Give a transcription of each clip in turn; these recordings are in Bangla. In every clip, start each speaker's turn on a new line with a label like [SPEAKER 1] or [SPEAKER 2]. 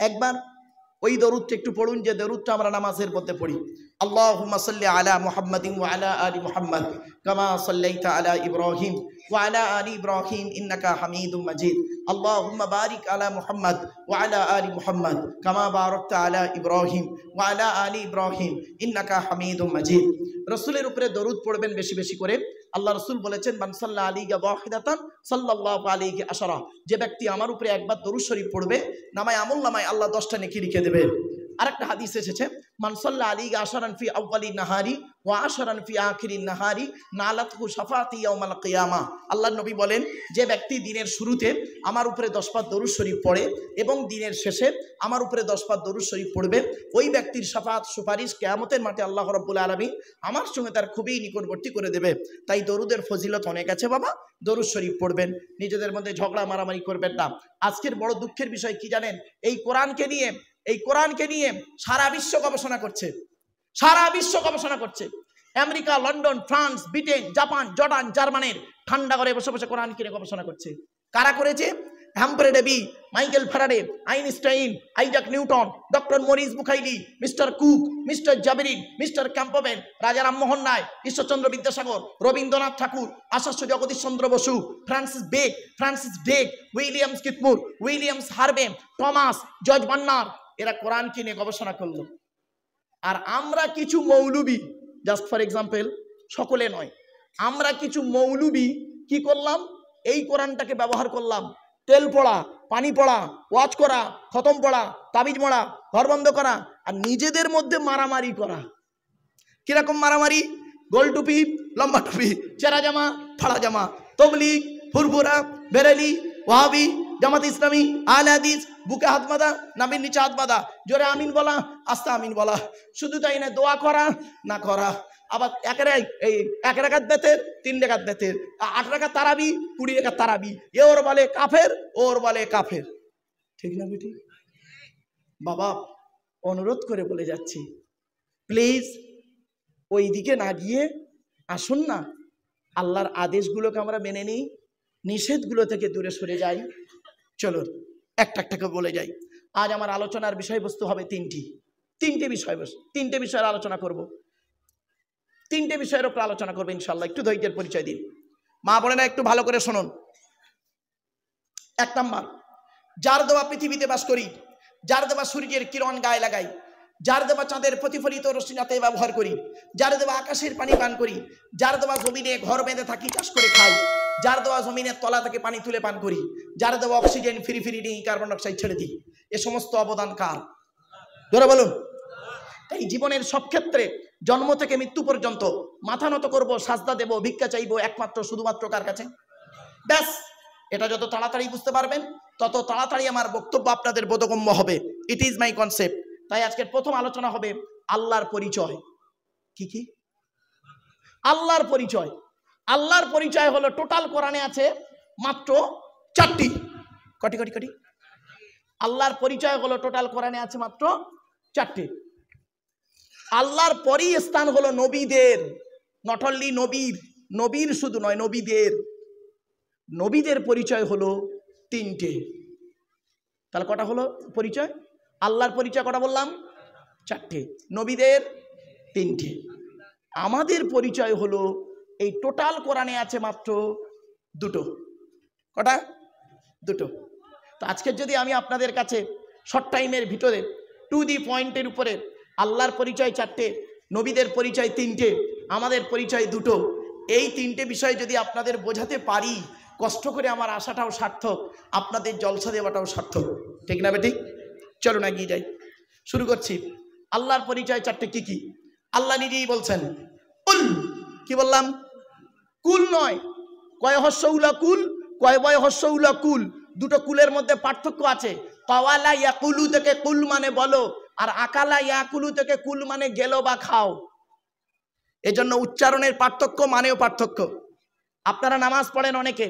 [SPEAKER 1] একবার ওই দরুদটা একটু পড়ুন যে দরুদটা আমরা নামাজের মধ্যে পড়ি। আল্লাহুম্মা সাল্লি আলা মুহাম্মাদিন ওয়া আলা আলি মুহাম্মাদ কামা সাল্লাইতা আলা ইব্রাহিম ওয়া আলা আলি ইব্রাহিম ইন্নাকা হামিদুম মাজিদ। আল্লাহুম্মা বারিক আলা মুহাম্মাদ ওয়া আলা আলি মুহাম্মাদ কামা বারাকতা আলা ইব্রাহিম ওয়া আলা আলি ইব্রাহিম ইন্নাকা হামিদুম মাজিদ। রাসূলের উপরে দরুদ পড়বেন বেশি বেশি করে। আল্লাহ রাসূল বলেছেন মান সাল্লা আলাইহি ওয়াহিদাতান সাল্লাল্লাহু আলাইহি আশরা, যে ব্যক্তি আমার উপরে একবার দরুদ শরীফ পড়বে নামায় আমল নামায় আল্লাহ 10টা নেকি লিখে দেবে। আরেকটা হাদিস এসেছে মান সাল্লা আলাইহি আশরান ফি আউয়ালি নাহারি ওয়া আশরান ফি আখিরিন নাহারি নালাতহু শাফাতি ইয়াউমাল কিয়ামা। আল্লাহর নবী বলেন যে ব্যক্তি দিনের শুরুতে আমার উপরে 10 বার দরুদ শরীফ পড়ে এবং দিনের শেষে আমার উপরে 10 বার দরুদ শরীফ পড়বে, ওই ব্যক্তির শাফাত সুপারিশ কিয়ামতের মাঠে আল্লাহ রাব্বুল আলামিন আমার সঙ্গে তার খুবই নিকটবর্তী করে দেবে। তাই দরুদের ফজিলত অনেক আছে বাবা, দরুদ শরীফ পড়বেন, নিজেদের মধ্যে ঝগড়া মারামারি করবেন না। আজকের বড় দুঃখের বিষয় কি জানেন? এই কোরআনকে নিয়ে সারা বিশ্ব গবেষণা করছে, সারা বিশ্ব গবেষণা করছে। America, London, France, Britain, Japan, Jordan, জার্মানির ঠান্ডা ঘরে বসে বসে কোরআন কিনে গবেষণা করছে। কারা করেছে? Humphry Davy, Michael Faraday, Einstein, Isaac Newton, doctor Maurice Bucaille, mister Cook, mister জাবেরিন, mister Campbell, Raja Rammohan Roy, Ishwarchandra Vidyasagar, Rabindranath Tagore, Acharya Jagadish Chandra Bose, Francis Drake, William স্কিথমুর, Williams Harvey, Thomas, George Bernard, এরা কোরআন কিনে গবেষণা করলো। আর আমরা কিছু মৌলবি, জাস্ট ফর এক্সাম্পল, সকলে নয়, আমরা কিছু মৌলবি কি করলাম? এই কোরআনটাকে ব্যবহার করলাম তেল পড়া, পানি পড়া, ওয়াজ করা, খতম পড়া, তাবিজ পড়া, ঘর বন্ধ করা, আর নিজেদের মধ্যে মারামারি করা। কিরকম মারামারি? গোল টুপি, লম্বা টুপি, চেরা জামা, ফাড়া জামা, তবলিগ, ফুরফুরা, বেরেলি, ওয়াহাবি, জামাত ইসলামী, আহলে হাদিস, বুকে হাত বাঁধা, নাভির নিচে হাত বাঁধা, জোরে আমিন বলা, আস্তে আমিন বলা। শুধু তাই না, দোয়া করা না করা, আবার এক রাকাত বেতের, 3 রাকাত বেতের, 8 রাকাত তারাবি, 20 রাকাত তারাবি। এ ওর বলে কাফের, ওর বলে কাফের। ঠিক না বেটি? বাবা অনুরোধ করে বলে যাচ্ছি, প্লিজ ওই দিকে না গিয়ে আসুন না, আল্লাহর আদেশগুলোকে আমরা মেনে নিই, নিষেধগুলো থেকে দূরে সরে যাই। চলুন একটা একটা বলে যাই। আজ আমার আলোচনার বিষয়বস্তু হবে তিনটি বিষয়বস্তু, 3টে বিষয়ের আলোচনা করব। 3টে বিষয়ের উপর আলোচনা করবো ইনশাল্লাহ। একটু ধৈর্যের পরিচয় দিন মা বোনেরা, একটু ভালো করে শুনুন। 1 নাম্বার, যার দেওয়া পৃথিবীতে বাস করি, যার দেওয়া সূর্যের কিরণ গায়ে লাগাই, যার দেওয়া চাঁদের প্রতিফলিত রশ্মি রাতে ব্যবহার করি, যার দেওয়া আকাশের পানি পান করি, যার দেওয়া জমিনে ঘর বেঁধে থাকি, চাষ করে খাই, যার দেওয়া জমিনের তলা থেকে পানি তুলে পান করি, যার দেওয়া অক্সিজেন ফ্রি নিই, কার্বন ডাইঅক্সাইড ছেড়ে দিই, এ সমস্ত অবদান কার? ধরে বলুন। এই জীবনের সব ক্ষেত্রে জন্ম থেকে মৃত্যু পর্যন্ত মাথা নত করব, সাজদা দেব, ভিক্ষা চাইবো একমাত্র শুধুমাত্র কার কাছে? ব্যাস, এটা যত তাড়াতাড়ি বুঝতে পারবেন তত তাড়াতাড়ি আমার বক্তব্য আপনাদের বোধগম্য হবে। It is my concept. তাই আজকের প্রথম আলোচনা হবে আল্লাহর পরিচয়। কি? আল্লাহর পরিচয়। আল্লাহর পরিচয় হলো টোটাল কোরআনে আছে মাত্র 4টি। কটি? আল্লাহর পরিচয় হলো টোটাল কোরআনে আছে মাত্র 4টি। আল্লাহর পরই স্থান হলো নবীদের, নট অনলি নবীর শুধু নয়, নবীদের পরিচয় হলো 3টে। তাহলে কটা হলো পরিচয়? আল্লাহর পরিচয় কটা বললাম? 4টে, নবীদের 3টে। আমাদের পরিচয় হলো এই টোটাল কোরআনে আছে মাত্র 2টো। কটা? 2টো। তো আজকে যদি আমি আপনাদের কাছে শর্ট টাইমের ভিতরে টু দি পয়েন্টের উপরে আল্লাহর পরিচয় 4টে, নবীদের পরিচয় 3টে, আমাদের পরিচয় 2টো, এই 3টে বিষয় যদি আপনাদের বোঝাতে পারি, কষ্ট করে আমার আশাটাও সার্থক, আপনাদের জলসা দেওয়াটাও সার্থক। ঠিক না বেটি? চলো না গিয়ে যাই, শুরু করছি। আল্লাহর পরিচয় 4টে কি? আল্লাহ নিজেই বলছেন কুল। কি বললাম? কুল নয়। কয় হস্যউলা কুল, কয় বয় হস্যউলা কুল, 2টো কুলের মধ্যে পার্থক্য আছে। কাওয়ালা ইয়াকুলু থেকে কুল মানে বলো, আর আকালা ইয়াকুলু থেকে কুল মানে গেলো বা খাও। এজন্য উচ্চারণের পার্থক্য, মানেও পার্থক্য। আপনারা নামাজ পড়েন অনেকে,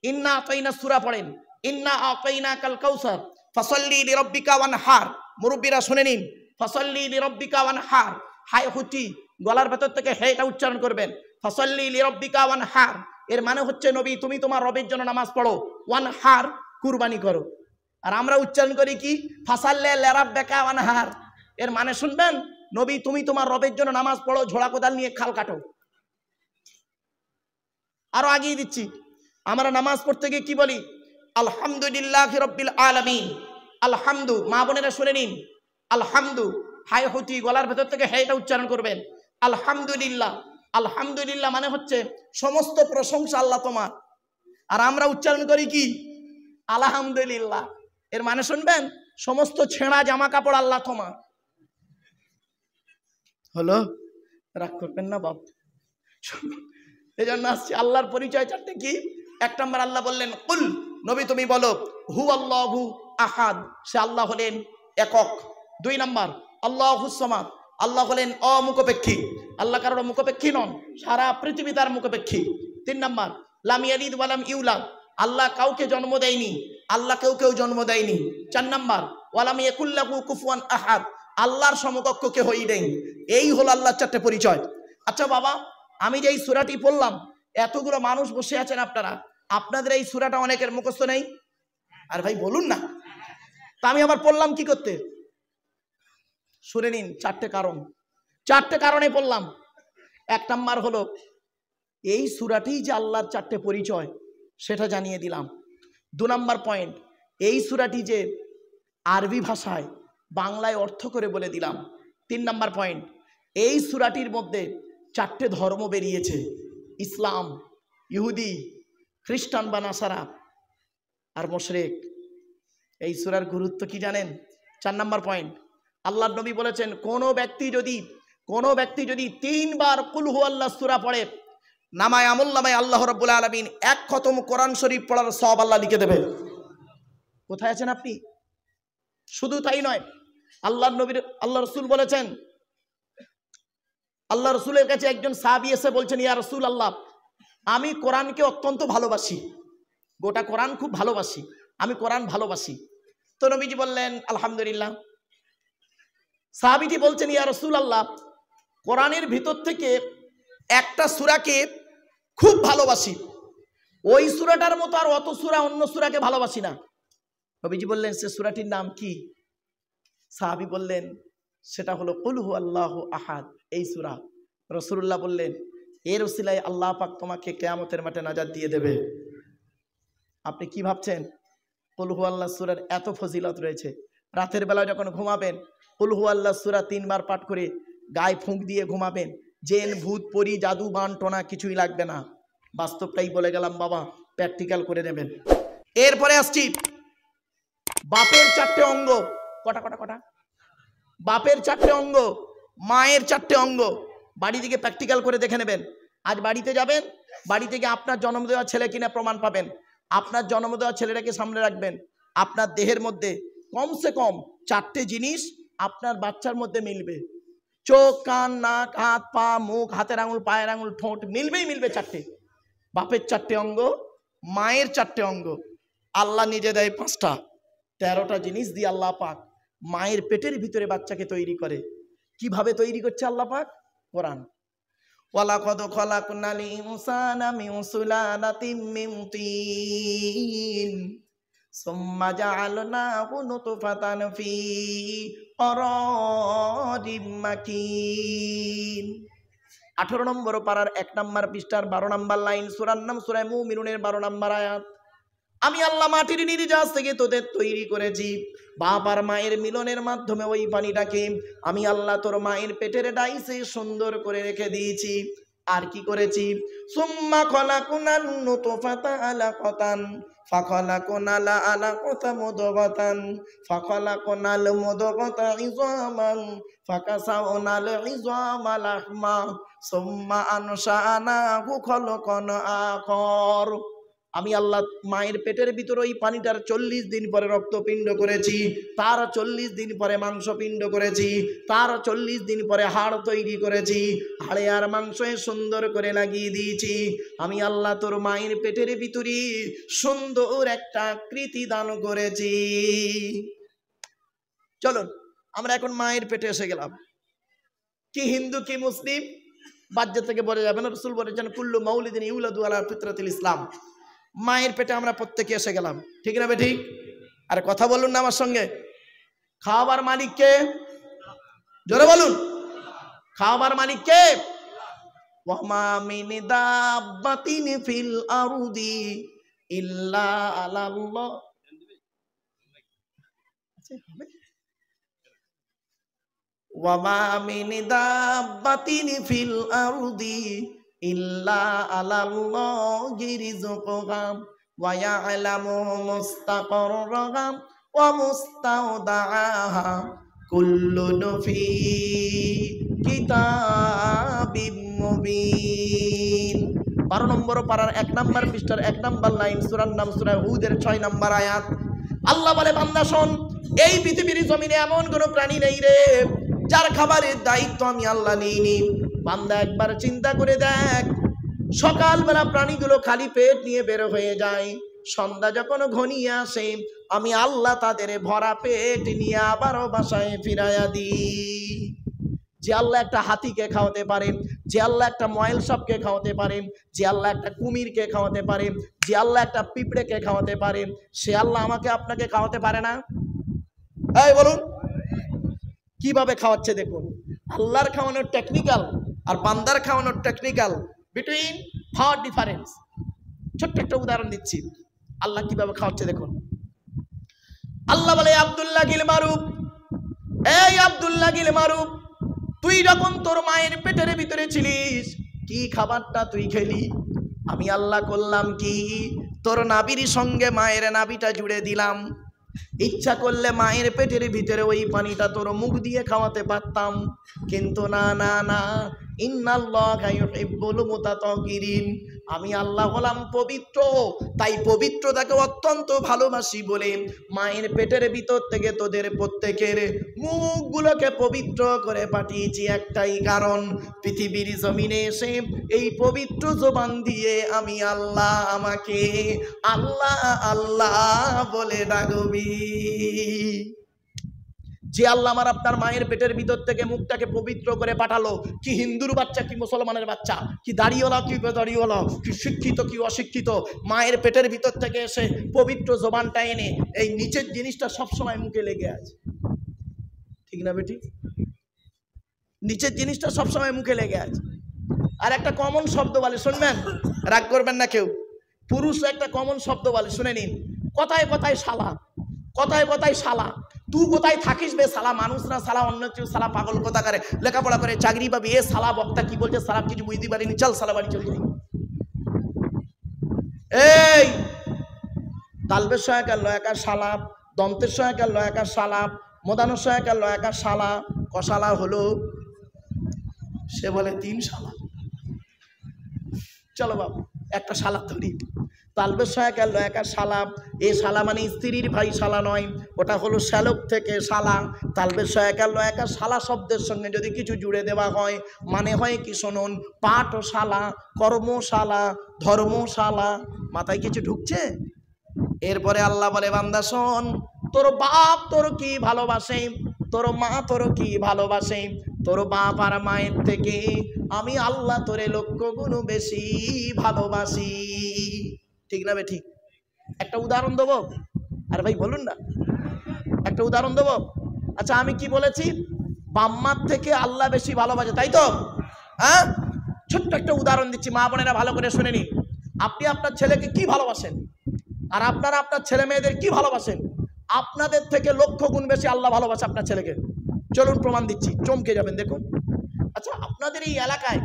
[SPEAKER 1] ইন্না আতাইনা সূরা পড়েন, ইন্না আতাইনা কাল কাউসার ফাসাল্লি লিরাব্বিকা ওয়ানহার। মুরব্বিরা শুনে নিন, ফাসাল্লি লিরাব্বিকা ওয়ানহার, হাই হুটি গলার ভেতর থেকে হেটা উচ্চারণ করবেন। ফাসাল্লি লিরাব্বিকা ওয়ানহার এর মানে হচ্ছে নবী তুমি তোমার রবের জন্য নামাজ পড়ো, ওয়ানহার কুরবানি করো। আর আমরা উচ্চারণ করি কি ফাসাল্লে লিরাব্বিকা ওয়ানহার। এর মানে শুনবেন, নবী তুমি তোমার রবের জন্য নামাজ পড়ো, ঝোড়া কোদাল নিয়ে খাল কাটো। আরো আগিয়ে দিচ্ছি, আমরা নামাজ পড়তে গিয়ে কি বলি? আলহামদুলিল্লাহি রাব্বিল আলামিন। আলহামদু, মা বোনেরা শুনে নিন, আলহামদু হাই হতি গলার ভেতর থেকে হেটা উচ্চারণ করবেন। আলহামদুলিল্লাহ, আলহামদুলিল্লাহ মানে হচ্ছে সমস্ত প্রশংসা আল্লাহ তোমার। আর আমরা উচ্চারণ করি কি আলহামদুলিল্লাহ। এর মানে শুনবেন, সমস্ত ছেঁড়া জামা কাপড় আল্লাহ তোমার। হলো, রাগ করবেন না বাপ। এই জন্য আসছি, আল্লাহর পরিচয় চারটে কি? এক নম্বর আল্লাহ বললেন কুল, নবী তুমি বলো হু আল্লাহু আহাদ, সে আল্লাহ হলেন একক। দুই নম্বর আল্লাহুস সামাদ, আল্লাহ হলেন অমুখপেক্ষী, আল্লাহ কারোর মুখপেক্ষী নন, সারা পৃথিবী তার মুখপেক্ষী। তিন নম্বর লাম ইয়ালিদ ওয়া লাম ইউলাদ, আল্লাহ কাউকে জন্ম দেয়নি, আল্লাহ কেউ জন্ম দেয়নি। চার নম্বর ওয়ালাম ইয়াকুল লাহু কুফুয়ান আহাদ, আল্লাহর সমকক্ষ কেউই নেই। এই হলো আল্লাহর চারটে পরিচয়। আচ্ছা বাবা, আমি যে এই সূরাটি পড়লাম, এতগুলো মানুষ বসে আছেন আপনারা, আপনাদের এই সূরাটা অনেকের মুখস্থ নেই। আর ভাই বলুন না, তা আমি আবার পড়লাম কি করতে? শুনে নিন, চারটে কারণে পড়লাম। এক নাম্বার হলো এই সূরাটি যে আল্লাহর চারটে পরিচয় সেটা জানিয়ে দিলাম। দু নাম্বার পয়েন্ট, এই সূরাটি যে আরবি ভাষায় বাংলায় অর্থ করে বলে দিলাম। তিন নাম্বার পয়েন্ট, এই সূরাটির মধ্যে চারটে ধর্ম বেরিয়েছে, ইসলাম, ইহুদি, খ্রিস্টান বা নাসারা আর মুশরিক। এই সূরার গুরুত্ব কি জানেন? চার নাম্বার পয়েন্ট, আল্লাহর নবী বলেছেন কোনো ব্যক্তি যদি 3 বার কুল হুয়াল্লাহ সূরা পড়ে, নামায় আমলনামায় আল্লাহ রাব্বুল আলামিন 1 খতম কোরআন শরীফ পড়ার সওয়াব আল্লাহ লিখে দেবে। কোথায় আছেন আপনি? শুধু তাই নয়, আল্লাহ রাসূল বলেছেন, আল্লাহ রাসূলের কাছে একজন সাহাবী এসে বলছেন, ইয়া রাসূলুল্লাহ, আমি কোরআনকে অত্যন্ত ভালোবাসি, গোটা কোরআন খুব ভালোবাসি, আমি কোরআন ভালোবাসি। তো নবীজি বললেন আলহামদুলিল্লাহ। সাহাবীটি বলছেন, ইয়া রাসূলুল্লাহ, কোরআনের ভিতর থেকে একটা সূরাকে খুব ভালোবাসি, ওই সূরাটার মতো আর অত সূরা অন্য সূরাকে ভালোবাসি না। নবীজি বললেন, সে সূরাটির নাম কি? সাহাবী বললেন, সেটা হলো কুল হুয়াল্লাহু আহাদ, এই সূরা। রাসূলুল্লাহ বললেন, এর ওসিলায় আল্লাহ পাক তোমাকে কিয়ামতের মাঠে নাজাত দিয়ে দেবে। আপনি কি ভাবছেন কুল হুয়াল্লাহ সূরার এত ফজিলত রয়েছে? রাতের বেলা যখন ঘুমাবেন কুল হুয়াল্লাহ সূরা 3 বার পাঠ করে গায়ে ফুঁক দিয়ে ঘুমাবেন। জেন ভূত পরি জাদু বান টোনা কিছুই লাগবে না। বাস্তবটাই বলে গেলাম বাবা, প্র্যাকটিক্যাল করে নেবেন। এরপরে আসছি বাপের 4টে অঙ্গ। কটা? বাপের 4টে অঙ্গ, মায়ের 4টে অঙ্গ। বাড়ি থেকে প্র্যাকটিক্যাল করে দেখে নেবেন। আজ বাড়িতে যাবেন, বাড়ি থেকে আপনার জন্ম দেওয়া ছেলে কিনা প্রমাণ পাবেন। আপনার জন্ম দেওয়া ছেলেটাকে সামনে রাখবেন। আপনার দেহের মধ্যে কমসে কম 4টে জিনিস আপনার বাচ্চার মধ্যে মিলবে। চোখ, কান, নাক, হাত, পা, মুখ, হাতের আঙুল, পায়ের আঙুল, ঠোঁট মিলবে 4টে। বাপের 4টে অঙ্গ, মায়ের 4টে অঙ্গ, আল্লাহ নিজে দেয় 5টা। 13টা জিনিস দিয়ে আল্লাহ পাক মায়ের পেটের ভিতরে বাচ্চাকে তৈরি করে। কিভাবে তৈরি করছে আল্লাহ পাক? কোরআন। ওয়ালাকাদ খালাকনাল ইনসানা মিন সুলালাতিন মিন তিন সুম্মা জাআলনাহু নুতফাতান ফি ক্বারারিম মাকিন। 18 নম্বর পারার 1 নম্বর পৃষ্ঠার 12 নম্বর লাইন, সূরার নাম সূরা মুমিনুনের 12 নম্বর আয়াত। আমি আল্লাহ মাটির নির্যাস থেকে তোদের তৈরি করেছি, বাপ আর মায়ের মিলনের মাধ্যমে ওই পানিটাকে আমি আল্লাহ তোর মায়ের পেটের ডাইসে সুন্দর করে রেখে দিয়েছি। আর কি করেছি? সুম্মা খলাকুনান নুতফাতা আলাকাতান ফাখলাকুনাল আলাকাতা মুদগাতান ফাখলাকুনাল মুদগাতা ইযামান ফাকাসাউনাল ইযামা লাহমা সুম্মা আনশানাহু খলকান আখর। আমি আল্লাহ মায়ের পেটের ভিতরে ওই পানিটার 40 দিন পরে রক্তপিণ্ড করেছি, তার 40 দিন পরে মাংসপিণ্ড করেছি, তার 40 দিন পরে হাড় তৈরি করেছি, হাড়ে আর মাংসে সুন্দর করে লাগিয়ে দিয়েছি। আমি আল্লাহ তোর মায়ের পেটের ভিতরে সুন্দর একটা আকৃতি দান করেছি। চলুন আমরা এখন মায়ের পেটে এসে গেলাম। কি হিন্দু কি মুসলিম বাহ্য থেকে বলে যাবে না। রাসূল বলেছেন কুল্লু মাউলিদিন ইউলাদু আলা ফিতরাতিল ইসলাম। মায়ের পেটে আমরা প্রত্যেকে এসে গেলাম, ঠিক না? ঠিক। আর কথা বলুন না আমার সঙ্গে, খাওয়াবার মালিক কে? জোরে বলুন, খাওয়াবার মালিক কে? ওয়ামা মিন দাব্বাতিন ফিল আরদি ইল্লা আলাল্লাহ। ওয়ামা মিন দাব্বাতিন ফিল আরদি ইল্লা আলাল্লাহি রিজকুহা ওয়া ইয়ালামু মুস্তাকাররাহা ওয়া মুস্তাওদাআহা কুল্লুন ফি কিতাবিম মুবিন। 12 নম্বর পারার 1 নম্বর পৃষ্ঠার 1 নম্বর লাইন, সূরার নাম সূরা হুদের 6 নম্বর আয়াত। আল্লাহ বলে, বান্দা শোন, এই পৃথিবীর জমিনে এমন কোনো প্রাণী নেই রে যার খাবারের দায়িত্ব আমি আল্লাহ নিইনি। বান্দা একবার চিন্তা করে দেখ, সকালবেলা প্রাণীগুলো খালি পেট নিয়ে বের হয়ে যায়, সন্ধ্যা যখন ঘনিয়ে আসে আমি আল্লাহ তাদের ভরা পেট নিয়ে আবারও বাসায় ফিরাইয়া দিই। যে আল্লাহ একটা হাতিকে খাওয়াতে পারে, যে আল্লাহ একটা ময়েল সাপকে খাওয়াতে পারে, যে আল্লাহ একটা কুমিরকে খাওয়াতে পারে, যে আল্লাহ একটা পিঁপড়েকে খাওয়াতে পারে, সে আল্লাহ আমাকে আপনাকে খাওয়াতে পারে না? এই বলুন, কিভাবে খাওয়াচ্ছে দেখুন। আল্লাহর খাওয়ানোর টেকনিক্যাল আর বান্দার খাওয়ানোর টেকনিক্যাল, বিটুইন ফার ডিফারেন্স। ছোট্ট একটা উদাহরণ দিচ্ছি, আল্লাহ কিভাবে খাওয়াচ্ছে দেখুন। আল্লাহ বলে, আব্দুল্লাহ গিল মারুফ, এই আব্দুল্লাহ গিল মারুফ, তুই যখন তোর মায়ের পেটের ভিতরে ছিলিস কি খাবারটা তুই খেলি? আমি আল্লাহ করলাম কি, তোর নাভির সঙ্গে মায়ের নাভিটা জুড়ে দিলাম। ইচ্ছা করলে মায়ের পেটের ভিতরে ওই পানিটা তোর মুখ দিয়ে খাওয়াতে পারতাম, কিন্তু না না না, ইন্নাল্লাহা ইউহিব্বুল মুতাতাহহিরিন, আমি আল্লাহ হলাম পবিত্র, তাই পবিত্রতাকে অত্যন্ত ভালোবাসি বলে মায়ের পেটের ভিতর থেকে তোদের প্রত্যেকের মুখগুলোকে পবিত্র করে পাঠিয়েছি একটাই কারণ, পৃথিবীর জমিনে এসে এই পবিত্র জবান দিয়ে আমি আল্লাহ আমাকে আল্লাহ আল্লাহ বলে ডাকবি। যে আল্লাহ আমার আপনার মায়ের পেটের ভিতর থেকে মুখটাকে পবিত্র করে পাঠালো, কি হিন্দুর বাচ্চা কি মুসলমানের বাচ্চা, কি দাড়িওয়ালা কি বেদাড়িওয়ালা, কি শিক্ষিত কি অশিক্ষিত, মায়ের পেটের ভিতর থেকে এসে পবিত্র জবানটা এনে এই নিচের জিনিসটা সবসময় মুখে লেগে আছে, ঠিক না বেটি? নিচের জিনিসটা সবসময় মুখে লেগে আছে। আর একটা কমন শব্দ বলে, শুনবেন, রাগ করবেন না কেউ, পুরুষ একটা কমন শব্দ বলে, শুনে নিন। কথায় কথায় শালা, কথায় কথায় শালা, তুই কোথায় থাকিস বে শালা, মানুষ না শালা, অন্য কেউ শালা, পাগল কোথাকারে, লেখাপড়া করে চাকরি পাবি, এ শালা বক্তা কি বলছে শালা কিছু বুঝতে পারিনি, চল শালা বাড়ি চলে যাই। এই তালবের সহায়কার লয়াকার শালাপ, দন্তের সহায়কার লয়াকার শালাপ, মদানোর সহায়কার লয়াকার শালা, কশালা হলো, সে বলে 3 শালা। চলো বাবু একটা শালা ধরি, তালবের সহায়কার লয়াকার শালা, এ শালা মানে স্ত্রীর ভাই শালা নয়, ওটা হলো শ্যালক থেকে শালা। তালবের সহায়কার লয়াকার শালা শব্দের সঙ্গে যদি কিছু জুড়ে দেওয়া হয় মানে হয় কি শুনুন, পাঠশালা, কর্মশালা, ধর্মশালা। মাথায় কিছু ঢুকছে? এরপরে আল্লাহ বলে, বান্দা শোন, তোর বাপ তোর কি ভালোবাসে, তোর মা তোর কি ভালোবাসে, তোর বাপ আর মায়ের থেকে আমি আল্লাহ তোরে 1,00,000 গুণ বেশি ভালোবাসি, ঠিক না বে ঠিক? একটা উদাহরণ দেবো, আর ভাই বলুন না, একটা উদাহরণ দেবো। আচ্ছা আমি কি বলেছি, বাম্মার থেকে আল্লাহ বেশি ভালোবাসে, তাই তো? হ্যাঁ, ছোট্ট একটা উদাহরণ দিচ্ছি, মা বোনেরা ভালো করে শুনে নিন। আপনি আপনার ছেলেকে কি ভালোবাসেন, আর আপনারা আপনার ছেলে মেয়েদের কি ভালোবাসেন? আপনাদের থেকে 1,00,000 গুণ বেশি আল্লাহ ভালোবাসে আপনার ছেলেকে। চলুন প্রমাণ দিচ্ছি, চমকে যাবেন, দেখুন। আচ্ছা আপনাদের এই এলাকায়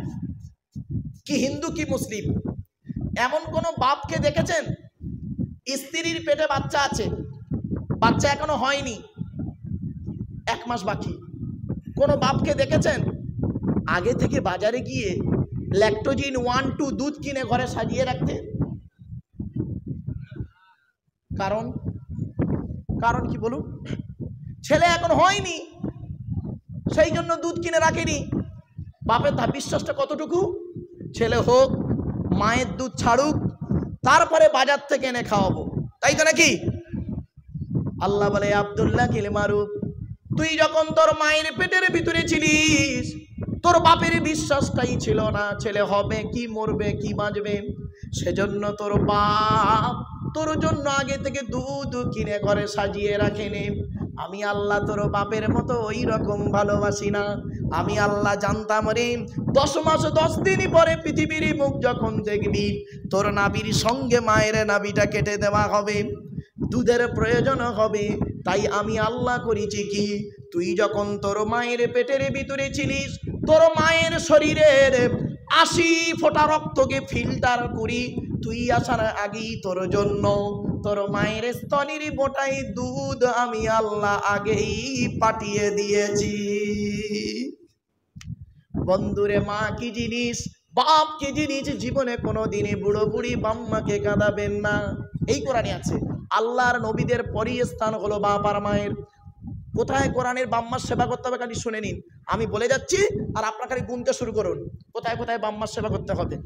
[SPEAKER 1] কি হিন্দু কি মুসলিম, এমন কোন বাপকে দেখেছেন স্ত্রীর পেটে বাচ্চা আছে, বাচ্চা এখনো হয়নি, 1 মাস বাকি? কোন বাপকে দেখেছেন আগে থেকে বাজারে গিয়ে ল্যাকটোজিন 1-2 দুধ কিনে ঘরে সাজিয়ে রাখতে? কারণ কারণ কি বলুন? ছেলে এখন হয়নি, সেই জন্য দুধ কিনে রাখেনি। বাপের বিশ্বাসটা কতটুকু, ছেলে হোক, মায়ের দুধ ছাড়ুক, তারপরে বাজার থেকে এনে খাওয়াবো, তাই তো নাকি? আল্লাহ বলে, আব্দুল্লাহ গিল মারুফ, তুই যখন তোর মায়ের পেটের ভিতরে ছিলিস তোর বাপের বিশ্বাসটাই ছিল না ছেলে হবে কি মরবে কি বাঁচবে, সেজন্য তোর বাপ তোর জন্য আগে থেকে দুধ কিনে ঘরে সাজিয়ে রাখেনি। আমি আল্লাহ তোর বাপের মতো ওই রকম ভালোবাসি না। আমি আল্লাহ জানতাম রে 10 মাস 10 দিন পরে পৃথিবীর মুখ যখন দেখবি তোর নাভির সঙ্গে মায়ের নাভিটা কেটে দেওয়া হবে, দুধের প্রয়োজন হবে। তাই আমি আল্লাহ করেছি কি, তুই যখন তোর মায়ের পেটের ভিতরে ছিলিস, তোর মায়ের শরীরের 80 ফোঁটা রক্তকে ফিল্টার করি তুই আসার আগেই তোর জন্য তোর মায়ের স্তনের বোটাই দুধ আমি আল্লাহ আগেই পাঠিয়ে দিয়েছি। বন্ধুরে, মা কি জিনিস, বাপ কি জিনিস, জীবনে কোনোদিনই বুড়ো বুড়ি বাম্মাকে কাঁদাবেন না। এই কোরআনে আছে। আল্লাহর নবীদের পরই স্থান হলো বাপ আর মায়ের। কোথায় কোরআনের বাম্মার সেবা করতে হবে খালি শুনে নিন, আমি বলে যাচ্ছি আর আপনার খালি গুনতে শুরু করুন কোথায় কোথায় বাম্মার সেবা করতে হবে।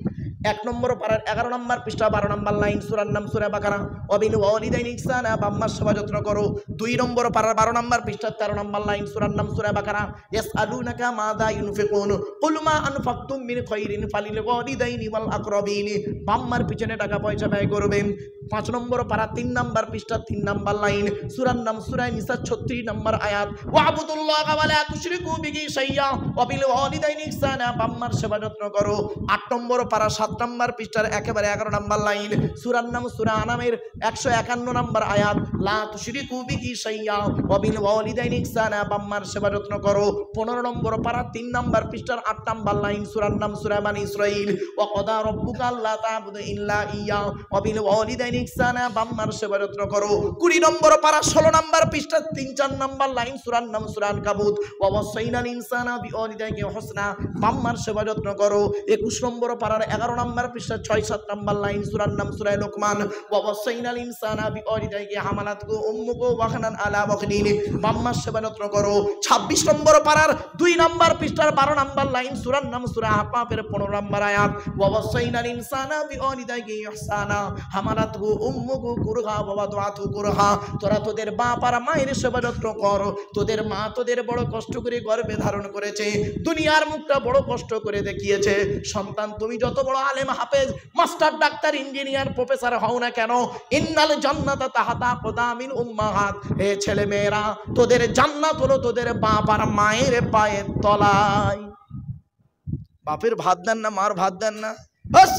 [SPEAKER 1] 1 নম্বর পারার 11 নম্বর পৃষ্ঠা 12 নম্বর লাইন, সূরার নাম সূরা বাকারা, ওয়াবিল ওয়ালিদাইনি ইহসানা, বাম্মার সেবা যত্ন করো। 2 নম্বর পারার 12 নম্বর পৃষ্ঠা 13 নম্বর লাইন, সূরার নাম সূরা বাকারা, ইয়াসআলুনাকা মাযা ইউনফিকুন কুল মা আনফাকতুম মিন খায়রিন ফালিল ওয়ালিদাইনি ওয়াল আকরাবিন, বাম্মার পিছনে টাকা পয়সা ব্যয় করবেন। 5 নম্বর পারা 3 নম্বর পৃষ্ঠা 3 নম্বর লাইন, সূরার নাম সূরা নিসা 36 নম্বর আয়াত, ওয়াবুদুল্লাহ ওয়া লা তুশরিকু বিহি শাইয়্যা ওয়াবিল ওয়ালিদাইনি ইহসানা, বাম্মার সেবা যত্ন করো। 8 নম্বর পারা 7 নম্বর পৃষ্ঠার একেবারে 11 নম্বর লাইন, সূরার নাম সূরা আনামের 151 নম্বর আয়াত, লা তুশরিকু বিহি শাইয়্যা ওয়াবিল ওয়ালিদাইনি ইহসানা, বাম্মার সেবা যত্ন করো। 15 নম্বর পারা 3 নম্বর পৃষ্ঠার 8 নম্বর লাইন, সূরার নাম সূরা বানী ইসরাঈল, ওয়া ক্বাদা রাব্বুকা আল্লা তা'বুদু ইল্লা ইয়্যা ওয়াবিল ওয়ালিদাইনি ইহসানা, বাম্মার সেবা যত্ন করো। 20 নম্বর পারা 16 নম্বর পৃষ্ঠার 3-4 নম্বর লাইন, সূরার নাম সূরা আনকাবুত, ওয়া ওয়াসাইনাল ইনসানা বিওয়ালিদাইহি হুসনা, বাম্মার সেবা যত্ন করো। 21 নম্বর পারার 11 নম্বর পৃষ্ঠা 6-7 নম্বর লাইন, সূরার নাম সূরা লোকমান, ওয়া ওয়াসাইনাল ইনসানা বিওয়ালিদাইহি হামালাতহু উম্মুহু ওয়াহনান আলা ওয়াহনিন, বাম্মার সেবা যত্ন করো। 26 নম্বর পারার 2 নম্বর পৃষ্ঠার 12 নম্বর লাইন, সূরার নাম সূরা আহকাফের 15 নম্বর আয়াত, ওয়া ওয়াসাইনাল ইনসানা বিওয়ালিদাইহি ইহসানা হামালাতহু উম্মুহু কুরহা ওয়া ওয়াদাতুহু কুরহা, তোরা তোদের বাপ আর মায়ের সেবা যত্ন কর। তোদের মা তোদের বড় কষ্ট করে গর্ভে ধারণ করেছে, দুনিয়ার মুখটা বড় কষ্ট করে দেখিয়েছে। সন্তান তুমি যত বড় আলেম, হাফেজ, মাস্টার, ডাক্তার, ইঞ্জিনিয়ার, প্রফেসর হও না কেন, ইন্নাল জান্নাতা তাহতা আকদামিল উম্মাহাত, হে ছেলে মেয়েরা, তোদের জান্নাত হলো তোদের বাপ আর মায়ের পায়ের তলায়। বাপের ভাত দেন না, মার ভাত দেন না, বাস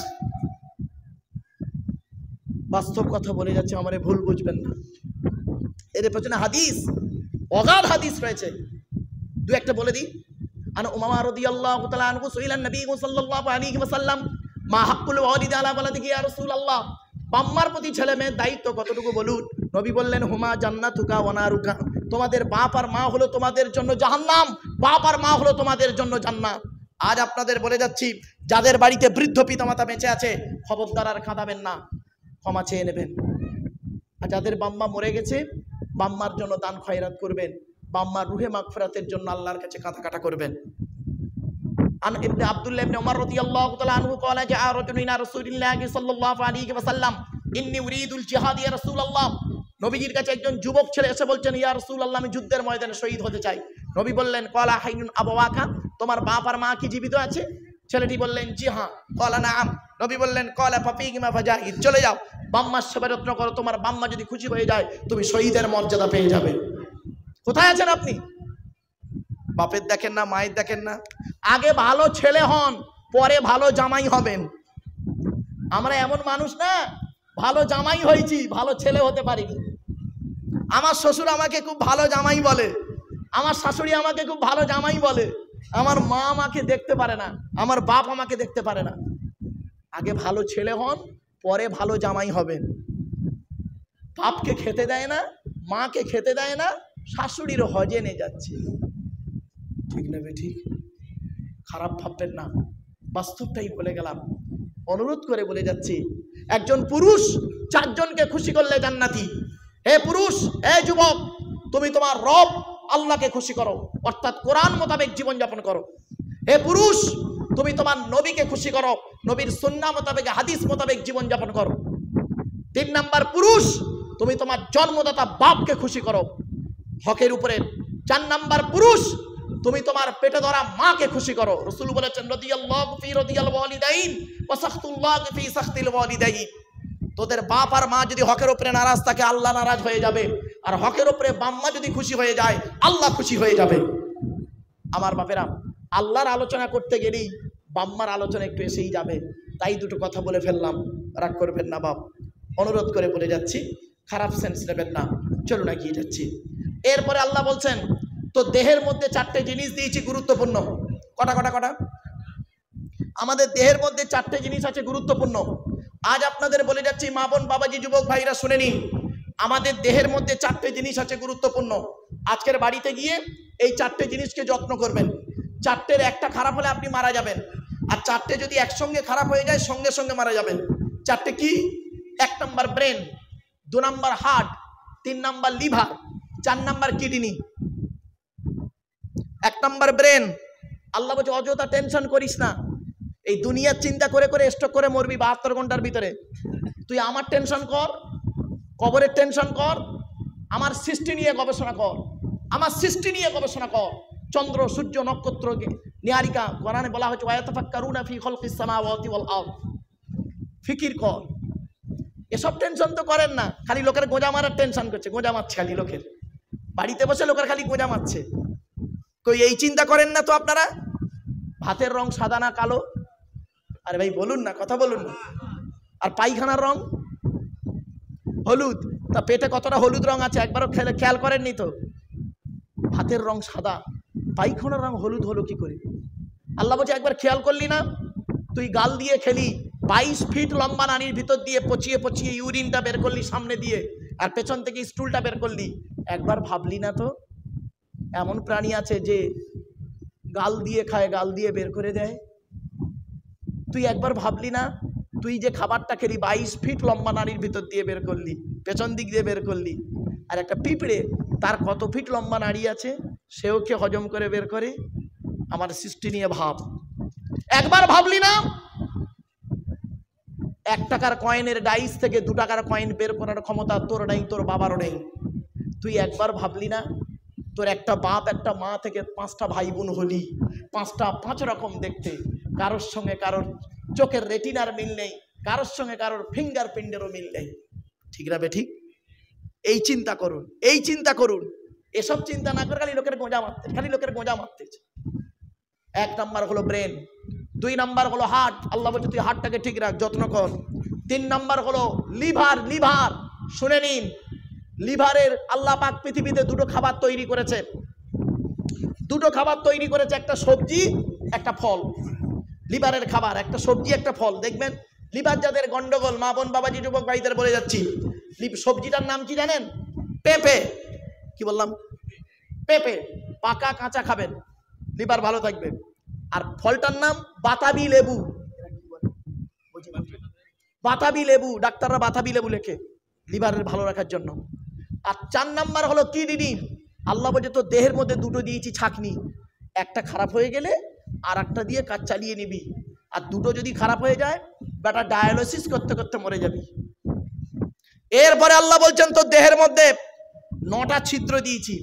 [SPEAKER 1] বাস্তব কথা বলে যাচ্ছে, আমারে ভুল বুঝবেন না। এর পেছনে হাদিস, অগাধ হাদিস রয়েছে, দু একটা বলে দিই। আন উমামা রাদিয়াল্লাহু তাআলা আনহু সুইলান নবী সাল্লাল্লাহু আলাইহি ওয়াসাল্লাম মা হাক্কুল ওয়ালিদি আলা ওয়ালাদিহি ইয়া রাসূলুল্লাহ, বাম্মার প্রতি ছেলে মেয়ের দায়িত্ব কতটুকু বলুন। নবী বললেন, হুমা জান্নাতুকা ওয়া নারুকা, তোমাদের বাপ আর মা হলো তোমাদের জন্য জাহান্নাম, বাপ আর মা হলো তোমাদের জন্য জান্নাত। আজ আপনাদের বলে যাচ্ছি, যাদের বাড়িতে বৃদ্ধ পিতামাতা বেঁচে আছে, খবরদার আর কাঁদাবেন না, ক্ষমা চেয়ে নেবেন। আর যাদের বাম্মা মরে গেছে, বাম্মার জন্য দান খয়রাত করবেন, বাম্মার রুহে মাগফিরাতের জন্য আল্লাহর কাছে কাঁটা করবেন। আন ইবনে আব্দুল্লাহ ইবনে উমর রাদিয়াল্লাহু তাআলা আনহু قال جاء رجل الى رسول الله صلى الله عليه وسلم اني اريد الجهاد يا رسول الله, নবীজির কাছে একজন যুবক ছেলে এসে বলছেন, ইয়া রাসূলুল্লাহ, আমি যুদ্ধের ময়দানে শহীদ হতে চাই। নবী বললেন, ক্বালা হাইয়ুন আবাওয়াকা, তোমার বাপ আর মা কি জীবিত আছে? ছেলেটি বললেন, জি হ্যাঁ। ক্বালা নাআম, নবী বললেন, ক্বালা ফাফিহিমা ফাজাহিদ, চলে যাও, বাম্মার সেবা যত্ন করো, তোমার বাম্মা যদি খুশি হয়ে যায় তুমি শহীদের মর্যাদা পেয়ে যাবে। কোথায় আছেন আপনি? বাপের দেখেন না, মায়ের দেখেন না। আগে ভালো ছেলে হন, পরে ভালো জামাই হবেন। আমরা এমন মানুষ না, ভালো জামাই হয়েছি, ভালো ছেলে হতে পারিনি। আমার শ্বশুর আমাকে খুব ভালো জামাই বলে, আমার শাশুড়ি আমাকে খুব ভালো জামাই বলে, আমার মা আমাকে দেখতে পারে না, আমার বাপ আমাকে দেখতে পারে না। আগে ভালো ছেলে হন, পরে ভালো জামাই হবেন। বাপকে খেতে দেয় না, মাকে খেতে দেয় না, শাশুড়ির হজে নিয়ে যাচ্ছে। ঠিক না ঠিক? খারাপ ভাববেন না, বাস্তবটাই বলে গেলাম। অনুরোধ করে বলে যাচ্ছি, একজন পুরুষ 4 জনকে খুশি করলে জান্নাতি। হে পুরুষ, হে যুবক, তুমি তোমার রব আল্লাহকে খুশি করো, অর্থাৎ কোরআন মোতাবেক জীবনযাপন করো। হে পুরুষ, তুমি তোমার নবীকে খুশি করো, নবীর সুন্নাহ মোতাবেক, হাদিস মোতাবেক জীবনযাপন করো। 3 নাম্বার, পুরুষ, তুমি তোমার জন্মদাতা বাপকে খুশি করো হকের উপরে। 4 নাম্বার, পুরুষ, তুমি তোমার পেটে ধরা মাকে খুশি করো। রাসূল বলেছেন, রাদিয়াল্লাহু ফি রাদিয়াল ওয়ালিদাইন ওয়া সাখতুল্লাহ ফি সাখতিল ওয়ালিদাইন, তোদের বাপ আর মা যদি হকের উপরে নারাজ থাকে আল্লাহ নারাজ হয়ে যাবে, আর হকের উপরে বাম্মা যদি খুশি হয়ে যায় আল্লাহ খুশি হয়ে যাবে। আমার বাপেরা, আল্লাহর আলোচনা করতে গেলেই বাম্মার আলোচনা একটু এসেই যাবে, তাই দুটো কথা বলে ফেললাম, রাগ করবেন না বাপ, অনুরোধ করে বলে যাচ্ছি, খারাপ সেন্স নেবেন না, চলুন এগিয়ে যাচ্ছি। এরপরে আল্লাহ বলছেন তো দেহের মধ্যে 4টে জিনিস দিয়েছি গুরুত্বপূর্ণ। কটা কটা কটা? আমাদের দেহের মধ্যে 4টে জিনিস আছে গুরুত্বপূর্ণ। আজ আপনাদের বলে যাচ্ছি, মা বোন বাবাজি যুবক ভাইরা শুনে নিন, আমাদের দেহের মধ্যে 4টে জিনিস আছে গুরুত্বপূর্ণ। আজকের বাড়িতে গিয়ে এই 4টে জিনিসকে যত্ন করবেন। 4টের একটা খারাপ হলে আপনি মারা যাবেন, আর 4টে যদি একসঙ্গে খারাপ হয়ে যায় সঙ্গে সঙ্গে মারা যাবেন। 4টে কি? 1 নম্বর ব্রেন, 2 নম্বর হার্ট, 3 নম্বর লিভার, 4 নম্বর কিডনি। 1 নম্বর ব্রেন। আল্লাহ বলছে অযথা টেনশন করিস না, এই দুনিয়ার চিন্তা করে করে স্ট্রোক করে মরবি 72 ঘন্টার ভিতরে। তুই আমার টেনশন কর, কবরের টেনশন কর, আমার সৃষ্টি নিয়ে গবেষণা কর, আমার সৃষ্টি নিয়ে গবেষণা কর। চন্দ্র সূর্য নক্ষত্র নিহারিকা, কোরআনে বলা হয়েছে ওয়ায়াতাফাক্কারুনা ফি খালকিস সামাওয়াতি ওয়াল আরদ। ফিকির কর, এসব টেনশন তো করেন না, খালি লোকের গোঁজা মারার টেনশন করছে, গোঁজা মারছে খালি লোকের, বাড়িতে বসে লোকের খালি গোঁজা মারছে। কই এই চিন্তা করেন না তো আপনারা? ভাতের রং সাদা না কালো? আরে ভাই বলুন না, কথা বলুন না। আর পায়খানার রং হলুদ, তা পেটে কতটা হলুদ রং আছে একবারও খেয়াল করেননি তো? ভাতের রং সাদা, পায়খানার রং হলুদ হলো কি করে? আল্লাহ বলছে একবার খেয়াল করলি না? তুই গাল দিয়ে খেলি, 22 ফিট লম্বা নানির ভিতর দিয়ে পচিয়ে পচিয়ে ইউরিনটা বের করলি সামনে দিয়ে, আর পেছন থেকে স্টুলটা বের করলি। একবার ভাবলি না তো এমন প্রাণী আছে যে গাল দিয়ে খায়, গাল দিয়ে বের করে দেয়? তুই একবার ভাবলি না তুই যে খাবারটা খেলি 22 ফিট লম্বা নারীর ভিতর দিয়ে বের করলি, পেছন দিক দিয়ে বের করলি, আর একটা পিঁপড়ে তার কত ফিট লম্বা নাড়ি আছে, সেও কে হজম করে বের করে? আমার সৃষ্টি নিয়ে ভাব, একবার ভাবলি না? 1 টাকার কয়েনের ডাইস থেকে 2 টাকার কয়েন বের করার ক্ষমতা তোর নেই, তোর বাবারও নেই। তুই একবার ভাবলি না তোর একটা বাপ একটা মা থেকে 5টা ভাই বোন হলি, 5টা 5 রকম দেখতে, কারোর সঙ্গে কারোর চোখের রেটিনার মিল নেই, কারোর সঙ্গে কারোর ফিঙ্গারপ্রিন্টেরও মিল নেই, ঠিক না বেঠিক? এই চিন্তা করুন, এই চিন্তা করুন। এসব চিন্তা না করে খালি লোকের গোঁজা মারতে, খালি লোকের গোঁজা মারতেছে। 1 নাম্বার হলো ব্রেন, 2 নাম্বার হলো হার্ট, আল্লাহ বলছে তুই হার্টটাকে ঠিক রাখ, যত্ন কর। 3 নাম্বার হলো লিভার, লিভার শুনে নিন, লিভারের আল্লাহ পাক পৃথিবীতে 2টো খাবার তৈরি করেছে, 2টো খাবার তৈরি করেছে, একটা সবজি একটা ফল। লিভারের খাবার একটা সবজি একটা ফল। দেখবেন লিভার যাদের গন্ডগোল, মা বোন বাবাজি যুবক ভাইদের বলে যাচ্ছি, সবজিটার নাম কি জানেন? পেঁপে। কি বললাম? পেঁপে। পাকা কাঁচা খাবেন, লিভার ভালো থাকবে। আর ফলটার নাম বাতাবি লেবু। বাতাবি লেবু, ডাক্তাররা বাতাবি লেবু লেখে লিভারের ভালো রাখার জন্য। আর 4 নাম্বার হলো কিডনি। আল্লাহ বলছে তো দেহের মধ্যে 2টো দিয়েছি ছাকনি, একটা খারাপ হয়ে গেলে আর একটা দিয়ে কাজ চালিয়ে নিবি, আর 2টো যদি খারাপ হয়ে যায় বেটা ডায়ালিসিস করতে করতে মরে যাবি। এরপরে আল্লাহ বলছেন তো দেহের মধ্যে 9টা ছিদ্র দিয়েছি।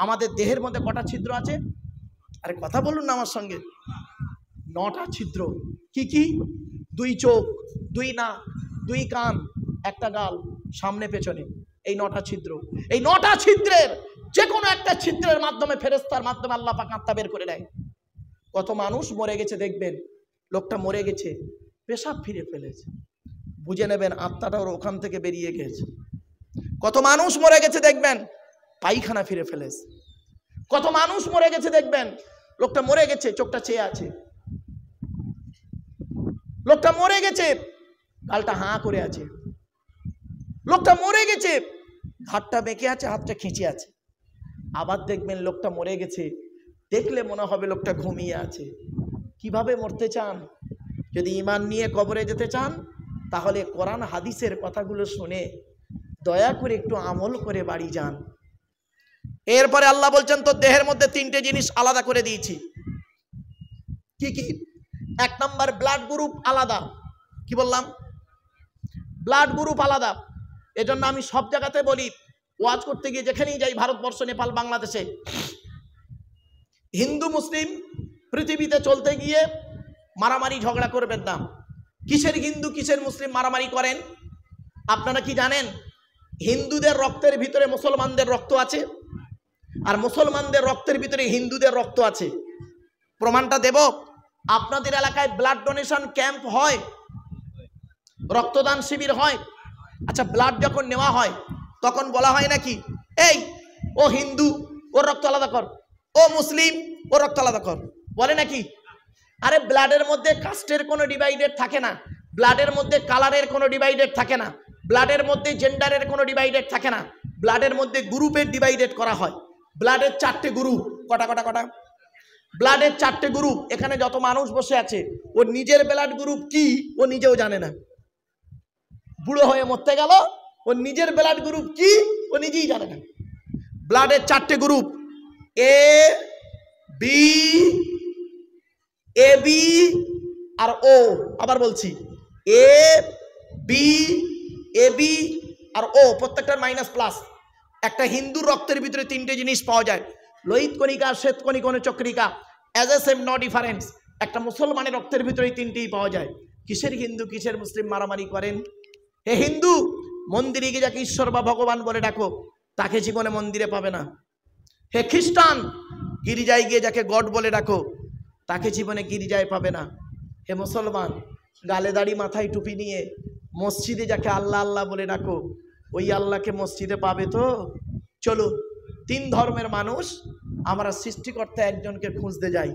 [SPEAKER 1] আমাদের দেহের মধ্যে কটা ছিদ্র আছে? আরে কথা বলুন না আমার সঙ্গে। 9টা ছিদ্র। কি কি? 2 চোখ, 2 নাক, 2 কান, একটা গাল, সামনে পেছনে, এই 9টা ছিদ্র। এই 9টা ছিদ্রের যে কোনো একটা ছিদ্রের মাধ্যমে, ফেরেশতার মাধ্যমে আল্লাহ পাক আত্মা বের করে দেয়। কত মানুষ মরে গেছে দেখবেন, লোকটা মরে গেছে, পেশাব ফিরে ফেলেছে, বুঝে নেবেন আত্মাটা ওর ওখান থেকে বেরিয়ে গেছে। কত মানুষ মরে গেছে দেখবেন, পায়খানা ফিরে ফেলেছে। কত মানুষ মরে গেছে দেখবেন, লোকটা মরে গেছে চোখটা চেয়ে আছে, লোকটা মরে গেছে গালটা হাঁ করে আছে, লোকটা মরে গেছে হাতটা বেঁকে আছে, হাতটা খিঁচে আছে। আবার দেখবেন লোকটা মরে গেছে, দেখলে মনে হবে লোকটা ঘুমিয়ে আছে। কিভাবে মরতে চান? যদি ঈমান নিয়ে কবরে যেতে চান তাহলে কোরআন হাদিসের কথাগুলো শুনে দয়া করে একটু আমল করে বাড়ি যান। এরপরে আল্লাহ বলছেন তো দেহের মধ্যে 3টে জিনিস আলাদা করে দিয়েছি। কি কি? 1 নাম্বার ব্লাড গ্রুপ আলাদা। কি বললাম? ব্লাড গ্রুপ আলাদা। এজন্য আমি সব জায়গাতে বলি, ওয়াজ করতে গিয়ে যেখানেই যাই, ভারতবর্ষ, নেপাল, বাংলাদেশে, হিন্দু মুসলিম পৃথিবীতে চলতে গিয়ে মারামারি ঝগড়া করবেন না। কিসের হিন্দু কিসের মুসলিম মারামারি করেন? আপনারা কি জানেন হিন্দুদের রক্তের ভিতরে মুসলমানদের রক্ত আছে, আর মুসলমানদের রক্তের ভিতরে হিন্দুদের রক্ত আছে? প্রমাণটা দেব। আপনাদের এলাকায় ব্লাড ডোনেশন ক্যাম্প হয়, রক্তদান শিবির হয়। আচ্ছা, ব্লাড যখন নেওয়া হয় তখন বলা হয় নাকি এই ও হিন্দু ওর রক্ত আলাদা কর, ও মুসলিম ওর রক্ত আলাদা কর, বলে নাকি? আরে ব্লাডের মধ্যে কাস্টের কোনো ডিভাইডেড থাকে না, ব্লাডের মধ্যে কালারের কোনো ডিভাইডেড থাকে না, ব্লাডের মধ্যে জেন্ডারের কোনো ডিভাইডেড থাকে না, ব্লাডের মধ্যে গ্রুপের ডিভাইডেড করা হয়। ব্লাডের 4টে গ্রুপ, কটা কটা কটা? ব্লাডের 4টে গ্রুপ। এখানে যত মানুষ বসে আছে ওর নিজের ব্লাড গ্রুপ কি ও নিজেও জানে না। বুড়ো হয়ে মরতে গেল, ওর নিজের ব্লাড গ্রুপ কি ও নিজেই জানে না। ব্লাডের 4টে group, A B, A B আর ও। আবার বলছি, এ বি, এ বি আর ও, প্রত্যেকটার মাইনাস প্লাস। একটা হিন্দুর রক্তের ভিতরে 3টে জিনিস পাওয়া যায়, লোহিত কণিকা, শ্বেত কণিকা, অনুচক্রিকা, as a same no difference. একটা মুসলমানের রক্তের ভিতরে 3টেই পাওয়া যায়। কিসের হিন্দু কিসের মুসলিম মারামারি করেন? হে হিন্দু, মন্দিরে গিয়ে যাকে ঈশ্বর বা ভগবান বলে ডাকো তাকে জীবনে মন্দিরে পাবে না। হে খ্রিস্টান, গির্জায় গিয়ে যাকে গড বলে ডাকো তাকে জীবনে গির্জায় পাবে না। হে মুসলমান, গালে দাড়ি মাথায় টুপি নিয়ে মসজিদে যাকে আল্লাহ আল্লাহ বলে ডাকো ওই আল্লাহকে মসজিদে পাবে তো? চলুন, 3 ধর্মের মানুষ আমরা সৃষ্টিকর্তা একজনকে খুঁজতে যাই।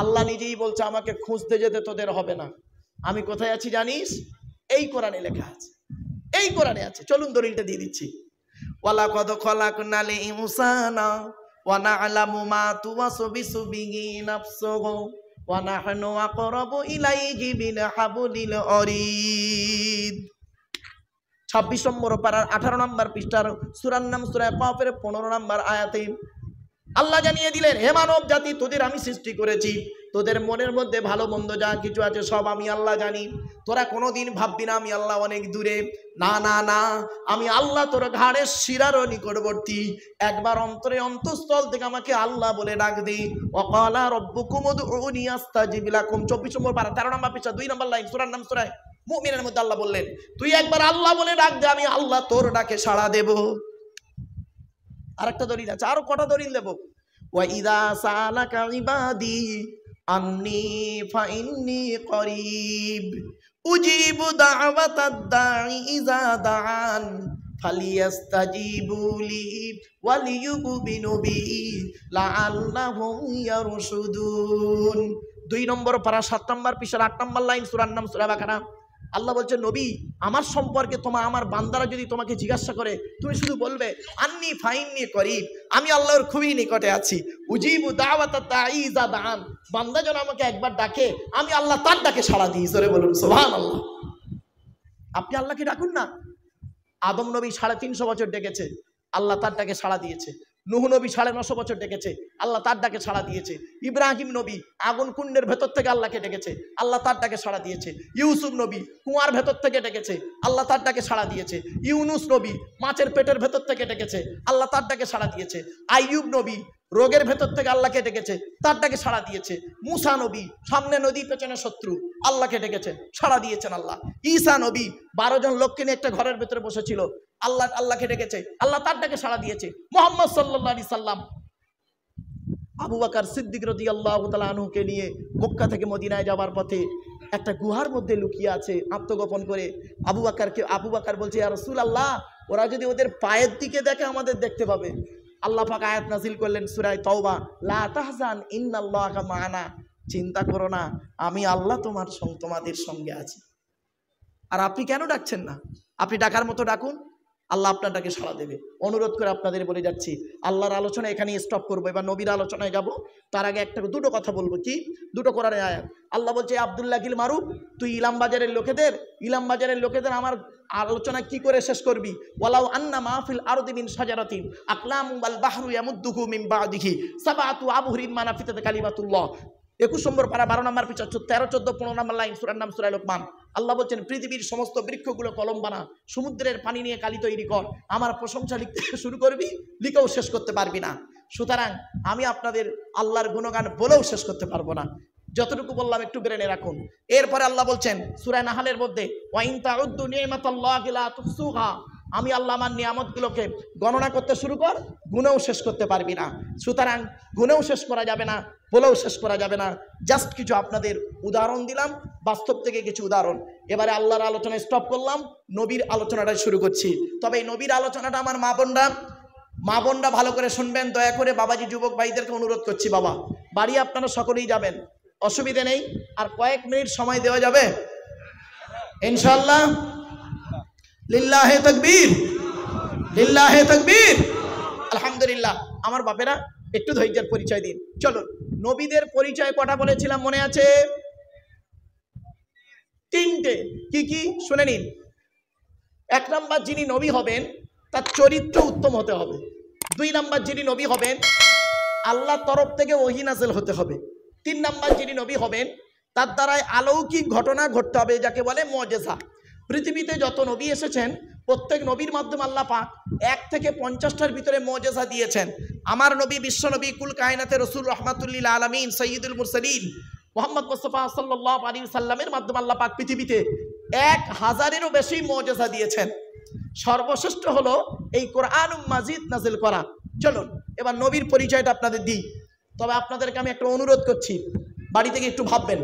[SPEAKER 1] আল্লাহ নিজেই বলছে আমাকে খুঁজতে যেতে তোদের হবে না। আমি কোথায় আছি জানিস? এই কোরআনে লেখা আছে, এই কোরআনে আছে। চলুন দলিলটা দিয়ে দিচ্ছি। ওয়ালাকাদ খালাকনাল ইনসানা ওয়া না'লামু মা তুওয়াসবিসু বিহি নাফসুহু ওয়া নাহনু আকরাবু ইলাইহি মিন হাবলিল ওয়ারিদ। 26 নম্বর পারার 18 নম্বর পৃষ্ঠার সূরার নাম সূরা কাফের 15 নম্বর আয়াতে আল্লাহ জানিয়ে দিলেন, হে মানব জাতি, তোদের আমি সৃষ্টি করেছি, তোদের মনের মধ্যে ভালো মন্দ যা কিছু আছে সব আমি আল্লাহ জানি। তোরা কোনোদিন ভাববি না আমি আল্লাহ অনেক দূরে। না না না, আমি আল্লাহ তোর ঘাড়ের শিরারও নিকটবর্তী। একবার অন্তরে অন্তঃস্থল থেকে আমাকে আল্লাহ বলে ডাক দি। ওয়াকালা রাব্বুকুম উদউনি আস্তাজিব লাকুম। 24 নম্বর পারা 13 নম্বর পৃষ্ঠা 2 নম্বর লাইন সূরার নাম সূরা মুমিনের মধ্যে আল্লাহ বললেন, তুই একবার আল্লাহ বলে ডাক দে, আমি আল্লাহ তোর ডাকে সাড়া দেব। আরেকটা দলিল আছে, আরো কটা দলিল দেব। ওয়া ইযা সালাকা ইবাদি আন্নী ফাইন্নী করিব উজিবু দাওয়াতাদ দাঈ ইযা দাআন ফালিয়াস্তাজিবুলি ওয়ালিয়ুমিনু বি লাআল্লাহুম ইয়ারশুদুন। 2 নম্বর পারা 7 নম্বর পৃষ্ঠার 8 নম্বর লাইন সূরার নাম সূরা বাকারা। আল্লাহ বলছেন, নবী আমার সম্পর্কে আমার বান্দারা যদি তোমাকে জিজ্ঞাসা করে তুমি শুধু বলবে আন্নী ফাইন্নী করিব, আমি আল্লাহর খুবই নিকটে আছি। উজিবু দাওয়াতাদ দাঈ ইযা দাআন, বান্দা যেন আমাকে একবার ডাকে আমি আল্লাহ তার ডাকে সাড়া দিই। জোরে বলুন সুবহানাল্লাহ। আপনি আল্লাহকে ডাকুন না। আদম নবী 350 বছর ডেকেছে, আল্লাহ তার ডাকে সাড়া দিয়েছে। নূহ নবী 950 বছর ডেকেছে, আল্লাহ তার ডাকে সাড়া দিয়েছে। ইব্রাহিম নবী আগুন কুণ্ডের ভেতর থেকে আল্লাহকে ডেকেছে, আল্লাহ তার ডাকে সাড়া দিয়েছে। ইউসুফ নবী কুয়ার ভেতর থেকে ডেকেছে, আল্লাহ তার ডাকে সাড়া দিয়েছে। ইউনুস নবী মাছের পেটের ভেতর থেকে ডেকেছে, আল্লাহ তার ডাকে সাড়া দিয়েছে। আইয়ুব নবী রোগের ভেতর থেকে আল্লাহকে ডেকেছে, তার ডাকে সাড়া দিয়েছে। মুসা নবী সামনে নদী পেছনে শত্রু, আল্লাহকে ডেকেছে, সাড়া দিয়েছেন আল্লাহ। ঈসা নবী 12 জন লোককে নিয়ে একটা ঘরের ভেতরে বসেছিল, আল্লাহকে ডেকেছে, আল্লাহ তার ডাকে সাড়া দিয়েছে। মুহাম্মদ সাল্লাল্লাহু আলাইহি সাল্লাম আবু বকর সিদ্দিক রাদিয়াল্লাহু তাআলা আনহুকে নিয়ে মক্কা থেকে মদিনায় যাওয়ার পথে একটা গুহার মধ্যে লুকিয়ে আছে আত্মগোপন করে। আবু বকর বলছে, ইয়া রাসূলুল্লাহ, ওরা যদি ওদের পায়ের দিকে দেখে আমাদের দেখতে পাবে। আল্লাহ পাক আয়াত নাযিল করলেন সূরা তাওবা, লা তাহজান ইন্নাল্লাহা মা'ানা, চিন্তা করো না, আমি আল্লাহ তোমাদের সঙ্গে আছি। আর আপনি কেন ডাকছেন না? আপনি ডাকার মতো ডাকুন, আল্লাহ আপনার ডাকে সাড়া দেবে। অনুরোধ করে আপনাদের বলে যাচ্ছি, আল্লাহর আলোচনা এখানে স্টপ করবো, এবার নবীর আলোচনায় যাব। তার আগে দুটো কথা বলবো। কি দুটো কোরআনের আয়াত? আল্লাহ বলছে, আব্দুল্লাহ কিল মারুফ, তুই ইলাম বাজারের লোকেদের আমার আলোচনা কি করে শেষ করবি? ওয়ালাউ আন্না মাহফিল আরদি মিন শাজারাতিন আকলামু ওয়াল বাহরু ইয়ামুদ্দুহু মিন বাদিহি সাবআতু আবহুরিন মা নাফিতাত কালিমাতুল্লাহ। 21 নম্বর পারা 12 নম্বর পৃষ্ঠা 13, 14, 15 নম্বর লাইন সূরার নাম সূরা লোকমান। আল্লাহ বলছেন, পৃথিবীর সমস্ত বৃক্ষগুলো কলম বানা, সমুদ্রের পানি নিয়ে কালি তৈরি কর, আমার প্রশংসা লিখতে শুরু করবি, লিখেও শেষ করতে পারবি না। সুতরাং আমি আপনাদের আল্লাহর গুণগান বলেও শেষ করতে পারবো না। যতটুকু বললাম একটু ব্রেনে রাখুন। এরপরে আল্লাহ বলছেন সূরা নাহলের মধ্যে, ওয়া ইন তাউদ্দু নি'মাতাল্লাহি লা তুহসুহা, আমি আল্লাহ আমার নিয়ামতগুলোকে গণনা করতে শুরু কর, গুনেও শেষ করতে পারবি না। সুতরাং গুনেও শেষ করা যাবে না, বলেও শেষ করা যাবে না। জাস্ট কিছু আপনাদের উদাহরণ দিলাম, বাস্তব থেকে কিছু উদাহরণ। এবারে আল্লাহর আলোচনা স্টপ করলাম, নবীর আলোচনাটা শুরু করছি। তবে এই নবীর আলোচনাটা আমার মা বোনরা ভালো করে শুনবেন, দয়া করে বাবাজি যুবক ভাইদেরকে অনুরোধ করছি, বাবা বাড়ি আপনারা সকলেই যাবেন, অসুবিধে নেই। আর কয়েক মিনিট সময় দেওয়া যাবে ইনশাআল্লাহ? লিল্লাহে তাকবীর, লিল্লাহে তাকবীর, আলহামদুলিল্লাহ। আমার বাপেরা একটু ধৈর্যের পরিচয় দিন। চলো, নবীদের পরিচয় কটা বলেছিলাম মনে আছে? 3টে। কি কি শুনে নিন। 1 নাম্বার, যিনি নবী হবেন তার চরিত্র উত্তম হতে হবে। 2 নাম্বার, যিনি নবী হবেন আল্লাহর তরফ থেকে ওহী নাযিল হতে হবে। 3 নাম্বার, যিনি নবী হবেন তার দ্বারাই অলৌকিক ঘটনা ঘটতে হবে, যাকে বলে মুজিজা। পৃথিবীতে যত নবী এসেছেন প্রত্যেক নবীর মাধ্যমে আল্লাহ পাক 1 থেকে 50টার ভিতরে মুজিজা দিয়েছেন। আমার নবী, বিশ্ব নবী, কুল কায়নাতে রসুল রহমাতুল্লিল আলামিন, সৈয়দুল মুরসালিন মুহাম্মদ মুস্তাফা সাল্লাল্লাহু আলাইহি সাল্লামের মাধ্যমে আল্লাহ পাক পৃথিবীতে 1000-এরও বেশি মুজিজা দিয়েছেন। সর্বশ্রেষ্ঠ হলো এই কোরআনুল মাজিদ নাজিল করা। চলুন এবার নবীর পরিচয়টা আপনাদের দিই। তবে আপনাদেরকে আমি একটা অনুরোধ করছি, বাড়ি থেকে একটু ভাববেন।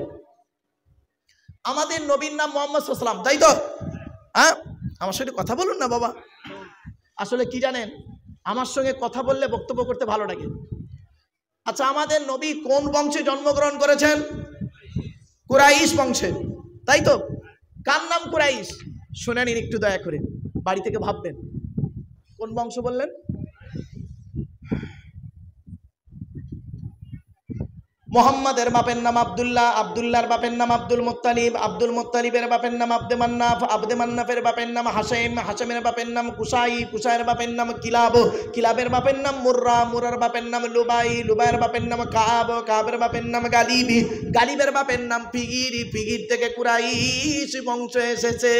[SPEAKER 1] আমাদের নবীর নাম মুহাম্মদ সাল্লাল্লাহু আলাইহি ওয়াসাল্লাম, তাই তো? হ্যাঁ, আমার সাথে কথা বলুন না বাবা। আসলে কি জানেন, আমার সঙ্গে কথা বললে বক্তব্য করতে ভালো লাগে। আচ্ছা, আমাদের নবী কোন বংশে জন্মগ্রহণ করেছেন? কুরাইশ বংশে, তাই তো? কার নাম কুরাইশ? শুনে নিন একটু দয়া করে, বাড়ি থেকে ভাববেন। কোন বংশ বললেন? মোহাম্মদের বাপের নাম আব্দুল্লাহ, আব্দুল্লাহর বাপের নাম আব্দুল মুত্তালিব, আব্দুল মুত্তালিবের বাপের নাম আব্দে মান্নাফ, আব্দে মান্নাফের বাপের নাম হাশেম, হাশেমের বাপের নাম কুসাই, কুসাইয়ের বাপের নাম কিলাব, কিলাবের বাপের নাম মুর্রা, মুরার বাপের নাম লুবাই, লুবাইয়ের বাপের নাম কাব, কাবের বাপের নাম গালিবি, গালিবের বাপের নাম ফিগির, ফিগির থেকে কুরাইশ বংশ এসেছে।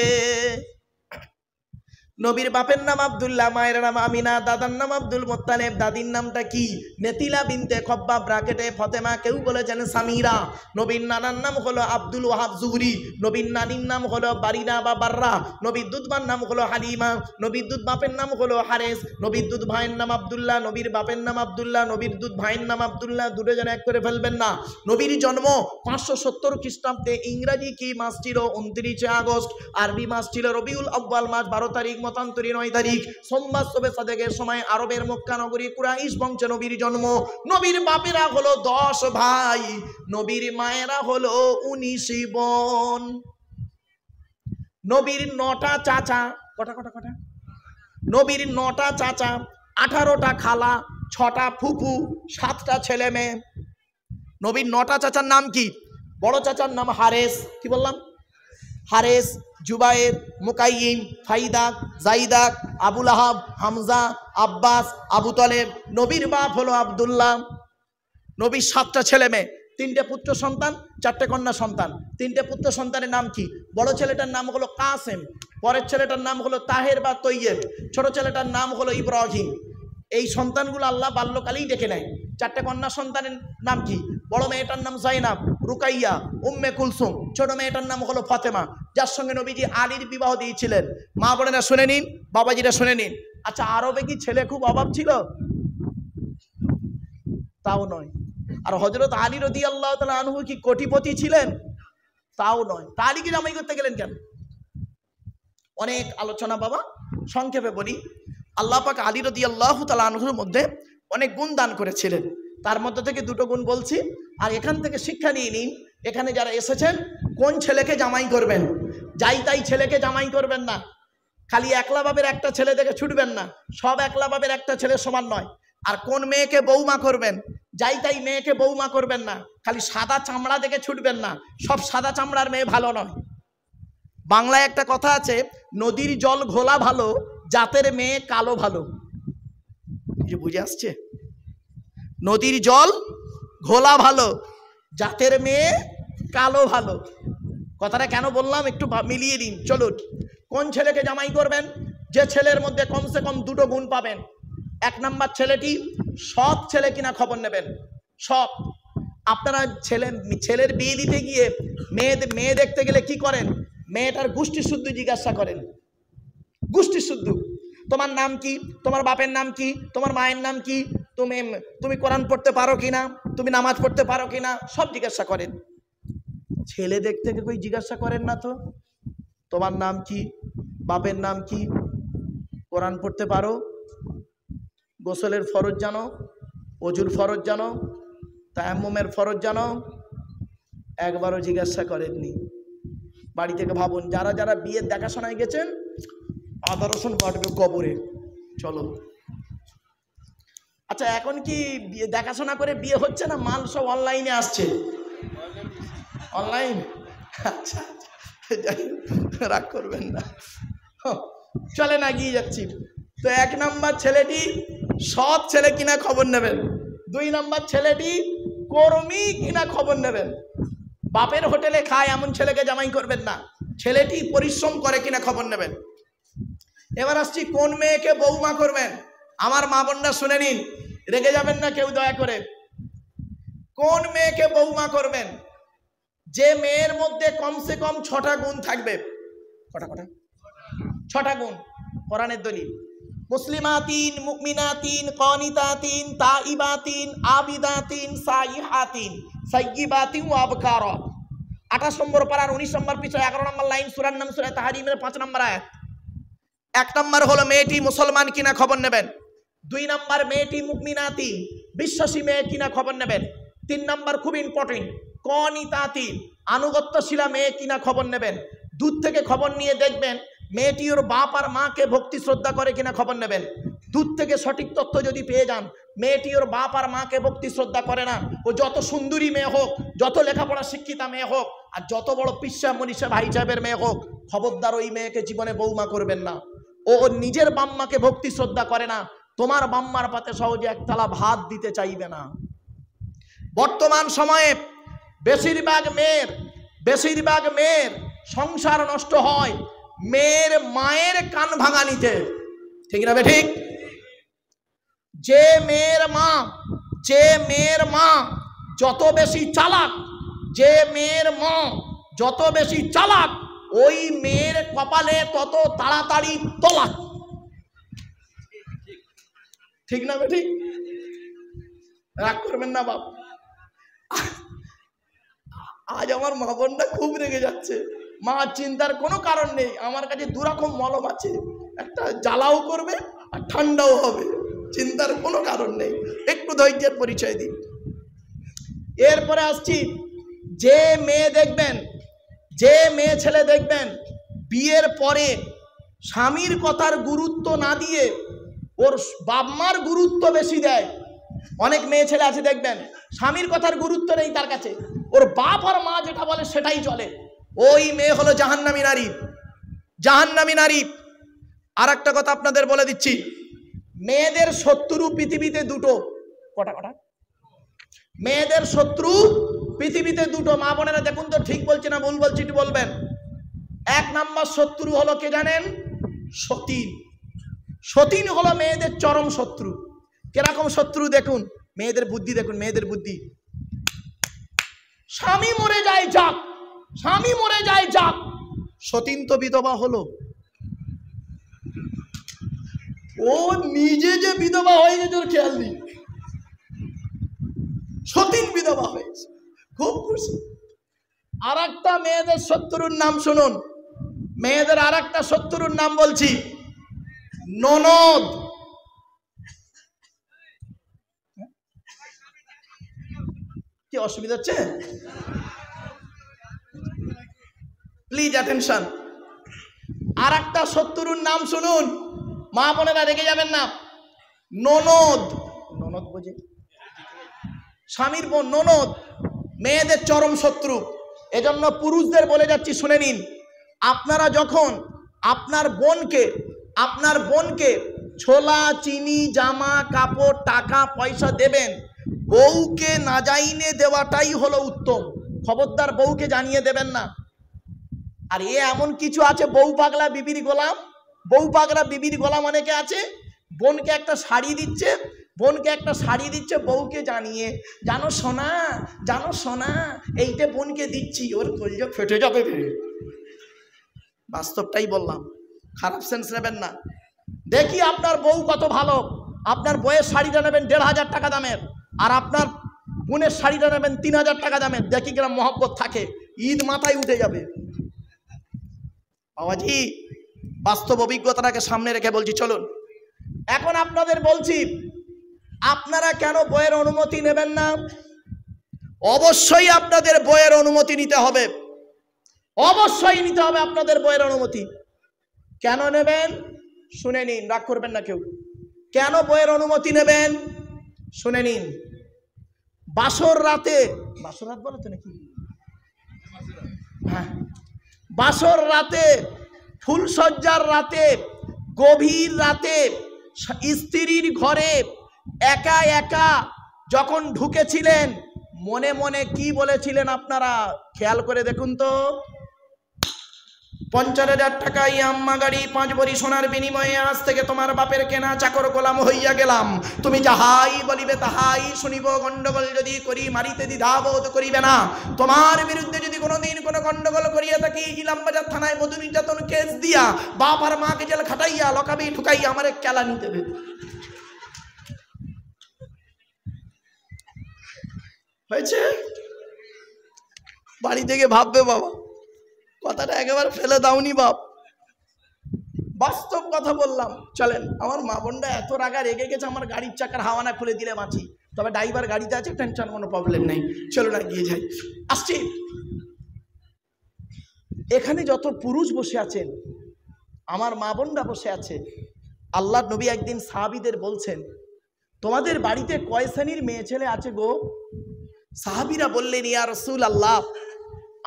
[SPEAKER 1] নবীর বাপের নাম আব্দুল্লাহ, মায়ের নাম আমিনা, দাদার নাম আব্দুল মুত্তালিব, দাদির নামটা কি? নেতিলা বিনতে খব্বাব, ব্রাকেটে ফতেমা, কেউ বলেছেন সামিরা। নবীর নানার নাম হলো আব্দুল ওয়াহাব জুহরি, নবীর নানির নাম হলো বারিনা বা বাররা, নবীর দুধবার নাম হলো হালিমা, নবীর দুধ বাপের নাম হলো হারেস, নবীর দুধ ভাইয়ের নাম আব্দুল্লাহ, নবীর বাপের নাম আব্দুল্লাহ, নবীর দুধ ভাইয়ের নাম আব্দুল্লাহ, দুটো জন এক করে ফেলবেন না। নবীর জন্ম 570 খ্রিস্টাব্দে, ইংরাজি কি মাস ছিল? 29 আগস্ট, আরবি মাস ছিল রবিউল আউয়াল মাস 12 তারিখ, মতান্তরে 9 তারিখ, সোমবার শবে সাদেকের সময় আরবের মক্কা নগরী কুরাইশ বংশে নবীর জন্ম। নবীর বাপেরা হলো 10 ভাই, নবীর মায়েরা হলো 19 বোন। নবীর 9টা চাচা, কটা? নবীর 9টা চাচা, 18টা খালা, 6টা ফুফু, 7টা ছেলে মেয়ে। নবীর 9টা চাচার নাম কি? বড় চাচার নাম হারেস, কি বললাম? হারেস, জুবায়ের, মুকাইম, ফাইদাক, জাইদাক, আবুল আহাব, হামজা, আব্বাস, আবু তালেব। নবীর বাপ হলো আব্দুল্লাহ। নবীর 7টা ছেলে মেয়ে, 3টে পুত্র সন্তান, 4টে কন্যা সন্তান। 3টে পুত্র সন্তানের নাম কি? বড় ছেলেটার নাম হলো কাসেম, পরের ছেলেটার নাম হলো তাহের বা তৈয়েব, ছোট ছেলেটার নাম হলো ইব্রাহিম। এই সন্তানগুলো আল্লাহ বাল্যকালেই দেখে নেয়। 4টে কন্যা সন্তানের নাম কি? বড় মেয়েটার নাম জাইনাব, রুকাইয়া, উম্মে কুলসুম, ছোট মেয়েটার নাম হলো ফাতেমা, যার সঙ্গে নবীজি আলীর বিবাহ দিয়েছিলেন। মা বোনেরা শুনে নিন, বাবাজিরা শুনে নিন। আচ্ছা, আরবে কি ছেলে খুব অভাব ছিল? তাও নয়। আর হযরত আলী রাদিয়াল্লাহু তাআলা আনহু কি কোটিপতি ছিলেন? তাও নয়। তা আলীকে জামাই করতে গেলেন কেন? অনেক আলোচনা বাবা, সংক্ষেপে বলি। আল্লাহ পাক আলী রাদিয়াল্লাহু তাআলা আনহুর মধ্যে অনেক গুণ দান করেছিলেন, তার মধ্যে থেকে 2টো গুণ বলছি। আর এখান থেকে শিক্ষা নিয়ে নিন, এখানে যারা এসেছেন কোন ছেলেকে জামাই করবেন। যাই তাই ছেলেকে জামাই করবেন না। খালি একলা বাবের একটা ছেলে দেখে ছুটবেন না, সব একলা বাবের একটা ছেলে সমান নয়। আর কোন মেয়েকে বৌমা করবেন, যাই তাই মেয়েকে বৌমা করবেন না। খালি সাদা চামড়া দেখে ছুটবেন না, সব সাদা চামড়ার মেয়ে ভালো নয়। বাংলায় একটা কথা আছে, নদীর জল ঘোলা ভালো, জাতের মেয়ে কালো ভালো। বুঝে আসছে? নদীর জল ঘোলা ভালো, জাতের মেয়ে কালো ভালো। কথাটা কেন বললাম একটু মিলিয়ে দিন। চলুন, কোন ছেলেকে জামাই করবেন? যে ছেলের মধ্যে কমসে কম 2টো গুণ পাবেন। 1 নাম্বার ছেলেটি সৎ ছেলে কিনা খবর নেবেন, সৎ। আপনারা ছেলের বিয়ে দিতে গিয়ে মেয়ে দেখতে গেলে কি করেন? মেয়েটার গোষ্ঠী শুদ্ধ জিজ্ঞাসা করেন, গোষ্ঠী শুদ্ধ। তোমার নাম কি, তোমার বাপের নাম কি, তোমার মায়ের নাম কি, তুমি কোরআন পড়তে পারো কিনা, তুমি নামাজ পড়তে পারো কিনা, সব জিজ্ঞাসা করেন। ছেলে দেখতে গিয়ে কই জিজ্ঞাসা করেন না তো, তোমার নাম কি, বাপের নাম কি, কোরআন পড়তে পারো, গোসলের ফরজ জানো, অজুর ফরজ জানো, তায়াম্মুমের ফরজ জানো, একবারও জিজ্ঞাসা করেননি। বাড়ি থেকে ভাবুন, যারা যারা বিয়ের দেখাশোনায় গেছেন, আদা রসুন বাটবে কবরে, চলো। আচ্ছা, এখন কি দেখাশোনা করে বিয়ে হচ্ছে না, মাল সব অনলাইনে আসছে? অনলাইন, আচ্ছা রাগ করবেন না, চলেন এগিয়ে যাচ্ছি। তো 1 নাম্বার ছেলেটি সৎ ছেলে কিনা খবর নেবেন, 2 নাম্বার ছেলেটি কর্মী কিনা খবর নেবেন। বাপের হোটেলে খায় এমন ছেলেকে জামাই করবেন না, ছেলেটি পরিশ্রম করে কিনা খবর নেবেন। এবার আসছি কোন মেয়েকে বৌমা করবেন। আমার মা বোনরা শুনে নিন, রেগে যাবেন না কেউ দয়া করে। কোন মেয়েকে বৌমা করবেন? যে মেয়ের মধ্যে কমসে কম 6টা গুণ থাকবে। কটা? 6টা গুণ, কোরআনের দলিল। মুসলিমাতিন, মুমিনাতিন, কানিতাতিন, তাইবাতিন, আবিদাতিন, সাইহাতিন, সাইয়্যিবাতিন ওয়া আবকারা। 28 নম্বর পারার 19 নম্বর পৃষ্ঠা 11 নম্বর লাইন, সূরার নাম সূরা তাহরিমের 5 নম্বর আয়াত। 1 নম্বর হলো মেয়েটি মুসলমান কিনা খবর নেবেন। 2 নম্বর মেয়েটি মুমিনাতিন, বিশ্বাসী মেয়ে কিনা খবর নেবেন। 3 নম্বর খুব ইম্পর্টেন্ট, কানিতাতিন, আনুগত্যশীলা মেয়ে কিনা খবর নেবেন। দূর থেকে খবর নিয়ে দেখবেন মেয়েটি ওর বাপ আর মাকে ভক্তি শ্রদ্ধা করে কিনা খবর নেবেন। দূর থেকে সঠিক তথ্য যদি পেয়ে যান মেয়েটি ওর বাপ আর মাকে ভক্তি শ্রদ্ধা করে না, ও যত সুন্দরী মেয়ে হোক, যত লেখাপড়া শিক্ষিতা মেয়ে হোক, আর যত বড় পিসা মনীষা ভাই সাহেবের মেয়ে হোক, খবরদার ওই মেয়েকে জীবনে বৌমা করবেন না। ও নিজের বাম্মাকে ভক্তি শ্রদ্ধা করে না, তোমার বাম্মার পাতে সহজে একতলা ভাত দিতে চাইবে না। বর্তমান সময়ে বেশিরভাগ মেয়ের সংসার নষ্ট হয় মেয়ের মায়ের কান ভাঙানিতে, ঠিক না ঠিক? যে মেয়ের মা যত বেশি চালাক, ওই মেয়ের কপালে তত তাড়াতাড়ি তলাক, ঠিক না ঠিক? রাগ করবেন না বাপ। আজ আমার মা বোনটা খুব রেগে যাচ্ছে। মা, চিন্তার কোনো কারণ নেই, আমার কাছে 2 রকম মলম আছে, একটা জ্বালাও করবে আর ঠান্ডাও হবে, চিন্তার কোনো কারণ নেই, একটু ধৈর্যের পরিচয় দিন। এরপরে আসছি, যে মেয়ে ছেলে দেখবেন বিয়ের পরে স্বামীর কথার গুরুত্ব না দিয়ে ওর বাপ-মার গুরুত্ব বেশি দেয়। অনেক মেয়ে ছেলে আছে দেখবেন স্বামীর কথার গুরুত্ব নেই তার কাছে, ওর বাপ আর মা যেটা বলে সেটাই চলে। ওই মেয়ে হলো জাহান্নামী নারী। আর একটা কথা আপনাদের বলে দিচ্ছি, মেয়েদের শত্রু পৃথিবীতে 2টো। কটা? মেয়েদের শত্রু পৃথিবীতে 2টো। মা বোনেরা দেখুন তো, ঠিক বলছি না ভুল বলছি একটু বলবেন। 1 নম্বর শত্রু হলো কে জানেন? সতীন হলো মেয়েদের চরম শত্রু। কিরকম শত্রু দেখুন, মেয়েদের বুদ্ধি দেখুন, মেয়েদের বুদ্ধি। স্বামী মরে যায় যাক, সতীন তো বিধবা হলো, ও নিজে যে বিধবা হয়ে গেছে ওর খেয়াল নেই, সতীন বিধবা হয়েছে, খুব খুশি। আর একটা মেয়েদের শত্রুর নাম শুনুন, মেয়েদের আর একটা শত্রুর নাম বলছি, ননদ। কি অসুবিধা হচ্ছে? Please attention. আর একটা শত্রুর নাম শুনুন, মা বোনেরা রেগে যাবেন না, ননদ বোঝে, স্বামীর বোন ননদ, মেয়েদের চরম শত্রু। এজন্য পুরুষদের বলে যাচ্ছি, শুনে নিন, আপনারা যখন আপনার বোনকে ছোলা, চিনি, জামা কাপড়, টাকা পয়সা দেবেন, বউকে না জানিয়ে দেওয়াটাই হলো উত্তম। খবরদার বউকে জানিয়ে দেবেন না। আর এমন কিছু আছে, বউ পাগলা বিবির গোলাম অনেকে আছে। বোনকে একটা শাড়ি দিচ্ছে, বোনকে একটা শাড়ি দিচ্ছে বউকে জানিয়ে, জানো সোনা এইটা বোনকে দিচ্ছি, ওর কলিজা ফেটে যাবে। বাস্তবটাই বললাম, খারাপ সেন্স নেবেন না। দেখি আপনার বউ কত ভালো, আপনার বউয়ের শাড়িটা নেবেন ১৫০০ টাকা দামের, আর আপনার বোনের শাড়িটা নেবেন ৩০০০ টাকা দামের, দেখি কিরম মহব্বত থাকে, ঈদ মাথায় উঠে যাবে। বাবাজি, বাস্তব অভিজ্ঞতাটাকে সামনে রেখে বলছি চলুন। এখন আপনাদের বলছি, আপনারা কেন বইয়ের অনুমতি নেবেন না? অবশ্যই আপনাদের বইয়ের অনুমতি নিতে হবে, অবশ্যই নিতে হবে আপনাদের বইয়ের অনুমতি। কেন নেবেন শুনে নিন, রাগ করবেন না কেউ। কেন বইয়ের অনুমতি নেবেন শুনে নিন। বাসর রাতে, বাসর রাত বলে তো নাকি, হ্যাঁ, বাসর রাতে, ফুলসজ্জার রাতে, গভীর রাতে স্ত্রীর ঘরে একা একা যখন ঢুকেছিলেন, মনে মনে কি বলেছিলেন আপনারা খেয়াল করে দেখুন তো। ৫০,০০০ টাকা ইয়াম্মা গাড়ি, ৫ ভরি সোনার বিনিময়ে আজ থেকে তোমার বাপের কেনা চাকর গোলাম হইয়া গেলাম। তুমি যাহাই বলিবে তাহাই শুনিব, গন্ডগোল যদি করি মারিতে দ্বিধাবোধ করিবে না। তোমার বিরুদ্ধে যদি কোনোদিন কোনো গন্ডগোল করিয়া থাকি, ইলামবাজার থানায় বধূ নির্যাতন কেস দিয়া বাপ আর মাকে জেল খাটাইয়া লকাবি ঢুকাইয়া আমার কেলানি দেবে। হয়েছে? বাড়ি থেকে ভাববে বাবা, কথাটা একেবারে ফেলে দাওনি বাপ, বাস্তব কথা বললাম। চলেন, আমার মা বোনটা এত রাগা রেগে গেছে, আমার গাড়ির চাকার হাওয়ানা খুলে দিলে বাঁচি, তবে ড্রাইভার গাড়িতে আছে, টেনশন, কোনো প্রবলেম নেই। চলো না গিয়ে যাই, আসছি। এখানে যত পুরুষ বসে আছেন, আমার মা বোনরা বসে আছে, আল্লাহর নবী একদিন সাহাবীদের বলছেন, তোমাদের বাড়িতে কয় শ্রেণীর মেয়ে ছেলে আছে গো? সাহাবীরা বললেন, ইয়া রাসূলুল্লাহ,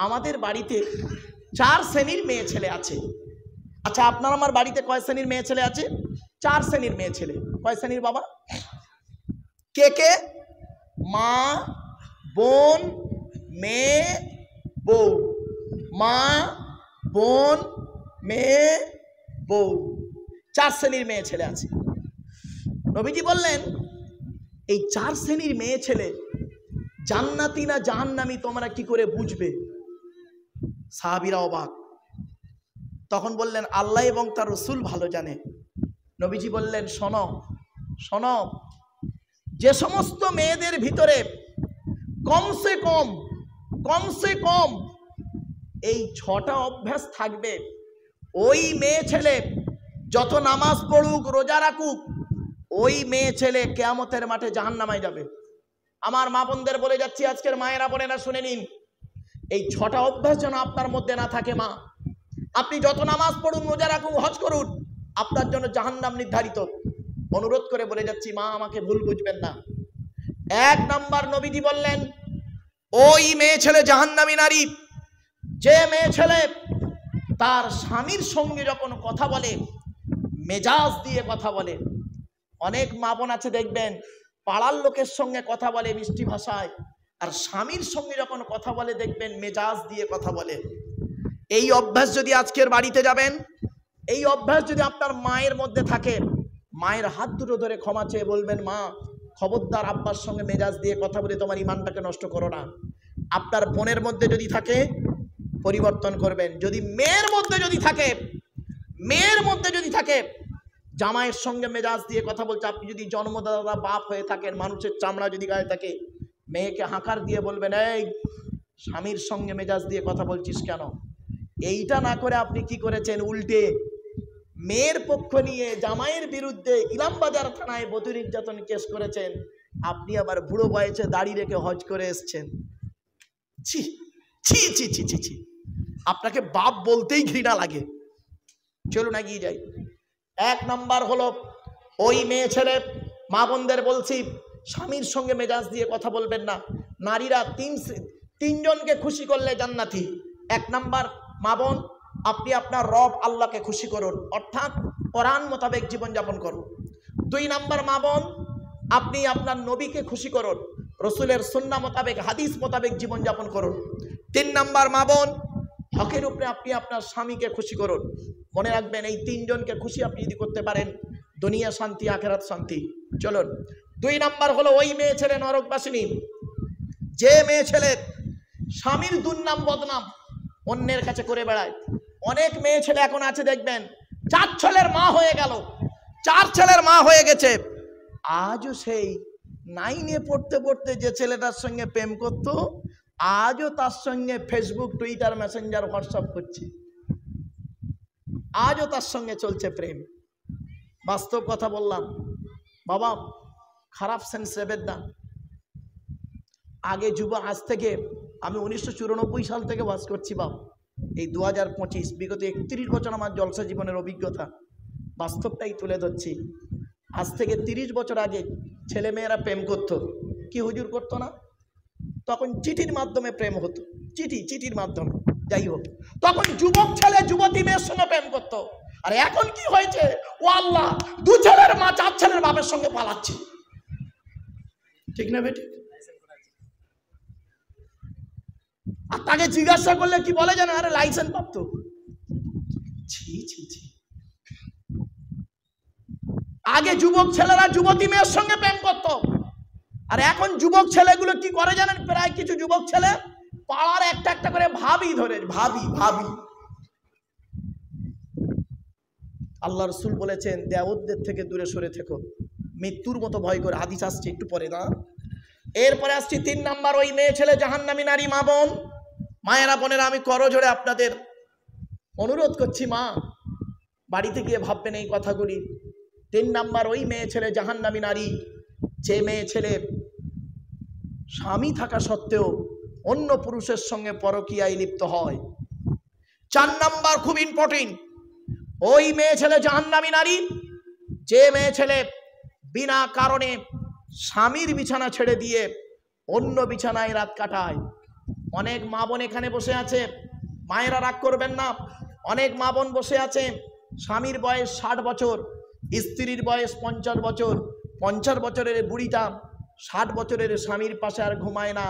[SPEAKER 1] আমাদের বাড়িতে 4 শ্রেণীর মেয়ে ছেলে আছে। আচ্ছা, আপনার আমার বাড়িতে কয় শ্রেণীর মেয়ে ছেলে আছে? 4 শ্রেণীর মেয়ে ছেলে। কয় শ্রেণীর বাবা? কে কে? মা, বোন, মেয়ে, বউ। মা, বোন, মেয়ে, বউ, 4 শ্রেণীর মেয়ে ছেলে আছে। নবীজি বললেন, এই 4 শ্রেণীর মেয়ে ছেলে জান্নাতি না জাহান্নামী তোমরা কি করে বুঝবে? সাহাবীরা অবাক। তখন বললেন, আল্লাহ এবং তার রাসূল ভালো জানে। নবীজি বললেন, শোনো শোনো, যে সমস্ত মেয়েদের ভিতরে কমসে কম এই 6টা অভ্যাস থাকবে, ওই মেয়ে ছেলে যত নামাজ পড়ুক, রোজা রাখুক, ওই মেয়ে ছেলে কিয়ামতের মাঠে জাহান্নামায় যাবে। আমার মা বোনদের বলে যাচ্ছি, আজকের মায়েরা বোনেরা শুনে নিন, এই 6টা অভ্যাস যেন আপনার মধ্যে না থাকে। মা, আপনি যত নামাজ পড়ুন, রোজা রাখুন, হজ করুন, আপনার জন্য জাহান্নাম নির্ধারিত। অনুরোধ করে বলে যাচ্ছি, মা আমাকে ভুল বুঝবেন না। 1 নাম্বার, নবীজি বললেন, ওই মেয়ে ছেলে জাহান্নামী নারী, যে মেয়ে ছেলে তার স্বামীর সঙ্গে যখন কথা বলে মেজাজ দিয়ে কথা বলে। অনেক মা বোন আছে দেখবেন, পাড়ার লোকের সঙ্গে কথা বলে মিষ্টি ভাষায়, আর স্বামীর সঙ্গে যখন কথা বলে দেখবেন মেজাজ দিয়ে কথা বলে। এই অভ্যাস যদি আজকের বাড়িতে যাবেন, এই অভ্যাস যদি আপনার মায়ের মধ্যে থাকে, মায়ের হাত দুটো ধরে ক্ষমা চেয়ে বলবেন, মা খবরদার আব্বার সঙ্গে মেজাজ দিয়ে কথা বলে তোমার ইমানটাকে নষ্ট করো না। আপনার বোনের মধ্যে যদি থাকে পরিবর্তন করবেন। যদি মেয়ের মধ্যে যদি থাকে জামাইয়ের সঙ্গে মেজাজ দিয়ে কথা বলছে, আপনি যদি জন্মদাতা বাপ হয়ে থাকেন, মানুষের চামড়া যদি গায়ে থাকে, মেয়েকে হাঁকার দিয়ে বলবেন, এই স্বামীর সঙ্গে মেজাজ দিয়ে কথা বলছিস কেন? এইটা না করে আপনি কি করেছেন, উল্টে মেয়ের পক্ষ নিয়ে জামাইয়ের বিরুদ্ধে ইলামবাজার থানায় বধূ নির্যাতন কেস করেছেন। আপনি আবার বুড়ো বয়সে দাড়ি রেখে হজ করে এসছেন। ছি ছি ছি ছি ছি ছি, আপনাকে বাপ বলতেই ঘৃণা লাগে। চলুন এগিয়ে যাই। 1 নাম্বার হলো, ওই মেয়ে ছেলে, মা বোনদের বলছি, স্বামীর সঙ্গে মেজাজ দিয়ে কথা বলবেন না। নারীরা 3 জনকে খুশি করলে জান্নাতি। 1 নাম্বার, মা বোন, আপনি আপনার রব আল্লাহকে খুশি করুন, অর্থাৎ কোরআন মোতাবেক জীবনযাপন করুন। 2 নাম্বার, মা বোন, আপনি আপনার নবীকে খুশি করুন, রসুলের সুন্নাহ মোতাবেক, হাদিস মোতাবেক জীবনযাপন করুন। 3 নাম্বার, মা বোন, হকের উপরে আপনি আপনার স্বামীকে খুশি করুন। মনে রাখবেন, এই 3 জনকে খুশি আপনি যদি করতে পারেন, দুনিয়া শান্তি, আখিরাত শান্তি। চলুন দুই নাম্বার হলো ওই মেয়ে ছেলে নরকবাসিনী, যে মেয়ে ছেলে স্বামীর দুর্নাম বদনাম অন্যের কাছে করে বেড়ায়। অনেক মেয়ে ছেলে এখন আছে দেখবেন, 4 ছেলের মা হয়ে গেল, 4 ছেলের মা হয়ে গেছে, আজও সেই 9-এ পড়তে পড়তে যে ছেলেটার সঙ্গে প্রেম করত, আজও তার সঙ্গে ফেসবুক, টুইটার, মেসেঞ্জার, হোয়াটসঅ্যাপ করছে, আজও তার সঙ্গে চলছে প্রেম। বাস্তব কথা বললাম বাবা, খারাপ সেন্স রেবের দান। আগে যুব, আজ থেকে আমি 1994 সাল থেকে বাস করছি বাপ, এই 2025, বিগত 31 বছর আমার জলসা জীবনের অভিজ্ঞতা, বাস্তবটাই তুলে ধরছি। আজ থেকে 30 বছর আগে ছেলেমেয়েরা প্রেম করতো, কি হুজুর করতো না? তখন চিঠির মাধ্যমে প্রেম হতো, চিঠির মাধ্যমে, যাই হোক, তখন যুবক ছেলে যুবতী মেয়ের সঙ্গে প্রেম করতো। আর এখন কি হয়েছে, ও আল্লাহ, 2 ছেলের মা 4 ছেলের বাপের সঙ্গে পালাচ্ছে, ঠিক না বেটি? আর তাকে জিজ্ঞাসা করলে কি বলে জানো? আরে লাইসেন্স প্রাপ্ত। ছি ছি ছি। আগে যুবক ছেলেরা যুবতী মেয়ের সঙ্গে প্রেম করত, আর এখন যুবক ছেলেগুলো কি করে জানেন? প্রায় কিছু যুবক ছেলে পাড়ার একটা একটা করে ভাবি ধরে, ভাবি। আল্লাহ রাসূল বলেছেন, দেওয়াতদের থেকে দূরে সরে থেকো, মৃত্যুর মতো ভয় করে। হাদিস আসছে একটু পরে না। এরপরে আসছি 3 নাম্বার, ওই মেয়ে ছেলে জাহান্নামী নারী। মা বোন, মায়েরা বোনেরা, আমি করজোড়ে আপনাদের অনুরোধ করছি, মা বাড়িতে গিয়ে ভাববেন এই কথাগুলি। 3 নাম্বার, ওই মেয়ে ছেলে জাহান্নামী নারী, যে মেয়ে ছেলে স্বামী থাকা সত্ত্বেও অন্য পুরুষের সঙ্গে পরকীয়ায় লিপ্ত হয়। 4 নাম্বার, খুব ইম্পর্টেন্ট, ওই মেয়ে ছেলে জাহান্নামী নারী, যে মেয়ে ছেলে বিনা কারণে স্বামীর বিছানা ছেড়ে দিয়ে অন্য বিছানায় রাত কাটায়। অনেক মা বোন এখানে বসে আছে, মায়েরা রাগ করবেন না, অনেক মা বোন বসে আছে, স্বামীর বয়স 60 বছর, স্ত্রীর বয়স 50 বছর, 50 বছরের বুড়িটা 60 বছরের স্বামীর পাশে আর ঘুমায় না।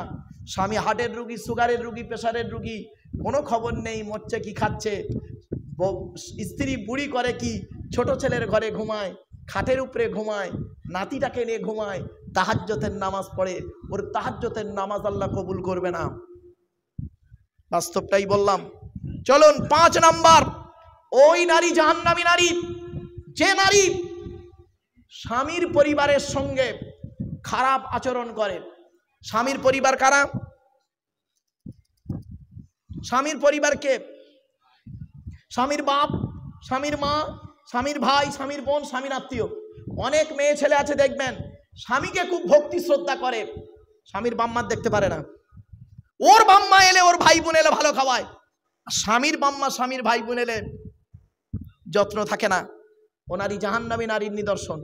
[SPEAKER 1] স্বামী হার্টের রুগী, সুগারের রুগী, প্রেশারের রুগী, কোনো খবর নেই, মরছে কি খাচ্ছে। স্ত্রী বুড়ি করে কি, ছোট ছেলের ঘরে ঘুমায়, খাটের উপরে ঘুমায়, নাতিটাকে নিয়ে ঘুমায়, তাহাজ্জুদের নামাজ পড়ে, ওর তাহাজ্জুদের নামাজ আল্লাহ কবুল করবে না। বাস্তবটাই বললাম। চলুন 5 নাম্বার, ওই নারী জাহান্নামী নারী, যে নারী স্বামীর পরিবারের সঙ্গে খারাপ আচরণ করে। স্বামীর পরিবার কারা? স্বামীর পরিবারকে স্বামীর বাপ, স্বামীর মা, স্বামীর ভাই, স্বামীর বোন, স্বামীর আত্মীয়। অনেক মেয়ে ছেলে আছে দেখবেন, স্বামীকে খুব ভক্তি শ্রদ্ধা করে, স্বামীর বাম্মা দেখতে পারে না। ওর বাম্মা এলে, ওর ভাই বোন এলে ভালো খাওয়ায়, স্বামীর বাম্মা স্বামীর ভাই বোন এলে যত্ন থাকে না। ও নারী জাহান্নামী নারীর নিদর্শন।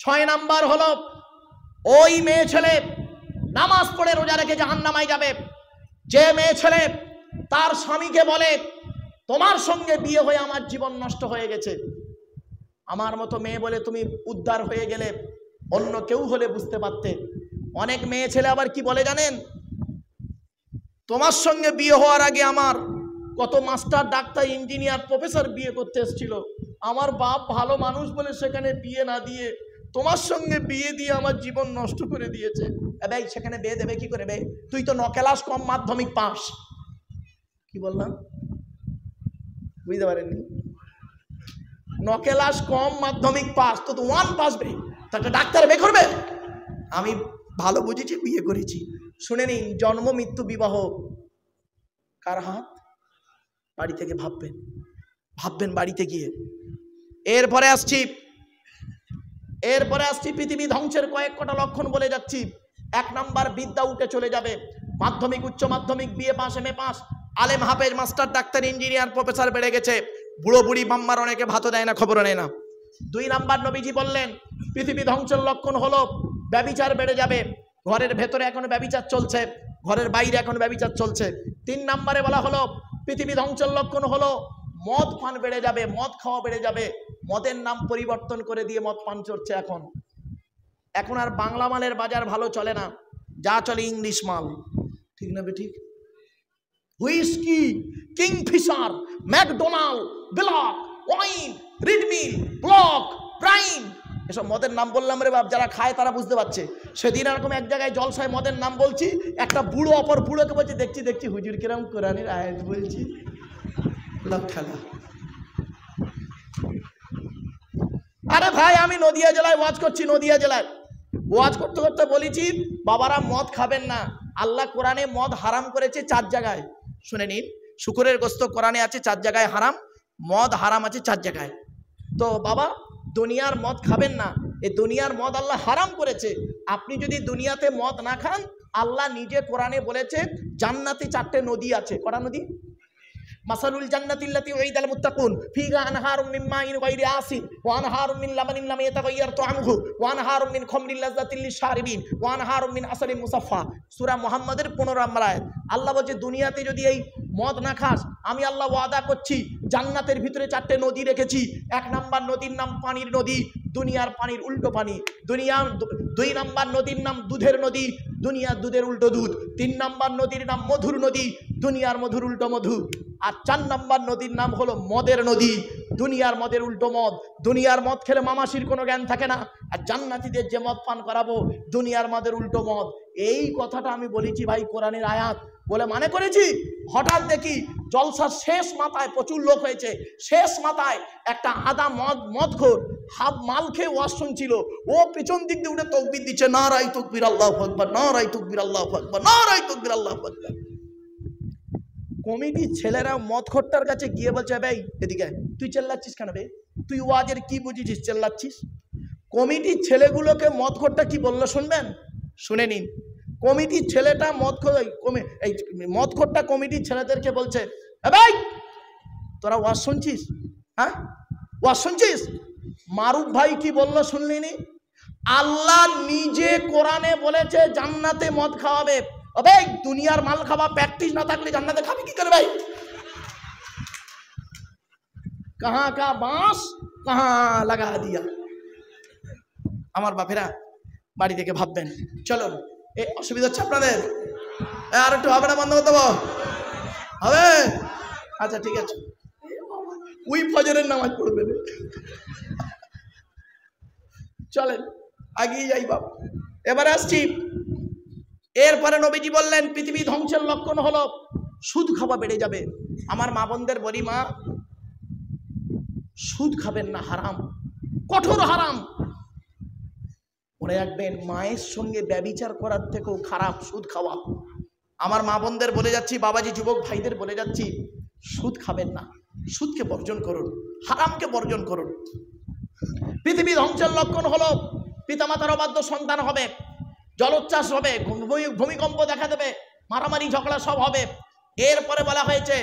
[SPEAKER 1] 6 নাম্বার হলো, ওই মেয়ে ছেলে নামাজ পড়ে রোজা রেখে জাহান্নামায় যাবে। যে মেয়ে ছেলে তার স্বামীকে বলে, তোমার সঙ্গে বিয়ে হয়ে আমার জীবন নষ্ট হয়ে গেছে, আমার মতো মেয়ে বলে তুমি উদ্ধার হয়ে গেলে, অন্য কেউ হলে বুঝতে পারতে। অনেক মেয়ে ছেলে আবার কি বলে জানেন? তোমার সঙ্গে বিয়ে হওয়ার আগে আমার কত মাস্টার, ডাক্তার, ইঞ্জিনিয়ার, প্রফেসর বিয়ে করতে এসেছিল, আমার বাপ ভালো মানুষ বলে সেখানে বিয়ে না দিয়ে তোমার সঙ্গে বিয়ে দিয়ে আমার জীবন নষ্ট করে দিয়েছে। ভাই সেখানে বিয়ে দেবে কি করে? ভাই তুই তো 9 ক্লাস কম মাধ্যমিক পাস। কি বললাম বুঝতে পারেননি? 9 ক্লাস কম মাধ্যমিক পাস, তো 1 পাস বে, তাকে ডাক্তার বে করবে? আমি ভালো বুঝেছি, বিয়ে করেছি। শুনে নিন, জন্ম মৃত্যু বিবাহ কার হাত? বাড়ি থেকে ভাববেন বাড়িতে গিয়ে। এরপরে আসছি পৃথিবী ধ্বংসের কয়েকটা লক্ষণ বলে যাচ্ছি। 1 নাম্বার, বিদ্যা উঠে চলে যাবে। মাধ্যমিক, উচ্চ মাধ্যমিক, বিএ পাস, এমএ পাস, আলেম, হাফেজ, মাস্টার, ডাক্তার, ইঞ্জিনিয়ার, প্রফেসর বেড়ে গেছে। বুড়ো বুড়ি বাম্মার অনেকে ভাতও দেয় না, খবরও নেয় না। 2 নাম্বার, নবীজি বললেন পৃথিবী ধ্বংসের লক্ষণ হলো ব্যভিচার বেড়ে যাবে। ঘরের ভেতরে এখন ব্যভিচার চলছে, ঘরের বাইরে এখন ব্যভিচার চলছে। 3 নাম্বারে বলা হলো পৃথিবী ধ্বংসের লক্ষণ হলো মদ পান বেড়ে যাবে, মদ খাওয়া বেড়ে যাবে। মদের নাম পরিবর্তন করে দিয়ে মদ পান চলছে। এখন আর বাংলা মালের বাজার ভালো চলে না, যা চলে ইংলিশ মাল, ঠিক না ঠিক? Whisky, Kingfisher, McDonald, block, wine, রিড মিল, ব্লক, প্রাইম, এসব মদের নাম বললাম রে বাপ, যারা খায় তারা বুঝতে পারছে। সেদিন এরকম এক জায়গায় জলসায় মদের নাম বলছি, একটা বুড়ো অপর বুড়োকে বলছে, দেখছি দেখছি হুজুর কিরম কোরআনের আয়াত বলছি। লোক খেলা। আরে ভাই, আমি নদিয়া জেলায় ওয়াজ করছি, নদিয়া জেলায় ওয়াজ করতে করতে বলেছি বাবারা মদ খাবেন না। আল্লাহ কোরআনে মদ হারাম করেছে 4 জায়গায়, শুনে নিন। শুকরের গোস্ত কোরআনে আছে 4 জায়গায় হারাম, মদ হারাম আছে 4 জায়গায়। তো বাবা দুনিয়ার মদ খাবেন না, এই দুনিয়ার মদ আল্লাহ হারাম করেছে। আপনি যদি দুনিয়াতে মদ না খান, আল্লাহ নিজে কোরআনে বলেছে জান্নাতে 4টে নদী আছে। কটা নদী? মাসালুল জান্নাতিল্লাতী উইদাল মুত্তাকুন ফিহা আনহারুম মিন মাইন গায়রি আসিন ওয়া আনহারুম মিন লাবানিন লাম ইয়াতাগায়্যার তা'আমুহু ওয়া আনহারুম মিন খামরিন লাযযাতিল লিশ-শারিবিন ওয়া আনহারুম মিন আসালিন মুসাফফা। সূরা মুহাম্মাদের 15 নম্বর আয়াত। আল্লাহ বলছে দুনিয়াতে যদি এই মদ না খাস, আমি আল্লাহ ওয়াদা করছি জান্নাতের ভিতরে 4টে নদী রেখেছি। 1 নাম্বার নদীর নাম পানির নদী, দুনিয়ার পানির উল্টো পানি। 2 নাম্বার নদীর নাম দুধের নদী, দুনিয়ার দুধের উল্টো দুধ। 3 নাম্বার নদীর নাম মধুর নদী, দুনিয়ার মধুর উল্টো মধু। আর 4 নাম্বার নদীর নাম হলো মদের নদী, দুনিয়ার মদের উল্টো মদ। দুনিয়ার মদ খেলে মামাসির কোনো জ্ঞান থাকে না, আর জান্নাতীদের যে মদ পান করাবো দুনিয়ার মদের উল্টো মদ। এই কথাটা আমি বলেছি ভাই কোরআনের আয়াত বলে মানে করেছি। হঠাৎ দেখি জলসার শেষ মাথায় প্রচুর লোক হয়েছে, শেষ মাথায় একটা আদা মদখোর হাফ মাল খেয়ে ওয়াজ শুনছিল, ও পিছন দিক দিয়ে উঠে তাকবীর দিচ্ছে, নারায়ে তাকবীর আল্লাহু আকবার, নারায়ে তাকবীর আল্লাহু আকবার, নারায়ে তাকবীর আল্লাহু আকবার। কমিটির ছেলেরা মদখোরটার কাছে গিয়ে বলছে, ভাই এদিকে তুই চেল্লাচ্ছিস কেন বে, তুই ওয়াজের কি বুঝিছিস চেল্লাচ্ছিস? কমিটির ছেলেগুলোকে মদখোরটা কি বললো শুনবেন? শুনে নিন। কমিটির ছেলেটা মদখোরটা কমিটির ছেলেদেরকে বলছে, ভাই তোরা ওয়াজ শুনছিস? হ্যাঁ ওয়াজ শুনছিস? মারুফ ভাই কি বললো শুনলিনি? আল্লাহ নিজে কোরআনে বলেছে জান্নাতে মদ খাওয়াবে। ভাই দুনিয়ার মাল খাওয়া প্র্যাকটিস না থাকলে জান্নাতে খাবি কি করে ভাই? কাহা কা বাঁশ কাহা লাগা দিয়া। আমার বাপেরা বাড়ি থেকে ভাববেন, চলুন এই অসুবিধা হচ্ছে আপনাদের, আর একটু হবে না? বন্ধ করতে হবে? আচ্ছা ঠিক আছে, ওই ফজরের নামাজ পড়বেন। চলেন আগিয়ে যাই বাপ। এবারে আসছি, এরপরে নবীজি বললেন পৃথিবী ধ্বংসের লক্ষণ হলো সুদ খাওয়া বেড়ে যাবে। আমার মা বোনদের বলি, মা সুদ খাবেন না, হারাম, কঠোর হারাম। মনে রাখবেন মায়ের সঙ্গে ব্যভিচার করার থেকেও খারাপ সুদ খাওয়া। আমার মা বোনদের বলে যাচ্ছি, বাবাজি যুবক ভাইদের বলে যাচ্ছি, সুদ খাবেন না, সুদকে বর্জন করুন, হারামকে বর্জন করুন। পৃথিবী ধ্বংসের লক্ষণ হলো পিতামাতার অবাধ্য সন্তান হবে, জলোচ্ছ্বাস হবে, ভূমিকম্প দেখা দেবে, মারামারি ঝগড়া সব হবে। এরপরে বলা হয়েছে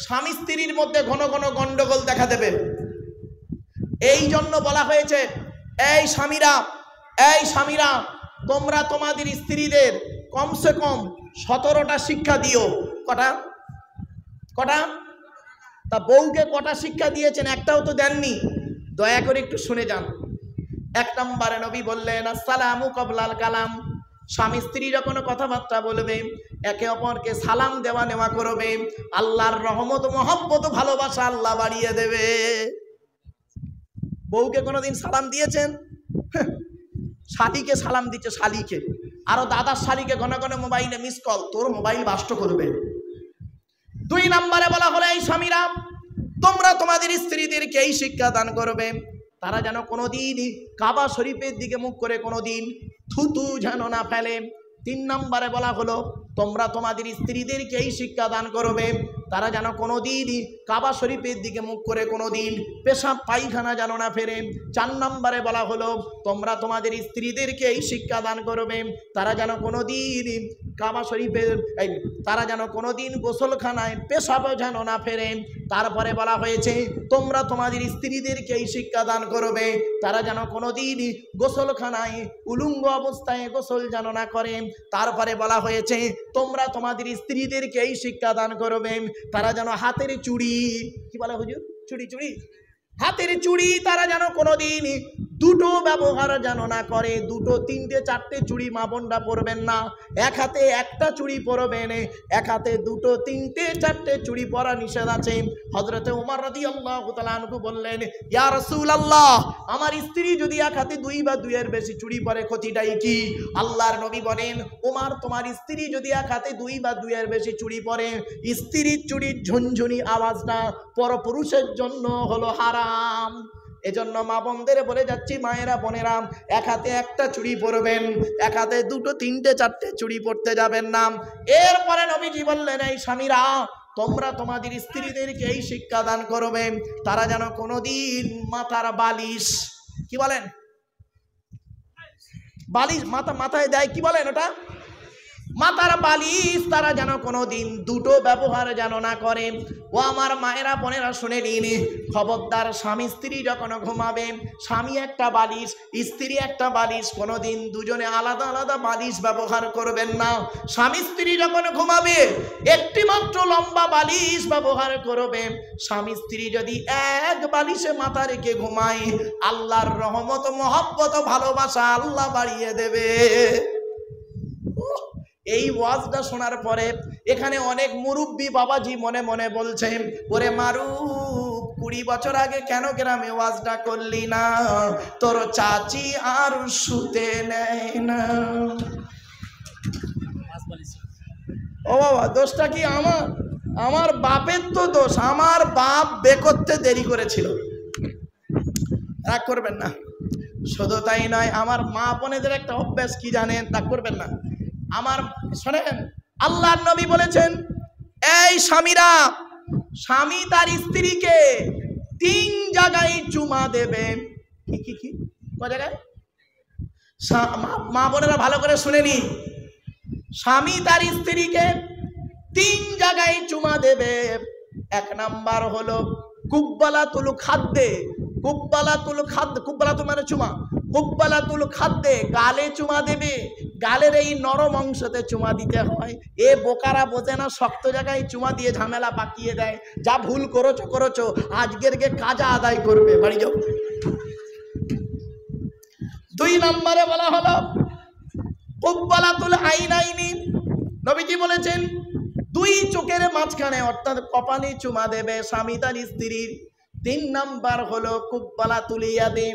[SPEAKER 1] স্বামী স্ত্রীর মধ্যে ঘন ঘন গন্ডগোল দেখা দেবে। এই জন্য বলা হয়েছে, এই স্বামীরা তোমরা তোমাদের স্ত্রীদের কমসে কম 17টা শিক্ষা দিও। কটা? তা বউকে কটা শিক্ষা দিয়েছেন? একটাও তো দেননি। দয়া করে একটু শুনে যান। 1 নম্বরে নবী বললেন আসসালামু ক্বাবলাল কালাম। স্বামী স্ত্রী যখন কথাবার্তা বলবে একে অপরকে সালাম দেওয়া নেওয়া করবে, আল্লাহর রহমত মহব্বত ভালোবাসা আল্লাহ বাড়িয়ে দেবে। বউকে কোনোদিন সালাম দিয়েছেন? শালিকে সালাম দিচ্ছে, শালিকে, আরো দাদার শালিকে ঘন ঘন মোবাইলে মিস কল, তোর মোবাইল বাস্ট করবে। 2 নম্বরে বলা হলো এই স্বামীরা তোমরা তোমাদের স্ত্রীদেরকে এই শিক্ষা দান করবে, তারা যেন কোনোদিন কাবা শরীফের দিকে মুখ করে কোনোদিন থুতু যেন না ফেলে। 3 নম্বরে বলা হলো তোমরা তোমাদের স্ত্রীদেরকে এই শিক্ষা দান করবে, তারা যেন কোনোদিন কাবা শরীফের দিকে মুখ করে কোনোদিন পেশাব পায়খানা যেন না ফেরে। 4 নম্বরে বলা হলো তোমরা তোমাদের স্ত্রীদেরকে এই শিক্ষা দান করবে, তারা যেন কোনোদিন কাবা শরীফের তারা যেন কোনোদিন গোসলখানায় পেশাব যেন না ফেরে। তারপরে বলা হয়েছে তোমরা তোমাদের স্ত্রীদেরকে এই শিক্ষা দান করবে, তারা যেন কোনোদিন গোসলখানায় উলঙ্গ অবস্থায় গোসল যেন না করে। তারপরে বলা হয়েছে তোমরা তোমাদের স্ত্রীদেরকে এই শিক্ষা দান করবে, তারা যেন হাতের চুড়ি, কি বলে হুজুর, চুড়ি হাতের চুড়ি তারা যেন কোনোদিন দুটো ব্যবহার যেন না করে, দুটো তিনটে চারটে চুড়ি মা বোনরা পরবেন না, এক হাতে একটা চুড়ি পরবেন, এক হাতে দুটো তিনটে চারটে চুড়ি পরা নিষেধ আছে। হযরতে ওমর রাদিয়াল্লাহু তাআলা আনহু বললেন, ইয়া রাসূলুল্লাহ, আমার স্ত্রী যদি এক হাতে দুই বা দুইয়ের বেশি চুড়ি পরে ক্ষতিটাই কি? আল্লাহর নবী বলেন, ওমর, তোমার স্ত্রী যদি এক হাতে দুই বা দুইয়ের বেশি চুড়ি পরে, স্ত্রীর চুড়ির ঝুনঝুনি আওয়াজটা পরপুরুষের জন্য হলো হারাম। এজন্য মা বোনদের বলে যাচ্ছি, মায়েরা বোনেরা, এক হাতে একটা চুড়ি পরবেন, এক হাতে দুটো তিনটে চারটে চুড়ি পরতে যাবেন না। এরপরে নবীজি বললেন, এই স্বামীরা, তোমরা তোমাদের স্ত্রীদেরকে এই শিক্ষা দান করবে, তারা যেন কোনোদিন মাথার বালিশ, কি বলেন, বালিশ মাথায় দেয়, কি বলেন ওটা, মাথার বালিশ, তারা যেন কোনোদিন দুটো ব্যবহার যেন না করে। ও আমার মায়েরা বোনেরা, শুনে নিন, খবরদার, স্বামী স্ত্রী যখন ঘুমাবে, স্বামী একটা বালিশ, স্ত্রী একটা বালিশ, কোনোদিন দুজনে আলাদা আলাদা বালিশ ব্যবহার করবেন না। স্বামী স্ত্রী যখন ঘুমাবে একটি মাত্র লম্বা বালিশ ব্যবহার করবে। স্বামী স্ত্রী যদি এক বালিশে মাথা রেখে ঘুমায়, আল্লাহর রহমত, মহব্বত, ভালোবাসা আল্লাহ বাড়িয়ে দেবে। এই ওয়াজটা শোনার পরে এখানে অনেক মুরব্বী বাবাজি মনে মনে বলছেন, ওরে মারুফ, 20 বছর আগে কেন গ্রামে ওয়াজটা করলি না? তোর চাচি আর শুতে নেয় না। ও বাবা, দোষটা কি আমার? আমার বাপের তো দোষ। আমার বাপ বে করতে দেরি করেছিল, রাগ করবেন না। শুধু তাই নয়, আমার মা বোনেদের একটা অভ্যাস কি জানেন, রাগ করবেন না। আমার শোনেন, আল্লাহর নবী বলেছেন, এই স্বামীরা, স্বামী তার স্ত্রীকে 3 জায়গায় চুমা দেবে। কি কয় জায়গায়? মা বোনেরা ভালো করে শুনে নি, স্বামী তার স্ত্রীকে 3 জায়গায় চুমা দেবে। 1 নাম্বার হলো কুব্বালাতুল খাদ্দে। কুব্বালাতুল খাদ্দ, কুব্বালাতুল মানে চুমা, কুব্বালাতুল খাদ্দে, গালে চুমা দেবে। গালের এই নরম অংশতে চুমা দিতে হয়। এ বোকারা বোঝে না, শক্ত জায়গায় চুমা দিয়ে ঝামেলা পাকিয়ে দেয়। যা ভুল করেছো, আজকের গে কাজা আদায় করবে, বাড়ি যাও। 2 নম্বরে বলা হলো কুব্বালাতুল আইনাইনি। নবীজি বলেছেন, 2 চোখের মাঝখানে, অর্থাৎ কপালে চুমা দেবে স্বামী তার স্ত্রীর। 3 নাম্বার হলো কুব্বালাতুল ইয়াদে,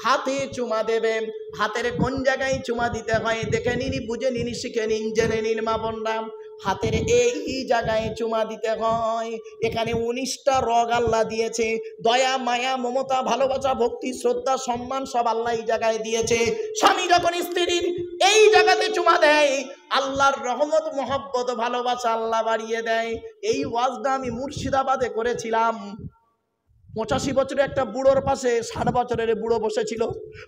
[SPEAKER 1] হাতে চুমা দেবে। হাতের কোন জায়গায় চুমা দিতে হয় দেখে নিন, বুঝে নিন, শিখে নিন, জেনে নিন মা বোনরা। হাতের এই জায়গায় চুমা দিতে হয়। এখানে 19টা রগ আল্লাহ দিয়েছে। দয়া, মায়া, মমতা, ভালোবাসা, ভক্তি, শ্রদ্ধা, সম্মান সব আল্লাহ এই জায়গায় দিয়েছে। স্বামী যখন স্ত্রীর এই জায়গাতে চুমা দেয়, আল্লাহর রহমত, মহব্বত, ভালোবাসা আল্লাহ বাড়িয়ে দেয়। এই ওয়াজটা আমি মুর্শিদাবাদে করেছিলাম। 85 বছরের একটা বুড়োর পাশে 60 বছরের বুড়ো বসেছিল।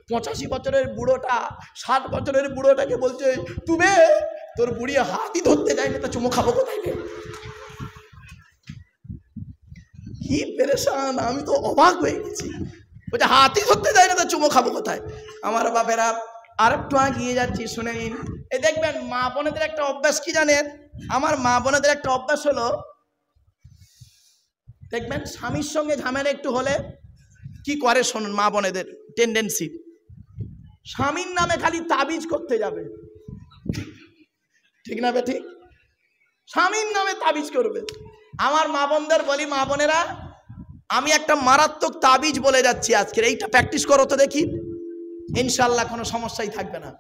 [SPEAKER 1] 85 বছরের বুড়োটা 60 বছরের বুড়োটাকে বলছে, তুমি তোর বুড়ি হাতই ধরতে যায় না, তা চুমো খাবো কোথায়? কি পেরেশান, আমি তো অবাক হয়ে গেছি। বলছে হাতই ধরতে যায় না, তা চুমো খাবো কোথায়? আমার বাপেরা, আর একটু এগিয়ে যাচ্ছি, শুনে নিন। এই দেখবেন, মা বোনেদের একটা অভ্যাস কি জানেন? আমার মা বোনেদের একটা অভ্যাস হলো, দেখবেন স্বামীর সঙ্গে ঝামেলা একটু হলে কি করে শুনুন, মা বোনেদের টেন্ডেন্সি, স্বামীর নামে খালি তাবিজ করতে যাবে। ঠিক না বেঠিক? স্বামীর নামে তাবিজ করবে। আমার মা বোনদের বলি, মা বোনেরা, আমি একটা মারাত্মক তাবিজ বলে যাচ্ছি আজকের, এইটা প্র্যাকটিস করো তো দেখি, ইনশাল্লাহ কোনো সমস্যাই থাকবে না।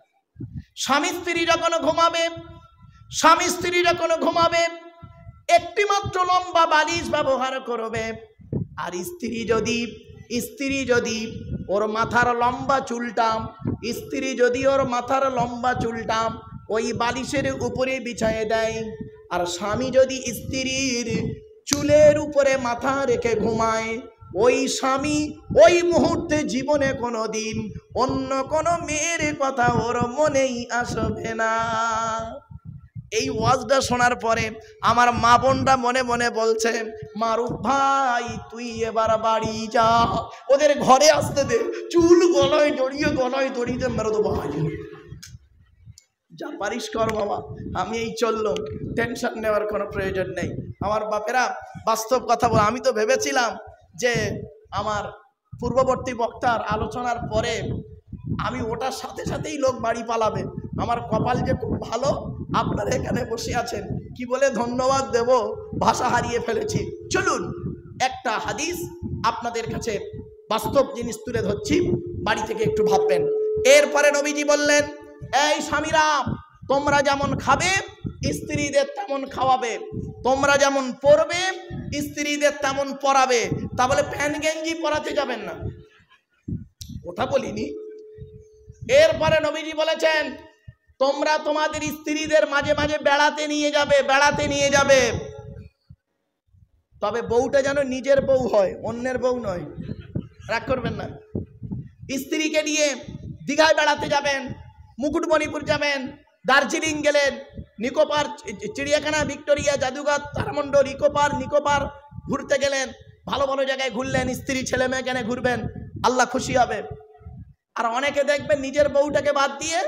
[SPEAKER 1] স্বামী স্ত্রী যখন ঘুমাবে, একটি মাত্র লম্বা বালিশ ব্যবহার করবে। আর স্ত্রী যদি ওর মাথার লম্বা চুলটা ওই বালিশের উপরে বিছায়ে দেয়, আর স্বামী যদি স্ত্রীর চুলের উপরে মাথা রেখে ঘুমায়, ওই স্বামী ওই মুহূর্তে জীবনে কোনোদিন অন্য কোনো মেয়ের কথা ওর মনেই আসবে না। এই ওয়াজটা শোনার পরে আমার মা বোনরা মনে মনে বলছে, মারুফ ভাই তুই এবার বাড়ি যা, ওদের ঘরে আসতে দে, চুল গলায় দড়িয়ে মেরে দেবো। যা পারিস কর বাবা, আমি এই চললাম, টেনশন নেওয়ার কোনো প্রয়োজন নেই। আমার বাপেরা, বাস্তব কথা বল, আমি তো ভেবেছিলাম যে আমার পূর্ববর্তী বক্তার আলোচনার পরে আমি ওটার সাথে সাথেই লোক বাড়ি পালাবে। আমার কপাল যে খুব ভালো, আপনারা এখানে বসে আছেন, কি বলে ধন্যবাদ দেব, ভাষা হারিয়ে ফেলেছি। চলুন একটা হাদিস আপনাদের কাছে বাস্তব জিনিস তুলে ধরছি, বাড়ি থেকে একটু ভাববেন। এরপরে নবীজি বললেন, এই স্বামীরা, তোমরা যেমন খাবে স্ত্রীদের তেমন খাওয়াবে, তোমরা যেমন পরবে স্ত্রীদের তেমন পরাবে। তা বলে প্যান্ট গেঞ্জি পরাতে যাবেন না, ওটা বলিনি। এরপরে নবীজি বলেছেন, তোমরা তোমাদের স্ত্রীদের মাঝে মাঝে বেড়াতে নিয়ে যাবে, বেড়াতে নিয়ে যাবে, তবে বউটা যেন নিজের বউ হয়, অন্যের বউ নয়, রাগ করবেন না। স্ত্রীকে নিয়ে দীঘায় বেড়াতে যাবেন, মুকুটমণিপুর যাবেন, দার্জিলিং গেলেন, নিকোপার চিড়িয়াখানা, ভিক্টোরিয়া, জাদুঘর, তারামণ্ডল, নিকোপার ঘুরতে গেলেন, ভালো ভালো জায়গায় ঘুরলেন, স্ত্রী ছেলে মেয়ে কেন ঘুরবেন, আল্লাহ খুশি হবে। আর অনেকে দেখবেন নিজের বউটাকে বাদ দিয়ে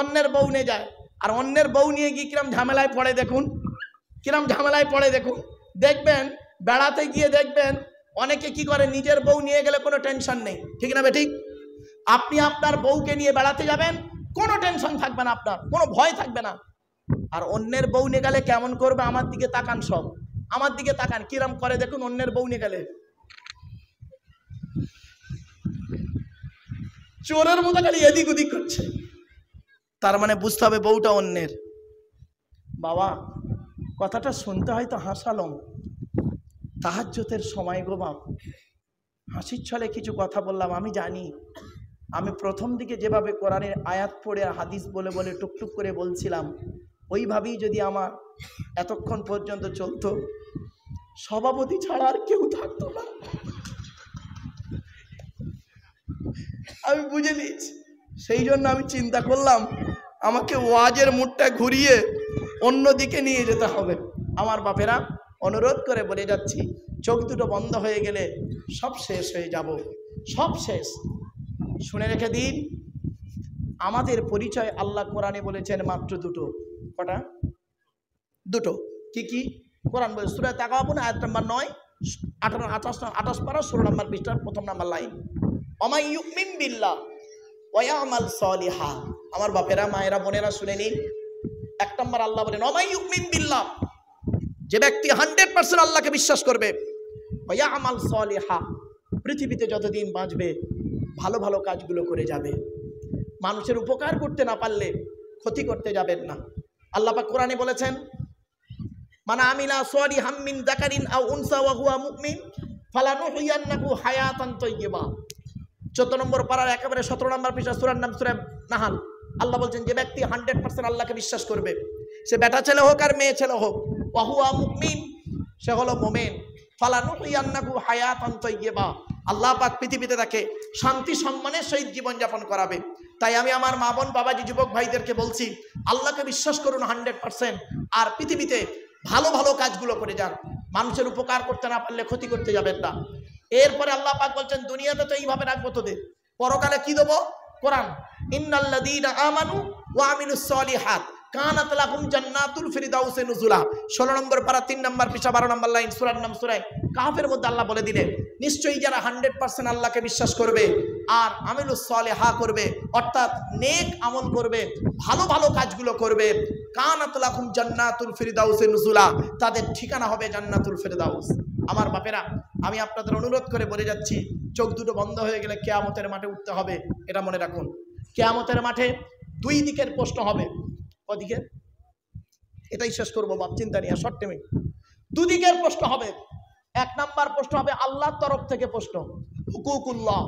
[SPEAKER 1] অন্যের বউ নিয়ে যায়, আর অন্যের বউ নিয়ে গিয়ে কিরম ঝামেলায় পড়ে দেখুন, কিরম ঝামেলায় পড়ে দেখুন। দেখবেন বেড়াতে গিয়ে দেখবেন অনেকে কি করে, নিজের বউ নিয়ে গেলে কোনো টেনশন নেই, ঠিক না বেঠিক? আপনি আপনার বউকে নিয়ে বেড়াতে যাবেন, কোনো টেনশন থাকবে না, আপনার কোনো ভয় থাকবে না। আর অন্যের বউ নিয়ে গেলে কেমন করবে, আমার দিকে তাকান, সব আমার দিকে তাকান, কিরম করে দেখুন। অন্যের বউ নিয়ে গেলে চোরের মতো খালি এদিক ওদিক করছে, তার মানে বুঝতে হবে বউটা অন্যের। বাবা, কথাটা শুনতে হয়তো হাসালাম, তাহাজ্জুদের সময় গো বাপ, হাসির ছলে কিছু কথা বললাম। আমি জানি আমি প্রথম দিকে যেভাবে কোরআনের আয়াত পড়ে হাদিস বলে বলে টুকটুক করে বলছিলাম, ওইভাবেই যদি আমার এতক্ষণ পর্যন্ত চলতো, সভাপতি ছাড়া আর কেউ থাকতো না। আমি বুঝে নিয়েছি, সেই জন্য আমি চিন্তা করলাম আমাকে ওয়াজের মুডটা ঘুরিয়ে অন্য দিকে নিয়ে যেতে হবে। আমার বাপেরা, অনুরোধ করে বলে যাচ্ছি, চোখ দুটো বন্ধ হয়ে গেলে সব শেষ হয়ে যাব, সব শেষ। শুনে রেখে দিন, আমাদের পরিচয় আল্লাহ কোরআনে বলেছেন মাত্র দুটো। কটা? দুটো। কি কি? কোরআন বলে সূরা তাকাবুন আয়াত নাম্বার 9, 28 পারা 16 নম্বর পৃষ্ঠার প্রথম নাম্বার লাইন, ওমাই ইউমিন বিল্লাহ ওয়া ইয়ামাল সলিহা। আমার বাপেরা, মায়েরা, বোনেরা শুনে নিন, এক নম্বর আল্লাহ বলেন ওমাই ইউমিন বিল্লাহ, যে ব্যক্তি 100% আল্লাহকে বিশ্বাস করবে, ওয়া ইয়ামাল সলিহা, পৃথিবীতে যতদিন বাঁচবে ভালো ভালো কাজগুলো করে যাবে, মানুষের উপকার করতে না পারলে ক্ষতি করতে যাবেন না। আল্লাহ পাক কোরআনে বলেছেন, মান আমিলা সালিহাম মিন যাকারিন আও উনসা ওয়া হুয়া মুমিন ফালানুহইয়ান্নাহু হায়াতান তাইয়্যিবা। 14 নম্বর পারার একেবারে 17 নম্বর পৃষ্ঠা, সূরার নাম সূরা নাহাল। আল্লাহ বলছেন, যে ব্যক্তি 100% আল্লাহকে বিশ্বাস করবে, সে বেটা ছেলে হোক আর মেয়ে ছেলে হোক, ওয়া হুয়া মুমিন, সে হলো মুমিন, ফালানুহইয়ান্নাহু হায়াতান তাইয়্যিবা, আল্লাহ পাক পৃথিবীতে তাকে শান্তি সম্মানের সহিত জীবনযাপন করাবে। তাই আমি আমার মা বোন বাবাজি যুবক ভাইদেরকে বলছি, আল্লাহকে বিশ্বাস করুন 100%, আর পৃথিবীতে ভালো ভালো কাজগুলো করে যান, মানুষের উপকার করতে না পারলে ক্ষতি করতে যাবেন না। এরপরে আল্লাহ পাক বলছেন, দুনিয়াতে তো এইভাবে রাখবো তোদের, পরকালে কি দেবো? কোরআন, ইন্নাল্লাযীনা আমানু ওয়া আমিলুস সলিহাত কানাত লাহুম জান্নাতুল ফিরদাউসে নুজুলা। 16 নম্বর পারা 3 নম্বর পৃষ্ঠা 12 নম্বর লাইন, সূরার নাম সূরা কাহফের মধ্যে আল্লাহ বলে দিলেন, নিশ্চয়ই যারা 100% আল্লাহকে বিশ্বাস করবে আর আমিলুস সলিহা করবে, অর্থাৎ নেক আমল করবে, ভালো ভালো কাজগুলো করবে, কানাত লাহুম জান্নাতুল ফিরদাউসে নুজুলা, তাদের ঠিকানা হবে জান্নাতুল ফিরদাউস। আমার বাপেরা, আমি আপনাদের অনুরোধ করে বলে যাচ্ছি, চোখ দুটো বন্ধ হয়ে গেলে কিয়ামতের মাঠে উঠতে হবে, এটা মনে রাখুন। কিয়ামতের মাঠে দুই দিকের প্রশ্ন হবে। কদিকে? এটাই শেষ করবো বাপ, চিন্তা নিয়ে শর্ট টাইমে। দুদিকের প্রশ্ন হবে। এক নাম্বার প্রশ্ন হবে আল্লাহর তরফ থেকে প্রশ্ন, হুকুকুল্লাহ,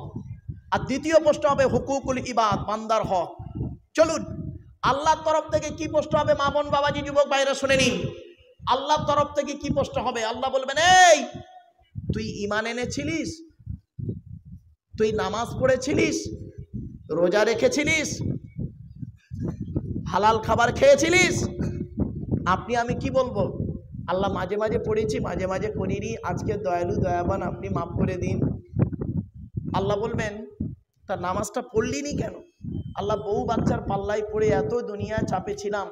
[SPEAKER 1] আর দ্বিতীয় প্রশ্ন হবে হুকুকুল ইবাদ, বান্দার হক। চলুন, আল্লাহর তরফ থেকে কি প্রশ্ন হবে মা বোন বাবাজি যুবক ভাইরা শুনে নিন। আল্লাহর তরফ থেকে কি প্রশ্ন হবে? আল্লাহ বলবেন, এই তুই ঈমান এনেছিলিস, তুই নামাজ পড়েছিলিস, রোজা রেখেছিলিস, হালাল খাবার খেয়েছিলিস? আপনি আমি কি বলবো? আল্লাহ মাঝে মাঝে পড়েছি, মাঝে মাঝে করিনি, আজকে দয়ালু দয়াবান আপনি মাফ করে দিন। আল্লাহ বলবেন, তার নামাজটা পড়লিনি কেন? আল্লাহ, বউ বাচ্চার পাল্লায় পড়ে এত দুনিয়া চাপে ছিলাম,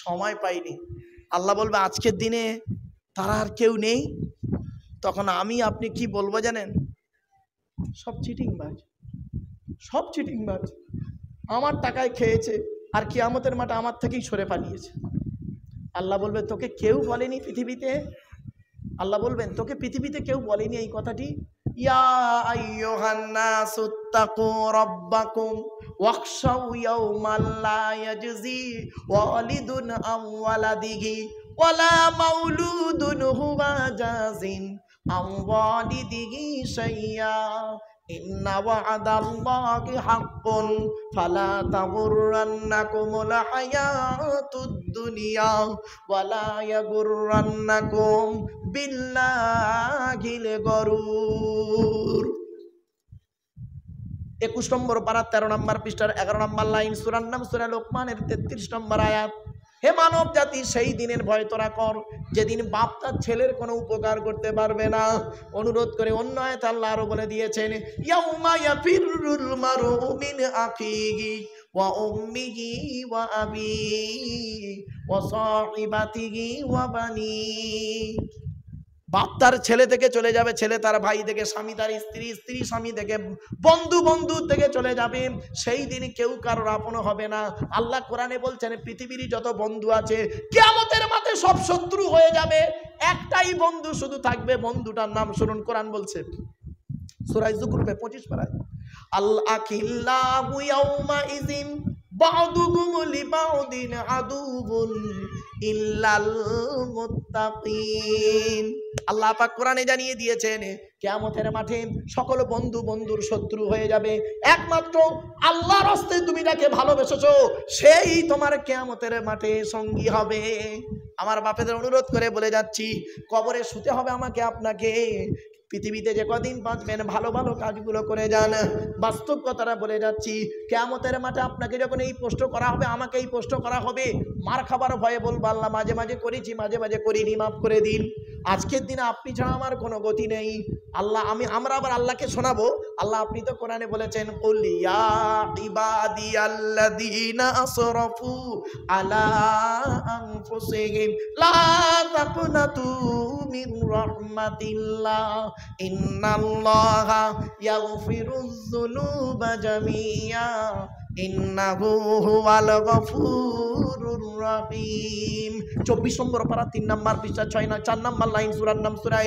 [SPEAKER 1] সময় পাইনি। আল্লাহ বলবে, আজকের দিনে তারা আর কেউ নেই? তখন আমি আপনি কি বলবো জানেন? সব চিটিংবাজ, সব চিটিংবাজ, আমার টাকায় খেয়েছে আর কিয়ামতের মাঠে আমার থেকেই সরে পালিয়েছে। আল্লাহ বলবে তোকে কেউ বলেনি পৃথিবীতে, আল্লাহ বলবেন তোকে পৃথিবীতে কেউ বলেনি এই কথাটি। ইয়া আইয়ুহান নাসু তাকু রাব্বাকুম ওয়াখশাউ ইয়াওমান লা ইয়াজজি ওয়ালিদুন আন ওয়ালাদিহি ওয়ালা মাউলুদুন হুয়া জাযিন আন ওয়ালিদিহি শাইয়্যা ইন্না ওয়া'দাল্লাহি হাক্কুন ফালা তাগুররান্নাকুমুল হায়াতুদ দুনিয়া ওয়ালা ইয়াগুররান্নাকুম বিল্লাহিল গরুর। 21 নম্বর পারা 13 নম্বর পৃষ্ঠার 11 নম্বর লাইন, সূরার নাম সূরা লোকমানের 33 নম্বর আয়াত। হে মানব জাতি, সেই দিনের ভয় তোরা কর যেদিন বাপ তার ছেলের কোনো উপকার করতে পারবে না। অনুরোধ করে অন্য আয়াত আল্লাহ আরো বলে দিয়েছেন, ইয়াউমা ইয়াফিরুল মারউ মিন আখিহি ওয়া উম্মিহি ওয়া আবিহি ওয়া সাহিবাতিহি ওয়া বানি। বাপ তার ছেলে থেকে চলে যাবে, ছেলে তার ভাই থেকে, স্বামী তার স্ত্রী, স্ত্রী স্বামী থেকে, বন্ধু থেকে চলে যাবে। সেই দিন কেউ কারোর আপন হবে না। আল্লাহ কোরআনে বলছেন পৃথিবীর যত বন্ধু আছে কিয়ামতের মাঠে সব শত্রু হয়ে যাবে, একটাই বন্ধু শুধু থাকবে। বন্ধুটার নাম শুনুন, কোরআন বলছে সূরা যুখরুফে 25 পারায়, আল আখিল্লাহু ইয়াউমা ইযিন বা'দুকুম লিবা'দিন আদুবুন ইল্লাল মুত্তাকিন। আল্লাহ পাক কোরআনে জানিয়ে দিয়েছেন কিয়ামতের মাঠে সকল বন্ধু বন্ধুর শত্রু হয়ে যাবে, একমাত্র আল্লাহর রাস্তে তুমি যাকে ভালোবেসেছো সেই তোমার কিয়ামতের মাঠে সঙ্গী হবে। আমার বাপেদের অনুরোধ করে বলে যাচ্ছি, কবরে শুতে হবে আমাকে আপনাকে। পৃথিবীতে যে কদিন বাঁচবেন ভালো ভালো কাজগুলো করে যান। বাস্তব কথাটা বলে যাচ্ছি, কিয়ামতের মাঠে আপনাকে যখন এই প্রশ্ন করা হবে, আমাকে এই প্রশ্ন করা হবে, মার খাবার ভয়ে বলবো আল্লাহ মাঝে মাঝে করেছি, মাঝে মাঝে করিনি, মাফ করে দিন। আজকের দিনে আপনি ছাড়া আমার কোনো গতি নেই। আল্লাহ আমরা আবার আল্লাহকে শোনাবো। আল্লাহ আপনি তো কোরআনে বলেছেন, কুল ইয়া ইবাদিয়াল্লাযীনা আসরাফু আলা আনফুসিহিম লা তাকনাতু মিন রাহমাতিল্লাহ ইন্নাল্লাহা ইয়াগফিরুয যুনুবা জামিআ ইন্নাহু হুয়াল গফুরুর রহিম। 24 নম্বর পারা 3 নম্বর পৃষ্ঠা 4 নম্বর লাইন, সূরার নাম সূরা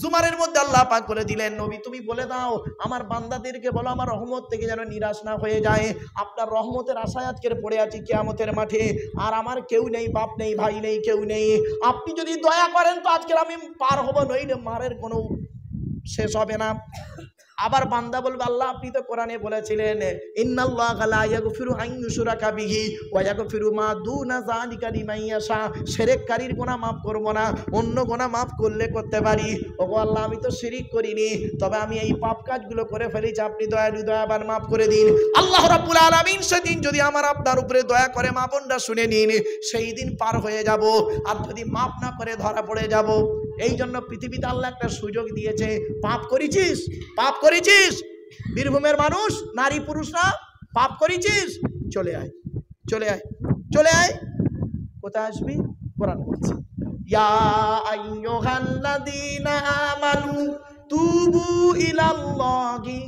[SPEAKER 1] জুমারের মধ্যে আল্লাহ পাক বলে দিলেন, নবী তুমি বলে দাও আমার বান্দাদেরকে বলো আমার রহমত থেকে যেন নিরাশ না হয়ে যায়। আপনার রহমতের আশায় আজকের পড়ে আছি কিয়ামতের মাঠে, আর আমার কেউ নেই, বাপ নেই, ভাই নেই, কেউ নেই। আপনি যদি দয়া করেন তো আজকের আমি পার হব, নইলে মারের কোনো শেষ হবে না। আবার বান্দা বলবে আল্লাহ আপনি তো কোরআনে বলেছিলেন ইন্নাল্লাহা লা ইয়াগফিরু আন ইউশরাকা বিহি ওয়া ইয়াগফিরু মা দুনা যালিকা লিমান ইয়াশা। শিরককারীর গুনাহ মাফ করব না, অন্য গুনাহ মাফ করলে করতে পারি। ওগো আল্লাহ আমি তো শিরক করিনি, তবে আমি এই পাপ কাজগুলো করে ফেলেছি, আপনি দয়ালু দয়াবান মাফ করে দিন। আল্লাহ রাব্বুল আলামিন সেদিন যদি আমার আপনার উপরে দয়া করে মাপনটা শুনে নিন, সেই দিন পার হয়ে যাব। আর যদি মাফ না করে ধরা পড়ে যাব। এই জন্য পৃথিবীতে আল্লাহ একটা সুযোগ দিয়েছে, পাপ করেছিস, পাপ করেছিস, বীরভূমের মানুষ নারী পুরুষরা পাপ করেছিস, চলে আয়, চলে আয়, চলে আয়। কোথায় আসবি? কোরআন বলছে ইয়া আইয়ুহাল্লাযীনা আমানু তুবু ইলাল্লাহি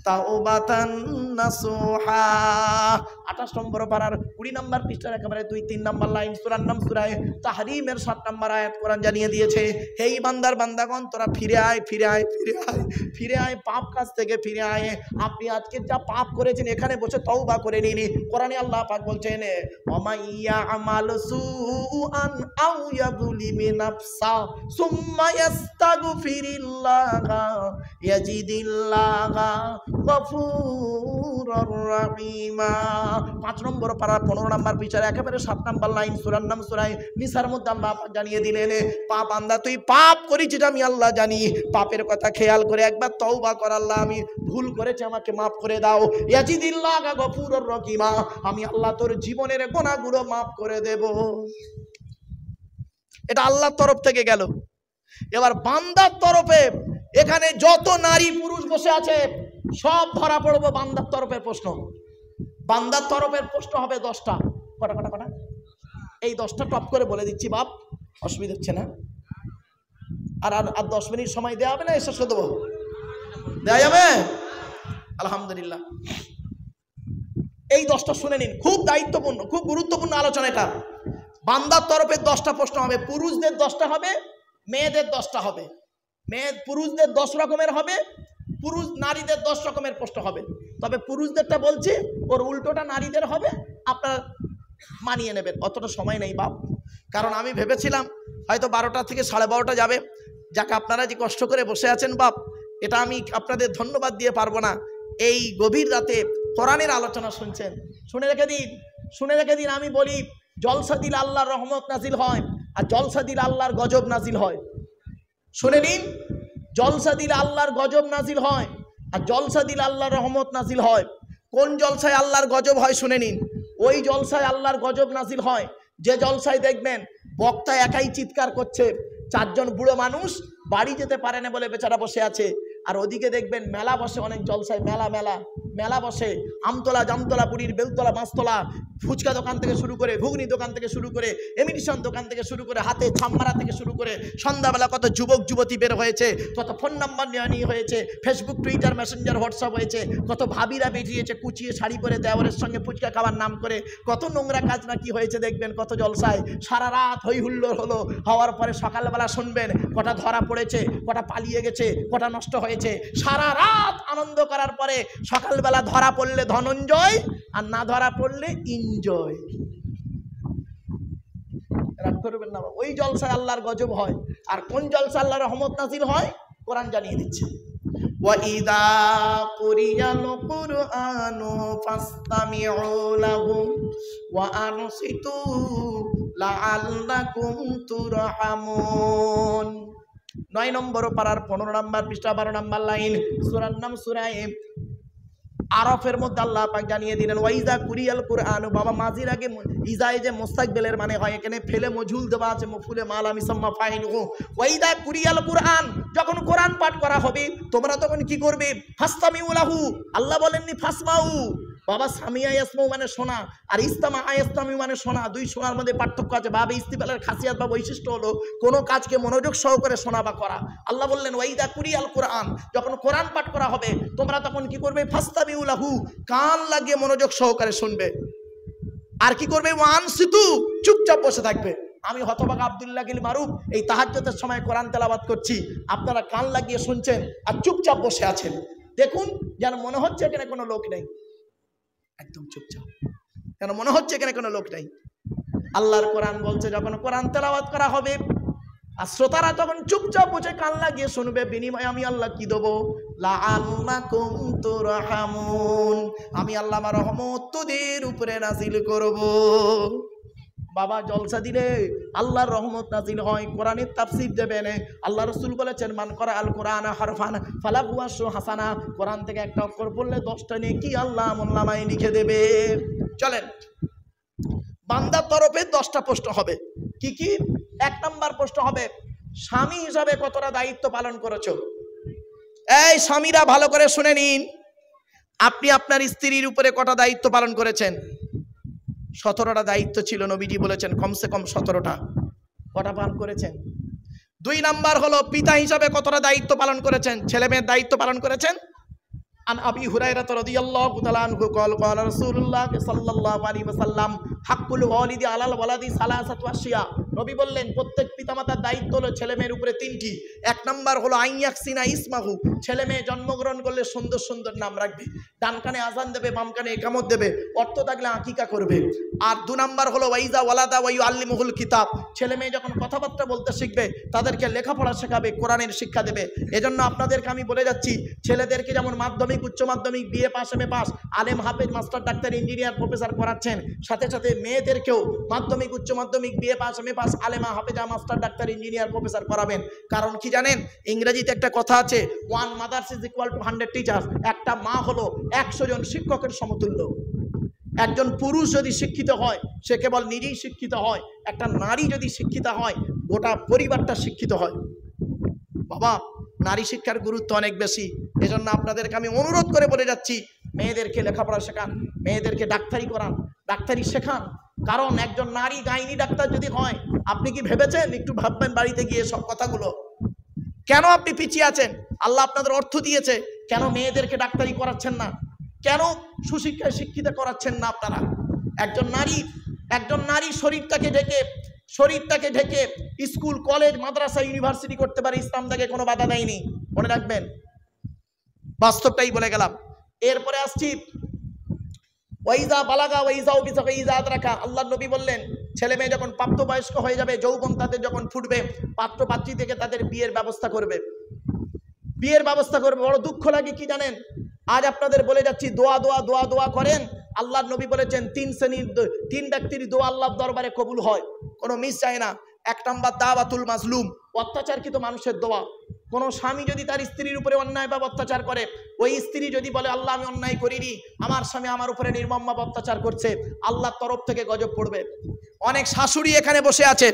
[SPEAKER 1] তাওবাতান নাসুহা। 28 নম্বর পারার 20 নম্বর পৃষ্ঠার একেবারে 2-3 নম্বর লাইন, সূরার নাম সূরা তাহরিমের 7 নম্বর আয়াত কোরআন জানিয়ে দিয়েছে, হে বান্দার বান্দাগণ তোরা ফিরে আয়, ফিরে আয়, ফিরে আয়, ফিরে আয়, পাপ কাজ থেকে ফিরে আয়। আপনি আজকে যা পাপ করেছেন এখানে বসে তওবা করে নিন। কোরআনে আল্লাহ পাক বলছেন ওয়ামাইয়া আমাল সুআন আও ইয়াযলিমি নাফসা সুম্মা ইস্তাগফিরিল্লাহা ইয়াজিদিল্লাহা গফুরুর রহিমা। 5 নম্বর পারা 15 নম্বর পৃষ্ঠার একেবারে 7 নম্বর লাইন, সূরার নাম সূরা নিসার মধ্যে আল্লাহ পাক জানিয়ে দিলেন পাপ বান্দা তুই পাপ করেছিস আমি আল্লাহ জানি, পাপের কথা খেয়াল করে একবার তওবা কর, আল্লাহ আমি ভুল করেছি আমাকে মাফ করে দাও। ইয়াজিদিল্লাহা গফুরুর রহিমা, আমি আল্লাহ তোর জীবনের গুনাহগুলো মাফ করে দেব। এটা আল্লাহর তরফ থেকে গেল। এবার বান্দার তরফে এখানে যত নারী পুরুষ বসে আছে সব ধরা পড়বো বান্দার তরফের প্রশ্ন। বান্দার তরফের প্রশ্ন হবে 10টা। কটা কটা কটা? এই 10টা টপ করে বলে দিচ্ছি বাপ, অসুবিধা হচ্ছে না। আর 10 মিনিট সময় দেওয়া হবে না, এসে দেবো, দেওয়া যাবে? আলহামদুলিল্লাহ। এই 10টা শুনে নিন, খুব দায়িত্বপূর্ণ, খুব গুরুত্বপূর্ণ আলোচনা এটা। বান্দার তরফে 10টা প্রশ্ন হবে, পুরুষদের 10টা হবে, মেয়েদের 10টা হবে। পুরুষদের 10 রকমের হবে, নারীদের 10 রকমের প্রশ্ন হবে। তবে পুরুষদেরটা বলছি, ওর উল্টোটা নারীদের হবে, আপনারা মানিয়ে নেবেন। অতটা সময় নেই বাপ, কারণ আমি ভেবেছিলাম হয়তো 12টা থেকে 12:30 যাবে। যাকে আপনারা যে কষ্ট করে বসে আছেন বাপ, এটা আমি আপনাদের ধন্যবাদ দিয়ে পারবো না। এই গভীর রাতে কোরআনের আলোচনা শুনছেন, শুনে রেখে দিন। আমি বলি, জলসা দিল আল্লাহর রহমত নাজিল হয়, আর জলসা দিল আল্লাহর গজব নাজিল হয়। শুনে নিন, জলসা দিল আল্লাহর গজব নাজিল হয়, আর জলসা দিল আল্লাহর রহমত নাজিল হয়। কোন জলসায় আল্লাহর গজব হয় শুনে নিন। ওই জলসায় আল্লাহর গজব নাজিল হয় যে জলসায় দেখবেন বক্তা একাই চিৎকার করছে, 4 জন বুড়ো মানুষ বাড়ি যেতে পারে না বলে বেচারা বসে আছে। আর ওদিকে দেখবেন মেলা বসে, অনেক জলসায় মেলা বসে, আমতলা, জামতলা, পুরীর বেলতলা, মাছতলা, ফুচকা দোকান থেকে শুরু করে, ঘুগনি দোকান থেকে শুরু করে, এমিটেশন দোকান থেকে শুরু করে, হাতে ছাম্মারা থেকে শুরু করে, সন্ধ্যাবেলা কত যুবক যুবতী বের হয়েছে, কত ফোন নাম্বার নিয়ে হয়েছে, ফেসবুক, টুইটার, মেসেঞ্জার, হোয়াটসঅ্যাপ হয়েছে, কত ভাবিরা বেরিয়েছে কুচিয়ে শাড়ি পরে দেওয়ারের সঙ্গে ফুচকা খাওয়ার নাম করে, কত নোংরা কাজ না কি হয়েছে দেখবেন, কত জলসায় সারা রাত হই হুল্লোড় হলো। হওয়ার পরে সকালবেলা শুনবেন কটা ধরা পড়েছে, কটা পালিয়ে গেছে, কটা নষ্ট হয়েছে। সারা রাত আনন্দ করার পরে সকালবেলা ধরা পড়লে ধনঞ্জয়, আর না ধরা পড়লে ইনজয়। রাগ করবেন না, ওই জলসায় আল্লাহর গজব হয়। আর কোন জলসা আল্লাহর রহমত নাজিল হয় কোরআন জানিয়ে দিচ্ছে। وَإِذَا قُرِئَ الْقُرْآنُ فَاسْتَمِعُوا لَهُ وَأَنصِتُوا لَعَلَّكُمْ تُرْحَمُونَ। 9 নম্বর পারার 15 নম্বর পৃষ্ঠা 12 নম্বর লাইন, সূরার নাম সূরা আরাফের মধ্যে আল্লাহ পাক জানিয়ে দিলেন, ওয়াইজা কুরিয়াল কুরআন। বাবা মাজির আগে ইজায়ে যে মুস্তাকবিলের মানে হয়, এখানে ফেলে মজহুল দেওয়া আছে, মফুলে মাল আমি সাম্মা ফাইলহু। ওয়াইদা কুরিয়াল কুরআন, যখন কোরআন পাঠ করা হবে তোমরা তখন কি করবে? ফাসতামিউ লাহু, আল্লাহ বলেননি ফাসমাউ। বাবা সামিয়া ইয়াসমাউ মানে শোনা, আর ইস্তামা ইয়াসতামিউ মানে শোনা। দুই শোনার মধ্যে পার্থক্য আছে। বাবা ইস্তিফালের খাসিয়াত বা বৈশিষ্ট্য হলো কোনো কাজকে মনোযোগ সহকারে শোনা বা করা। আল্লাহ বললেন ওয়াইদা কুরিয়াল কুরআন, যখন কোরআন পাঠ করা হবে তোমরা তখন কি করবে? ফাসতামিউ লাহু, কান লাগিয়ে মনোযোগ সহকারে শুনবে। আর কি করবে? ওয়ানসিতু, চুপচাপ বসে থাকবে। আমি হতভাগা আব্দুল্লাহ গিল মারুফ এই তাহাজ্জুদের সময় কোরআন তেলাওয়াত করছি, আপনারা কান লাগিয়ে শুনছেন আর চুপচাপ বসে আছেন। দেখুন যেন মনে হচ্ছে এখানে কোনো লোক নেই, একদম চুপচাপ, কেন মনে হচ্ছে এখানে কোনো লোক নেই। আল্লাহর কোরআন বলছে যখন কোরআন তেলাওয়াত করা হবে আর শ্রোতারা তখন চুপচাপ বসে কান লাগিয়ে শুনবে, বিনিময়ে আমি আল্লাহ কি দেবো? লাআল্লাকুম তুরহামুন, আমি আল্লাহ আমার রহমত তোদের উপরে নাজিল করব। বাবা জলসা দিলে আল্লাহর রহমত নাজিল হয়। কোরআনের তাফসীর দেবেন, আল্লাহ রাসূল বলেছেন মান করা আল কোরআন হারফান ফালাহু আশরু হাসানা, কোরআন থেকে একটা অক্ষর পড়লে 10টা নেকি আল্লাহ আমলনামায় লিখে দেবে। চলেন, বান্দার তরফে 10টা প্রশ্ন হবে। কি কি? 1 নম্বর প্রশ্ন হবে, স্বামী হিসাবে কতটা দায়িত্ব পালন করেছো? এই স্বামীরা ভালো করে শুনে নিন, আপনি আপনার স্ত্রীর উপরে কটা দায়িত্ব পালন করেছেন? 17টা দায়িত্ব ছিল, নবীজি বলেছেন কমসে কম 17টা। কটা পালন করেছেন? 2 নাম্বার হলো পিতা হিসাবে কতটা দায়িত্ব পালন করেছেন, ছেলে মেয়ের দায়িত্ব পালন করেছেন? আন আবি হুরায়রা রাদিয়াল্লাহু তাআলা আনহু قال قال رسول الله صلى الله عليه وسلم হাক্কুল ওয়ালিদি আলাল ওয়ালাদি সালাসাতু আশিয়া। নবী বললেন প্রত্যেক পিতামাতার দায়িত্ব হলো ছেলে মেয়ের উপরে 3টি। 1 নাম্বার হলো আইয়াকসিনা ইসমাহু, ছেলে মেয়ে জন্মগ্রহণ করলে সুন্দর সুন্দর নাম রাখবে, ডান কানে আযান দেবে, বাম কানে ইকামত দেবে, অর্থ থাকলে আকিকা করবে। আর 2 নাম্বার হলো ওয়াইজা ওয়ালাদা ওয়া ইউআল্লিমুহুল কিতাব, ছেলে মেয়ে যখন কথাবার্তা বলতে শিখবে তাদেরকে লেখাপড়া শেখাবে, কোরআনের শিক্ষা দেবে। এজন্য আপনাদেরকে আমি বলে যাচ্ছি, ছেলেদেরকে যেমন মাধ্যমিক, উচ্চ মাধ্যমিক, বিএ পাস, এমএ পাস, আলেম, হাফেজ, মাস্টার, ডাক্তার, ইঞ্জিনিয়ার, প্রফেসর করাচ্ছেন, সাথে সাথে মেয়েদেরকেও মাধ্যমিক, উচ্চ মাধ্যমিক, BA pass, MA pass, আলেমা, হাফেজা, master, doctor, engineer, professor করাবেন। কারণ কি জানেন? ইংরেজিতে একটা কথা আছে, 1 mother's is equal to 100 teachers. একটা মা হলো 100 জন শিক্ষকের সমতুল্য। একজন পুরুষ যদি শিক্ষিত হয় সে কেবল নিজেই শিক্ষিত হয়, একটা নারী যদি শিক্ষিত হয় গোটা পরিবারটা শিক্ষিত হয়। বাবা নারী শিক্ষার গুরুত্ব অনেক বেশি। এজন্য আপনাদেরকে আমি অনুরোধ করে বলে যাচ্ছি, মেয়েদেরকে লেখাপড়া শেখান, মেয়েদেরকে ডাক্তারি করান, ডাক্তারি শেখান। কারণ একজন নারী গাইনি ডাক্তার যদি হয়, আপনি কি ভেবেছেন? একটু ভাববেন বাড়িতে গিয়ে সব কথাগুলো। কেন আপনি পিছিয়ে আছেন? আল্লাহ আপনাদের অর্থ দিয়েছে, কেন মেয়েদেরকে ডাক্তারি করাচ্ছেন না? কেন সুশিক্ষায় শিক্ষিত করাচ্ছেন না আপনারা? একজন নারী শরীরটাকে ঢেকে স্কুল, কলেজ, মাদ্রাসা, ইউনিভার্সিটি করতে পারে, ইসলাম তাকে কোনো বাধা দেয়নি। মনে রাখবেন, বাস্তবটাই বলে গেলাম। এরপরে আসছি ওয়াইজা বালাগা ওয়াইজাও বিসাকা ইজা আদরাকা। আল্লাহর নবী বললেন, ছেলে মেয়ে যখন প্রাপ্তবয়স্ক হয়ে যাবে, যৌবন তাদের যখন ফুটবে, পাত্র পাত্রী থেকে তাদের বিয়ের ব্যবস্থা করবে। বড় দুঃখ লাগে কি জানেন? আজ আপনাদের বলে যাচ্ছি, দোয়া করেন। আল্লাহর নবী বলেছেন তিন ব্যক্তির দোয়া আল্লাহর দরবারে কবুল হয়, কোনো মিস যায় না। 1 নাম্বার দাওয়াতুল মাজলুম, অত্যাচারকৃত মানুষের দোয়া। কোনো স্বামী যদি তার স্ত্রীর উপরে অন্যায় বা অত্যাচার করে, ওই স্ত্রী যদি বলে, আল্লাহ আমি অন্যায় করিনি, আমার স্বামী আমার উপরে নির্মমভাবে অত্যাচার করছে, আল্লাহর তরফ থেকে গজব পড়বে। অনেক শাশুড়ি এখানে বসে আছে,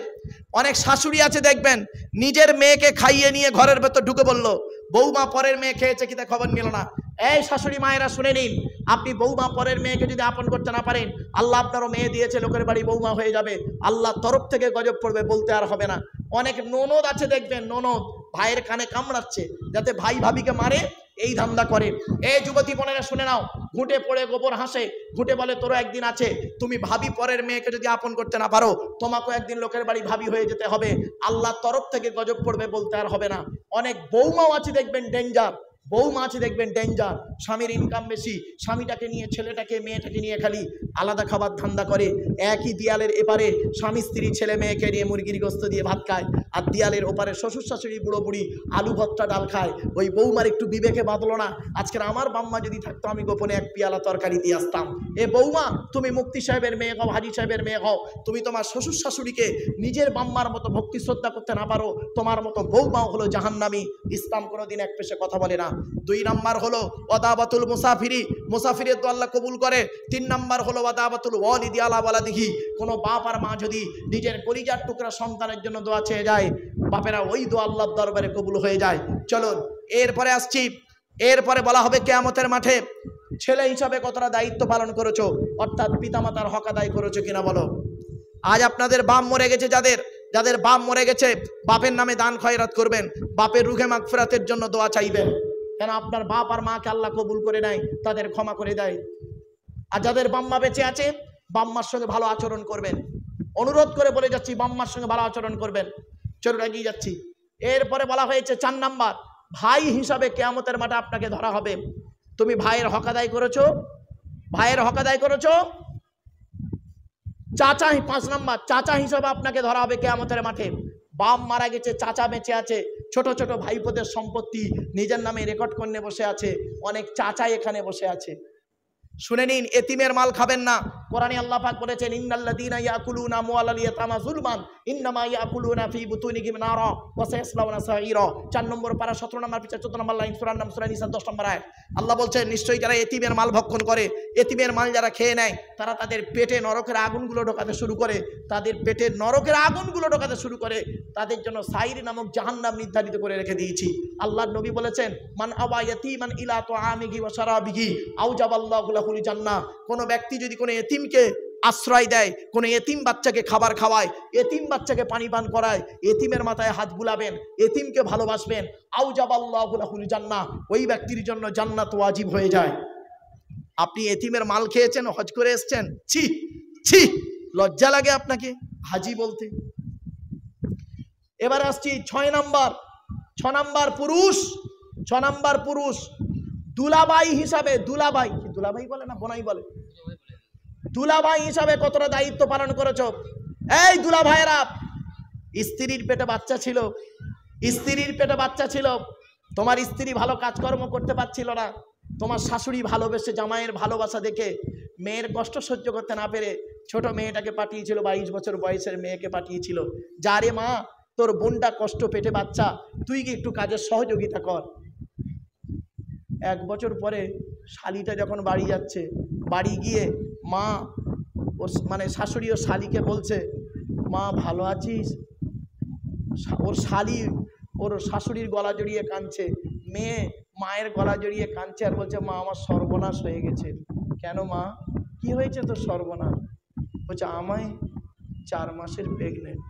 [SPEAKER 1] অনেক শাশুড়ি আছে দেখবেন, নিজের মেয়েকে খাইয়ে নিয়ে ঘরের ভেতর ঢুকে বললো, বৌমা পরের মেয়ে খেয়েছে কিনা খবর নিল না। এই শাশুড়ি মায়েরা শুনে নিন, আপনি বৌমা পরের মেয়েকে যদি আপন করতে না পারেন, আল্লাহ আপনারও মেয়ে দিয়েছে, লোকের বাড়ি বৌমা হয়ে যাবে, আল্লাহর তরফ থেকে গজব পড়বে, বলতে আর হবে না। অনেক ননদ আছে দেখবেন, ননদ ভাইয়ের কানে কামড়াচ্ছে যাতে ভাই ভাবিকে মারে, এই ধান্দা করে। এই যুবতী বোনেরা শুনে নাও, ঘুঁটে পড়ে গোবর হাসে, ঘুঁটে বলে তোরও একদিন আছে, তুমি ভাবি পরের মেয়েকে যদি আপন করতে না পারো, তোমাকেও একদিন লোকের বাড়ি ভাবি হয়ে যেতে হবে, আল্লাহর তরফ থেকে গজব পড়বে, বলতে আর হবে না। অনেক বৌমাও আছে দেখবেন ডেঞ্জার, স্বামীর ইনকাম বেশি, স্বামীটাকে নিয়ে, ছেলেটাকে মেয়েটাকে নিয়ে খালি আলাদা খাবার ধান্দা করে। একই দেয়ালের এপারে স্বামী স্ত্রী ছেলে মেয়েকে নিয়ে মুরগির গোস্ত দিয়ে ভাত খায়, আর দেয়ালের ওপারে শ্বশুর শাশুড়ি বুড়ো বুড়ি আলু ভর্তা ডাল খায়। ওই বৌমার একটু বিবেকে বাঁধলো না, আজকের আমার বাম্মা যদি থাকতো আমি গোপনে 1 পেয়ালা তরকারি দিয়ে আসতাম। এ বৌমা, তুমি মুফতি সাহেবের মেয়ে হও, হাজি সাহেবের মেয়ে হও, তুমি তোমার শ্বশুর শাশুড়িকে নিজের বাম্মার মতো ভক্তি শ্রদ্ধা করতে না পারো, তোমার মতো বৌমাও হলো জাহান্নামী। ইসলাম কোনোদিন এক পেশে কথা বলে না। 2 নাম্বার হলো ওয়াদাবাতুল মুসাফিরের দোয়া আল্লাহ কবুল করে। 3 নাম্বার হলো ওয়াদাবাতুল ওয়ালিদি আলা ওয়ালাদিহি, কোনো বাপ আর মা যদি নিজের কলিজার টুকরা সন্তানের জন্য দোয়া চেয়ে যায়, বাপেরা ওই দোয়া আল্লাহর দরবারে কবুল হয়ে যায়। চলুন এরপরে আসছি, এরপরে বলা হবে কিয়ামতের মাঠে ছেলে হিসাবে কতটা দায়িত্ব পালন করেছো, অর্থাৎ পিতামাতার হক আদায় করেছো কিনা বলো। আজ আপনাদের বাপ মরে গেছে, যাদের বাপ মরে গেছে, বাপের নামে দান খয়রাত করবেন, বাপের রুহে মাগফিরাতের জন্য দোয়া চাইবেন, কেন আপনার বাপ আর মাকে আল্লাহ কবুল করে নেয়, তাদের ক্ষমা করে দেয়। আর যাদের বাম্মা বেঁচে আছে, বাম্মার সঙ্গে ভালো আচরণ করবেন, অনুরোধ করে বলে যাচ্ছি, বাম্মার সঙ্গে ভালো আচরণ করবেন। চলুন এগিয়ে যাচ্ছি। এরপরে বলা হয়েছে 4 নাম্বার, ভাই হিসাবে কিয়ামতের মাঠে আপনাকে ধরা হবে। তুমি ভাইয়ের হক আদায় করেছো, চাচা 5 নাম্বার, চাচা হিসাবে আপনাকে ধরা হবে কিয়ামতের মাঠে। বাপ মারা গেছে, চাচা বেঁচে আছে, ছোট ছোট ভাইপোদের সম্পত্তি নিজের নামে রেকর্ড করে বসে আছে, অনেক চাচা এখানে বসে আছে। শুনে নিন, এতিমের মাল খাবেন না। কোরআনে আল্লাহ পাক বলেছেন, ইন্নাল্লাযীনা ইয়াকুলুনা আমওয়ালাল ইয়াতামা যুলমান ইন্নামা ইয়াকুলুনা ফি বুতুনিহিম নারা ওয়া সায়াসলাউনা সাঈরা। 4 নম্বর পারা 17 নম্বর পৃষ্ঠা 14 নম্বর লাইন, সূরার নাম সূরা নিসা 10 নম্বর আয়াত। আল্লাহ বলছেন, নিশ্চয়ই যারা এতিমের মাল ভক্ষণ করে, এতিমের মাল যারা খেয়ে নেয়, তারা তাদের পেটে নরকের আগুনগুলো ঢোকাতে শুরু করে, তাদের জন্য সাইর নামক জাহান্নাম নির্ধারিত করে রেখে দিয়েছি। আল্লাহর নবী বলেছেন, মান আওয়া ইয়াতীমান ইলা তুআমিহি ওয়া শারাবিহি আওজাবাল্লাহু লাহুল জান্নাহ। কোন ব্যক্তি যদি কোনো এতিমকে আশ্রয় দেয়, কোনো এতিম বাচ্চাকে খাবার খাওয়ায়, এতিম বাচ্চাকে পানি পান করায়, এতিমের মাথায় হাত বুলাবেন, এতিমকে ভালোবাসবেন, আওজাবাল্লাহু লাহুল জান্নাহ, ওই ব্যক্তির জন্য জান্নাত ওয়াজিব হয়ে যায়। আপনি এতিমের মাল খেয়েছেন, হজ করে এসেছেন, ছি ছি, লজ্জা লাগে আপনাকে হাজি বলতে। এবার আসছি 6 নাম্বার পুরুষ দুলাভাই হিসাবে, দুলাভাই বলে না বোনাই বলে, দুলাভাই হিসাবে কতটা দায়িত্ব পালন করেছো। এই দুলা ভাইয়েরা, স্ত্রীর পেটে বাচ্চা ছিল, তোমার স্ত্রী ভালো কাজকর্ম করতে পারছিল না, তোমার শাশুড়ি ভালোবেসে, জামাইয়ের ভালোবাসা দেখে, মেয়ের কষ্ট সহ্য করতে না পেরে ছোট মেয়েটাকে পাঠিয়েছিল, 22 বছর বয়সের মেয়েকে পাঠিয়েছিল, যারে মা তোর বোনটা কষ্ট, পেটে বাচ্চা, তুই কি একটু কাজের সহযোগিতা কর। 1 বছর পরে শালিটা যখন বাড়ি যাচ্ছে, বাড়ি গিয়ে মা ওর মানে শাশুড়ি ও শালিকে বলছে, মা ভালো আছিস। ওর শালি ওর শাশুড়ির গলা জড়িয়ে কাঁদছে, মেয়ে মায়ের গলা জড়িয়ে কাঁদছে আর বলছে, মা আমার সর্বনাশ হয়ে গেছে। কেন মা, কি হয়েছে তোর সর্বনাশ? বলছে, আমায় 4 মাসের প্রেগনেন্ট।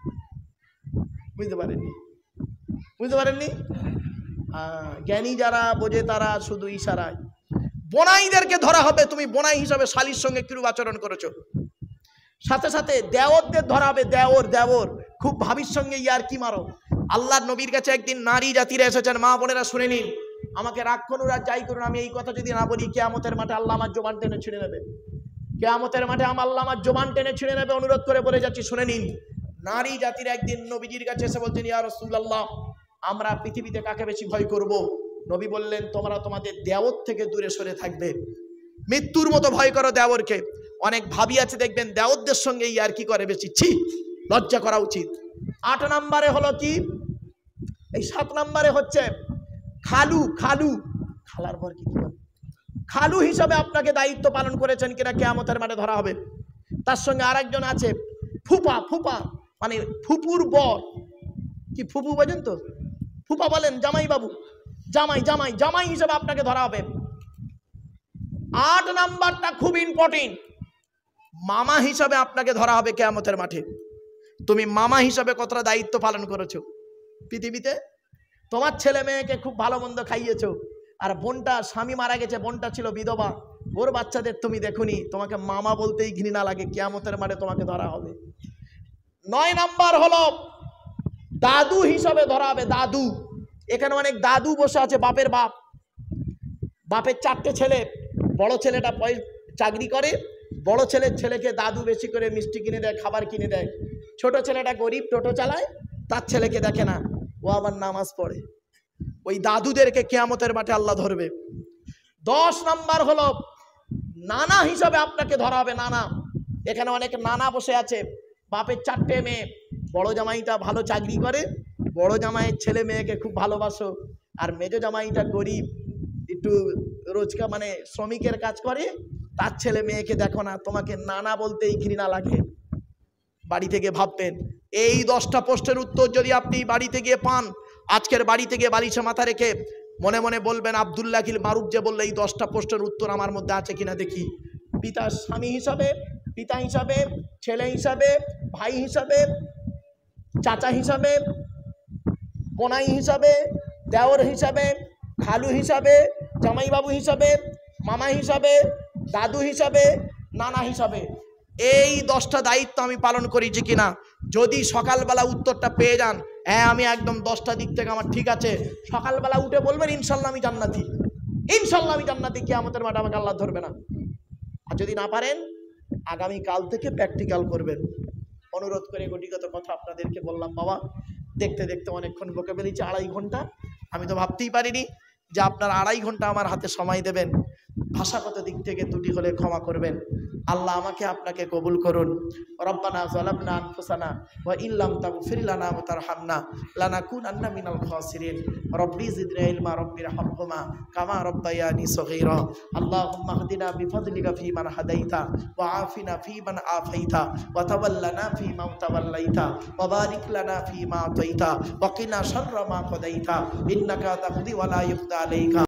[SPEAKER 1] বুঝতে পারেননি? জ্ঞানী যারা বোঝে তারা শুধু ইশারায়। বোনাইদেরকে ধরা হবে, তুমি বোনাই হিসাবে শালীর সঙ্গে কিরূপ আচরণ করেছো। সাথে সাথে দেওরদের ধরা হবে, দেওর খুব ভাবির সঙ্গে ইয়ার কি মারো। আল্লাহর নবীর কাছে একদিন নারী জাতিরা এসেছেন, মা বোনেরা শুনে নিন, আমাকে রাগ করুন আর যাই করুন, আমি এই কথা যদি না বলি কিয়ামতের মাঠে আল্লাহ আমার জবান টেনে ছিঁড়ে নেবে। কিয়ামতের মাঠে আল্লাহ আমার জবান টেনে ছিঁড়ে নেবে। অনুরোধ করে বলে যাচ্ছি, শুনে নিন। নারী জাতিরা একদিন নবীজির কাছে এসে বলছেন, ইয়া রাসূলুল্লাহ, আমরা পৃথিবীতে কাকে বেশি ভয় করব? নবী বললেন, তোমরা তোমাদের দেওর থেকে দূরে সরে থাকবে। মৃত্যুর মতো ভয় করো দেওরকে। অনেক ভাবি আছে দেখবেন দেওরদের সঙ্গে ইয়ার কি করে বেশি, ছি, লজ্জা করা উচিত। 8 নম্বরে হলো কি, এই 7 নম্বরে হচ্ছে খালু। খালার পর কি বলে, খালু হিসাবে আপনাকে দায়িত্ব পালন করেছেন কিনা কিয়ামতের মাঠে ধরা হবে। তার সঙ্গে আরেকজন আছে ফুপা, মানে ফুপুর বর। কি ফুপু বোঝেন তো, ফুপা বলেন জামাই বাবু, জামাই হিসাবে আপনাকে ধরা হবে। 8 নাম্বারটা খুব ইম্পর্টেন্ট, মামা হিসাবে আপনাকে ধরা হবে কিয়ামতের মাঠে। তুমি মামা হিসাবে কতটা দায়িত্ব পালন করেছো পৃথিবীতে। তোমার ছেলে মেয়েকে খুব ভালো মন্দ খাইয়েছো, আর বোনটা স্বামী মারা গেছে, বোনটা ছিল বিধবা, ওর বাচ্চাদের তুমি দেখুনি, তোমাকে মামা বলতেই ঘৃণা লাগে, কিয়ামতের মাঠে তোমাকে ধরা হবে। 9 নাম্বার হলো দাদু হিসাবে ধরা হবে। দাদু, এখানে অনেক দাদু বসে আছে, বাপের 4টে ছেলে, বড় ছেলেটা চাকরি করে, বড় ছেলেকে দাদু বেশি করে মিষ্টি কিনে দেয়, খাবার কিনে দেয়। ছোট ছেলেটা গরিব, টোটো চালায়, তার ছেলেকে দেখে না, ও আবার নামাজ পড়ে। ওই দাদুদেরকে কিয়ামতের মাঠে আল্লাহ ধরবে। 10 নাম্বার হলো নানা হিসাবে আপনাকে ধরা হবে। নানা, এখানে অনেক নানা বসে আছে, বাপের 4টে মেয়ে, বড় জামাইটা ভালো চাকরি করে, বড় জামাইয়ের ছেলে মেয়েকে খুব ভালোবাসো, আর মেজো জামাইটা গরিব, একটু রোজকার মানে শ্রমিকের কাজ করে, তার ছেলে মেয়েকে দেখো না, তোমাকে নানা বলতেই ঘৃণা লাগে। বাড়ি থেকে ভাববেন, এই 10টা প্রশ্নের উত্তর যদি আপনি বাড়িতে গিয়ে পান, আজকের বাড়িতে গিয়ে বালিশে মাথা রেখে মনে মনে বলবেন, আব্দুল্লাহ কিল মারুফ যে বললে এই 10টা প্রশ্নের উত্তর আমার মধ্যে আছে কিনা দেখি। পিতার স্বামী হিসাবে, পিতা হিসাবে, ছেলে হিসাবে, ভাই হিসাবে, চাচা হিসাবে, বোনাই হিসাবে, দেওর হিসাবে, খালু হিসাবে, জামাইবাবু হিসাবে, মামা হিসাবে, দাদু হিসাবে, নানা হিসাবে, এই 10টা দায়িত্ব আমি পালন করেছি কিনা। যদি সকালবেলা উত্তরটা পেয়ে যান, হ্যাঁ আমি একদম 10টা দিক থেকে আমার ঠিক আছে, সকালবেলা উঠে বলবেন ইনশাল্লাহ আমি জান্নাতি, ইনশাল্লাহ আমি জান্নাতি, কিয়ামতের মাঠে আমাকে আল্লাহ ধরবে না। আর যদি না পারেন, আগামী কাল থেকে প্র্যাকটিক্যাল করবেন। অনুরোধ করে গটিগত কথা আপনাদেরকে বললাম। বাবা, দেখতে দেখতে অনেকক্ষণ বকে ফেলেছি, 2.5 ঘন্টা। আমি তো ভাবতেই পারিনি যে আপনার 2.5 ঘন্টা আমার হাতে সময় দেবেন। ভাষাগত দিক থেকে ত্রুটি হলে ক্ষমা করবেন। আল্লাহ আমাকে আপনাকে কবুল করুন। রব্বানা যালামনা আনফুসানা ওয়া ইল্লাম তাগফির লানা ওয়া তারহামনা লানাকুনান্না মিনাল খাসিরিন। রব্বি জিদনি ইলমা রব্বিরহামহুমা কামা রব্বায়ানি সগীরা। আল্লাহুম্মা হদিনা বিফাদলিকা ফীমান হাদাইতা ওয়া আফিনা ফীমান আফাইতা ওয়া তাওয়াল্লানা ফীমা তাওয়াল্লাইতা ওয়া বারিক লানা ফীমা আতাইতা ওয়া কিনা শাররা মা কাদাইতা ইন্নাকা তাকদি ওয়া লা ইউকদা আলাইকা।